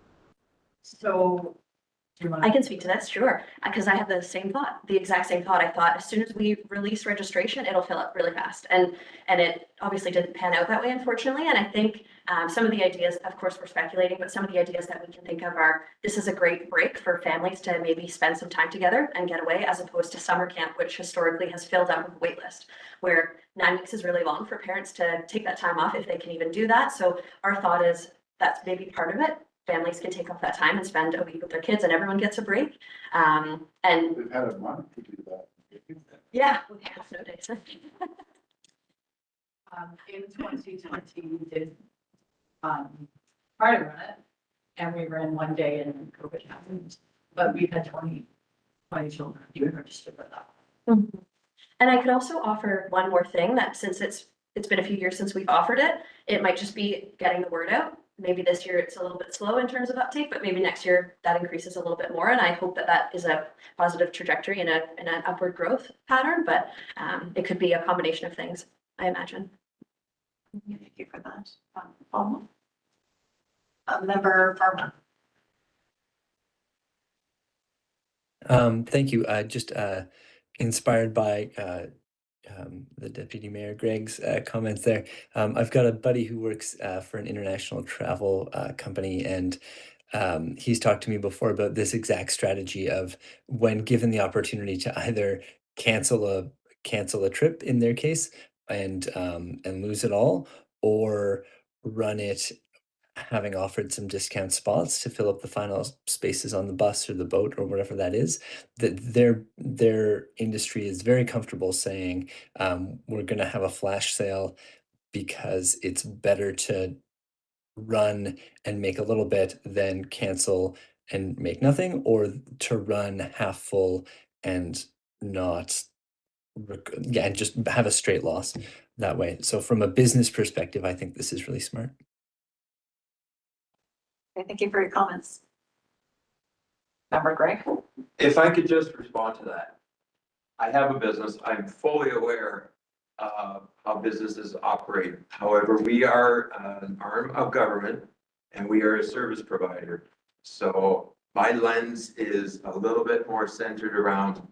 So. Do you want
I can speak to this, sure, because I had the same thought, the exact same thought. I thought as soon as we release registration, it'll fill up really fast. And it obviously didn't pan out that way, unfortunately. And I think some of the ideas, of course, we're speculating, but some of the ideas that we can think of are, this is a great break for families to maybe spend some time together and get away, as opposed to summer camp, which historically has filled up with a wait list, where 9 weeks is really long for parents to take that time off if they can even do that. So our thought is that's maybe part of it. Families can take off that time and spend a week with their kids and everyone gets a break. And
We've had a month to do that.
yeah, we have no days.
In 2020, we did, try to run it, and we ran one day and then COVID happened, but we had 20 children who registered for that.
And I could also offer one more thing, that since it's been a few years since we've offered it, it might just be getting the word out. Maybe this year it's a little bit slow in terms of uptake, but maybe next year that increases a little bit more. And I hope that that is a positive trajectory and an upward growth pattern, but it could be a combination of things, I imagine.
Thank you for that. Paul? Member Farmer.
Thank you. Just inspired by the Deputy Mayor Greg's comments there. I've got a buddy who works for an international travel company, and he's talked to me before about this exact strategy of, when given the opportunity to either cancel a trip in their case and lose it all, or run it having offered some discount spots to fill up the final spaces on the bus or the boat or whatever that is, that their industry is very comfortable saying, we're going to have a flash sale because it's better to run and make a little bit than cancel and make nothing, or to run half full and not and just have a straight loss that way. So from a business perspective, I think this is really smart.
Okay, thank you for your comments. Member Greg?
If I could just respond to that. I have a business. I'm fully aware of how businesses operate. However, we are an arm of government and we are a service provider. So my lens is a little bit more centered around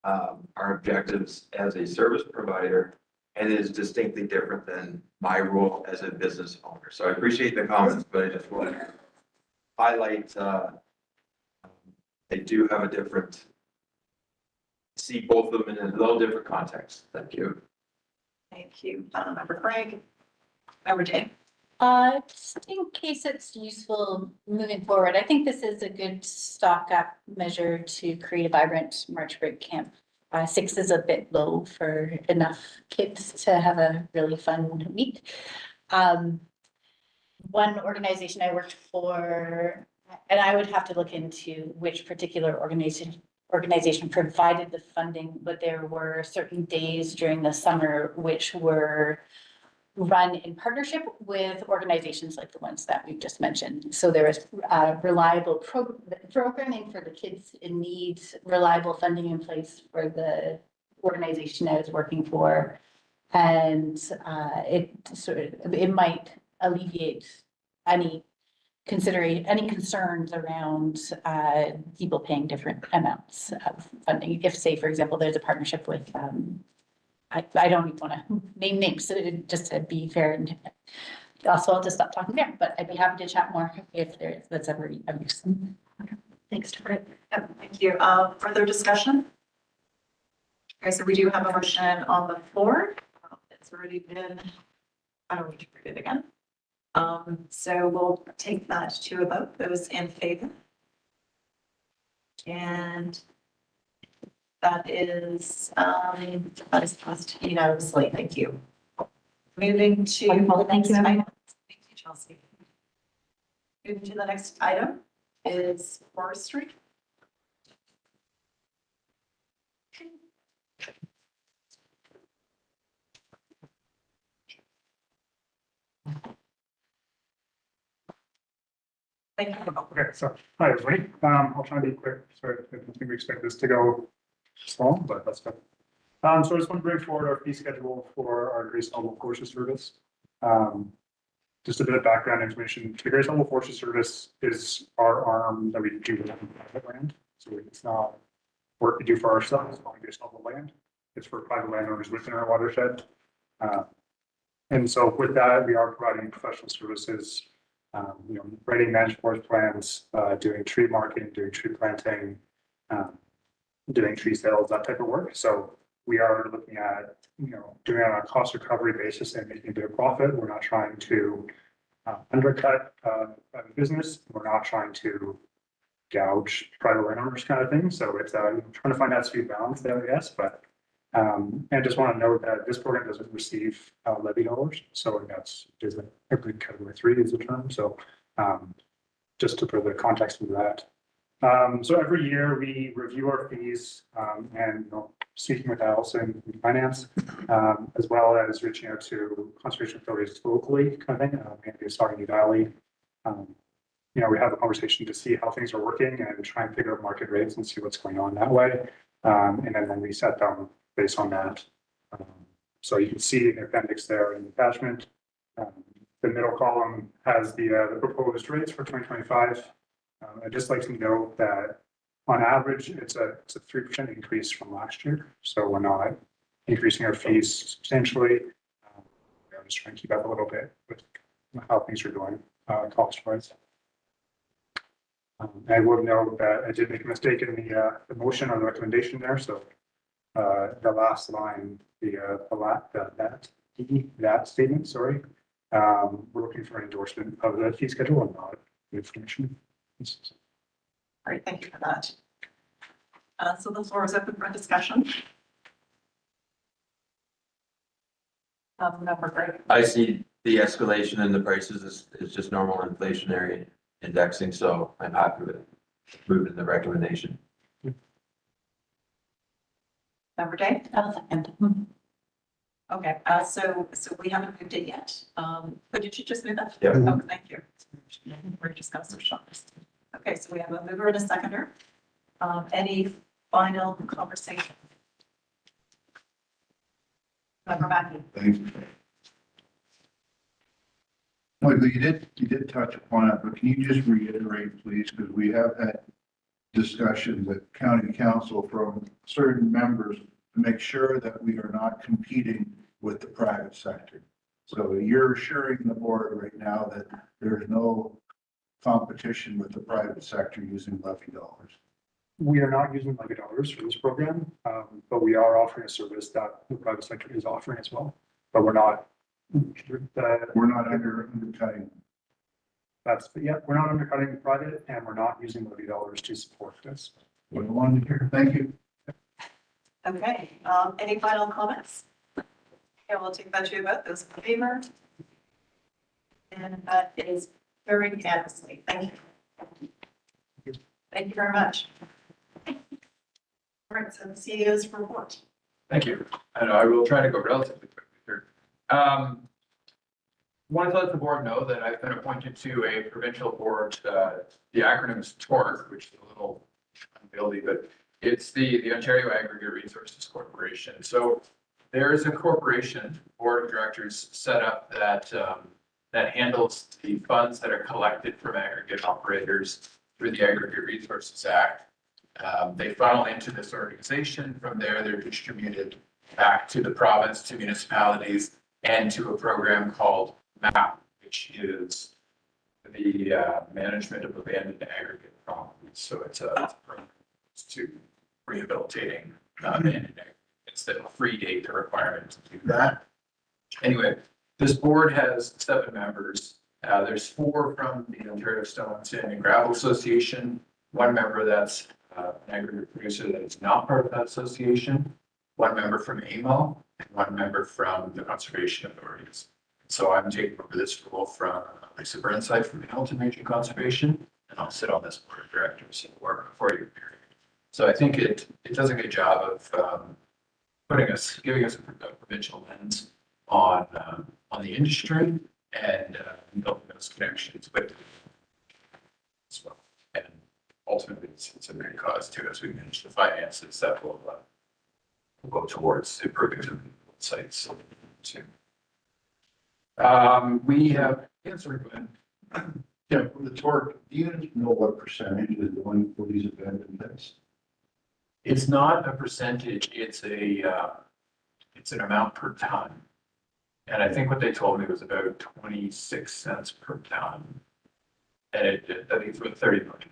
our objectives as a service provider, and is distinctly different than my role as a business owner. So I appreciate the comments, but I just want to highlight, they do have a different, see both of them in a little different context. Thank you.
Thank you, Member Craig. Member Jane?
Just in case it's useful moving forward, I think this is a good stock up measure to create a vibrant March break camp. 6 is a bit low for enough kids to have a really fun week. One organization I worked for, and I would have to look into which particular organization provided the funding, but there were certain days during the summer which were run in partnership with organizations like the ones that we've just mentioned. So there was reliable programming for the kids in need, reliable funding in place for the organization I was working for. And it might alleviate any concerns around people paying different amounts of funding. If, say, for example, there's a partnership with I don't even want to name names, just to be fair, and also I'll just stop talking there, but I'd be happy to chat more if that's ever of use.
Okay. Thanks, Tori. Yep, thank you. Further discussion? Okay, so we do have a motion on the floor. It's already been, I don't need to read it again. So we'll take that to a vote. Those in favor? And that is passed unanimously. Thank you. Moving to.
Wonderful. Thank you, everyone.
Thank you, Chelsea. Moving to the next item is forestry. Thank you.
Okay, so, hi, everybody. I'll try and be quick. Sorry, I didn't think we expect this to go long, but that's good. So I just want to bring forward our fee schedule for our Grace Sauble Forestry Service. Just a bit of background information. The Grace Sauble Forestry Service is our arm that we do with private land. So it's not work we do for ourselves on Grace Sauble land. It's for private landowners within our watershed. And so with that, we are providing professional services, writing managed forest plans, doing tree marking, doing tree planting, doing tree sales, that type of work. So we are looking at, doing it on a cost recovery basis and making a bit of profit. We're not trying to undercut a business. We're not trying to gouge private landowners kind of thing. So it's trying to find that sweet balance there, I guess. But and I just want to note that this program doesn't receive levy dollars. So that's is a good category 3 is the term. So just to put the context of that. So every year we review our fees and speaking with Allison in finance, as well as reaching out to conservation authorities locally, kind of thing, maybe Sauble Valley. We have a conversation to see how things are working and try and figure out market rates and see what's going on that way. And then we set them based on that. So you can see the appendix there in the attachment. The middle column has the proposed rates for 2025. I'd just like to note that on average, it's a 3% increase from last year. So we're not increasing our fees substantially. We're just trying to keep up a little bit with how things are going cost-wise. I will note that I did make a mistake in the motion or the recommendation there. So the last line, that statement, sorry. We're looking for an endorsement of the fee schedule and not information.
All right, thank you for that. So the floor is open for discussion. Member Gray.
I see the escalation in the prices is just normal inflationary indexing, so I'm happy with moving the recommendation.
Member Day?
I'll second.
Okay, so we haven't moved it yet. But did you just move that?
Yeah.
Oh, thank you. We're just gonna switch on this. Okay, so we have a mover and a seconder. Any final conversation? Member Mackey?
Thanks. Michael, you did touch upon it, but can you just reiterate, please, because we have had discussions at county council from certain members to make sure that we are not competing with the private sector. So you're assuring the board right now that there's no competition with the private sector using levy dollars.
We are not using levy dollars for this program, but we are offering a service that the private sector is offering as well. But we're not.
We're not undercutting.
We're not undercutting the private, and we're not using levy dollars to support this.
What I wanted to hear. Thank you.
Okay, any final comments? Okay, we'll take that to a vote. Those in favor? And that is very unanimously. Thank you. Thank you very much. All right, so the CEO's report.
Thank you. I know I will try to go relatively quickly here. Wanted to let the board know that I've been appointed to a provincial board. The acronym is TORC, which is a little unwieldy, but it's the Ontario Aggregate Resources Corporation. So there is a corporation board of directors set up that that handles the funds that are collected from aggregate operators through the Aggregate Resources Act. They funnel into this organization. From there, they're distributed back to the province, to municipalities, and to a program called MAP, which is the management of abandoned aggregate properties. So it's a program to rehabilitating abandoned aggregates that predate the requirement to do that. Anyway, this board has 7 members. There's 4 from the Ontario Stone, Sand and Gravel Association, 1 member that's an aggregate producer that is not part of that association, 1 member from AMO, and 1 member from the conservation authorities. So I'm taking over this role from Lisa Burnside from Hamilton Region Conservation, and I'll sit on this board of directors for a 4-year period. So I think it does a good job of giving us a provincial lens on the industry and building those connections with as well. And ultimately, it's a great cause too, as we manage the finances that will will go towards improving the sites too. We have, yeah, sorry, go ahead.
Yeah, for the torque, do you know what percentage is going for these abandoned pits?
It's not a percentage, it's an amount per ton. And I think what they told me was about 26 cents per ton. And I think it's about 30 million.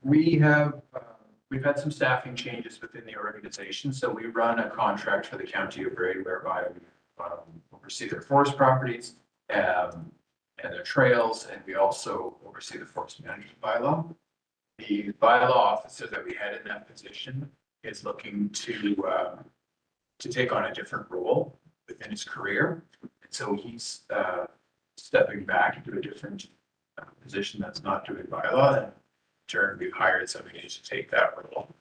We've had some staffing changes within the organization. So we run a contract for the county of Bray whereby we oversee their forest properties and their trails, and we also oversee the forest management bylaw. The bylaw officer that we had in that position is looking to take on a different role within his career. And so he's stepping back into a different position that's not doing bylaw. And in turn, we've hired somebody to take that role.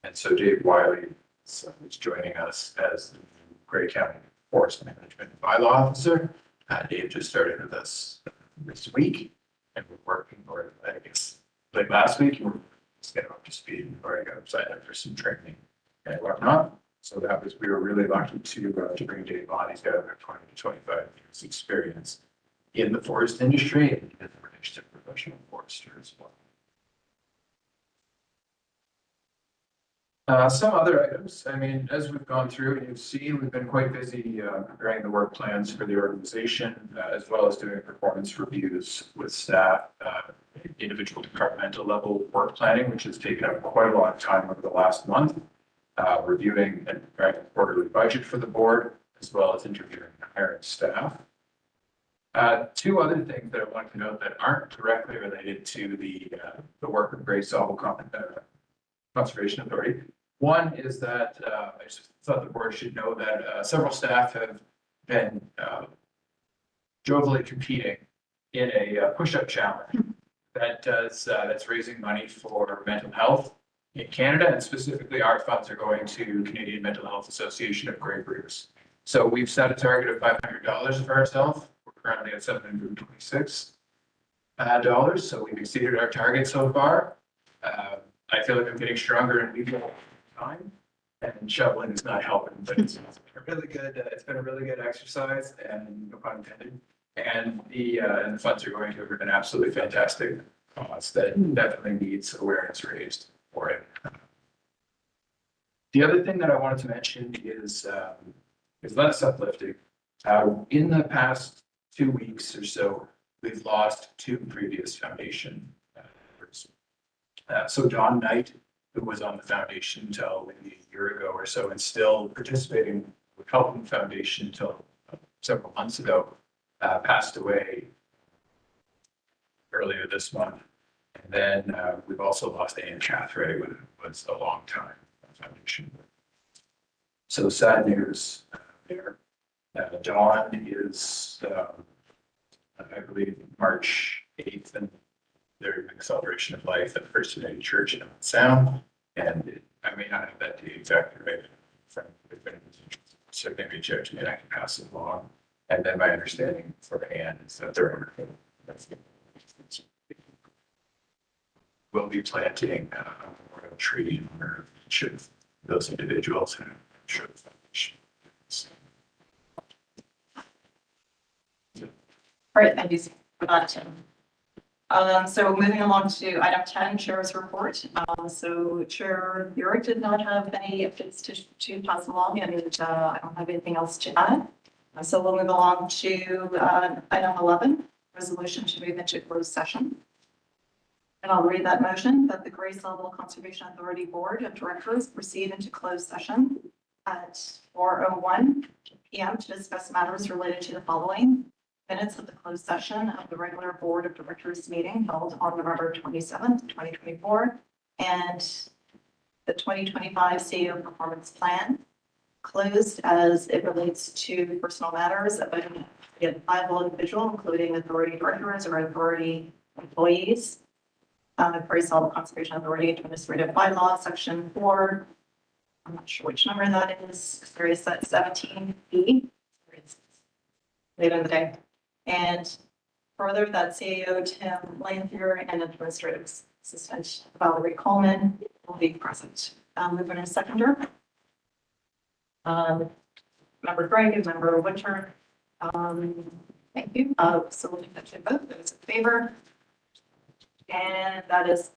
And so Dave Wiley is joining us as the Grey County Forest Management Bylaw Officer. Dave just started with us this week, and we're working, or I guess like last week, we're just getting up to speed, or I got signed up for some training and whatnot. So we were really lucky to bring Dave on. He's got about 20 to 25 years experience in the forest industry and as a registered professional forester as well. Some other items, I mean, as we've gone through, and you've seen, we've been quite busy preparing the work plans for the organization, as well as doing performance reviews with staff, individual departmental level work planning, which has taken up quite a lot of time over the last month, reviewing and preparing a quarterly budget for the board, as well as interviewing and hiring staff. Two other things that I want to note that aren't directly related to the work of Grey Sauble Conservation Authority. One is that I just thought the board should know that several staff have been jovially competing in a push-up challenge that's raising money for mental health in Canada, and specifically our funds are going to Canadian Mental Health Association of Grey Breeders. So we've set a target of $500 for ourselves. We're currently at $726 dollars, so we've exceeded our target so far. I feel like I'm getting stronger and weaker all the time, and shoveling is not helping, but it's been a really good exercise, and no pun intended. And the funds are going to an absolutely fantastic cause that definitely needs awareness raised for it. The other thing that I wanted to mention is less uplifting. In the past 2 weeks or so, we've lost 2 previous foundation members. So Don Knight, who was on the foundation until maybe a year ago or so, and still participating with helping the foundation until several months ago, passed away earlier this month. And then we've also lost Anne Cathray, who was a long time foundation. So sad news there. Dawn is, I believe, March 8th, and they're doing a celebration of life at First United Church in Sound. And I may not have that date exactly right. So maybe reach out to me and I can pass it along. And then my understanding for Anne is that they're will be planting a memorial tree in honor of each of those individuals who should the foundation.
All right, thank you for that, Tim. So moving along to item 10, Chair's report. So Chair Burek did not have any updates to pass along, and I don't have anything else to add. So we'll move along to item 11, resolution to move into closed session. And I'll read that motion that the Grey Sauble Conservation Authority Board of Directors proceed into closed session at 4:01 p.m. to discuss matters related to the following: minutes of the closed session of the regular Board of Directors meeting held on November 27th, 2024, and the 2025 CEO performance plan, closed as it relates to personal matters of an identifiable individual, including authority directors or authority employees. Grey Sauble Conservation Authority Administrative Bylaw, Section 4. I'm not sure which number that is. There is that 17B. Later in the day. And Further, that CAO Tim Lanfear and Administrative Assistant Valerie Coleman will be present. Moving to seconder. Member Greg and Member Winter. Thank you. So we'll do that to vote. Those in favor. And that is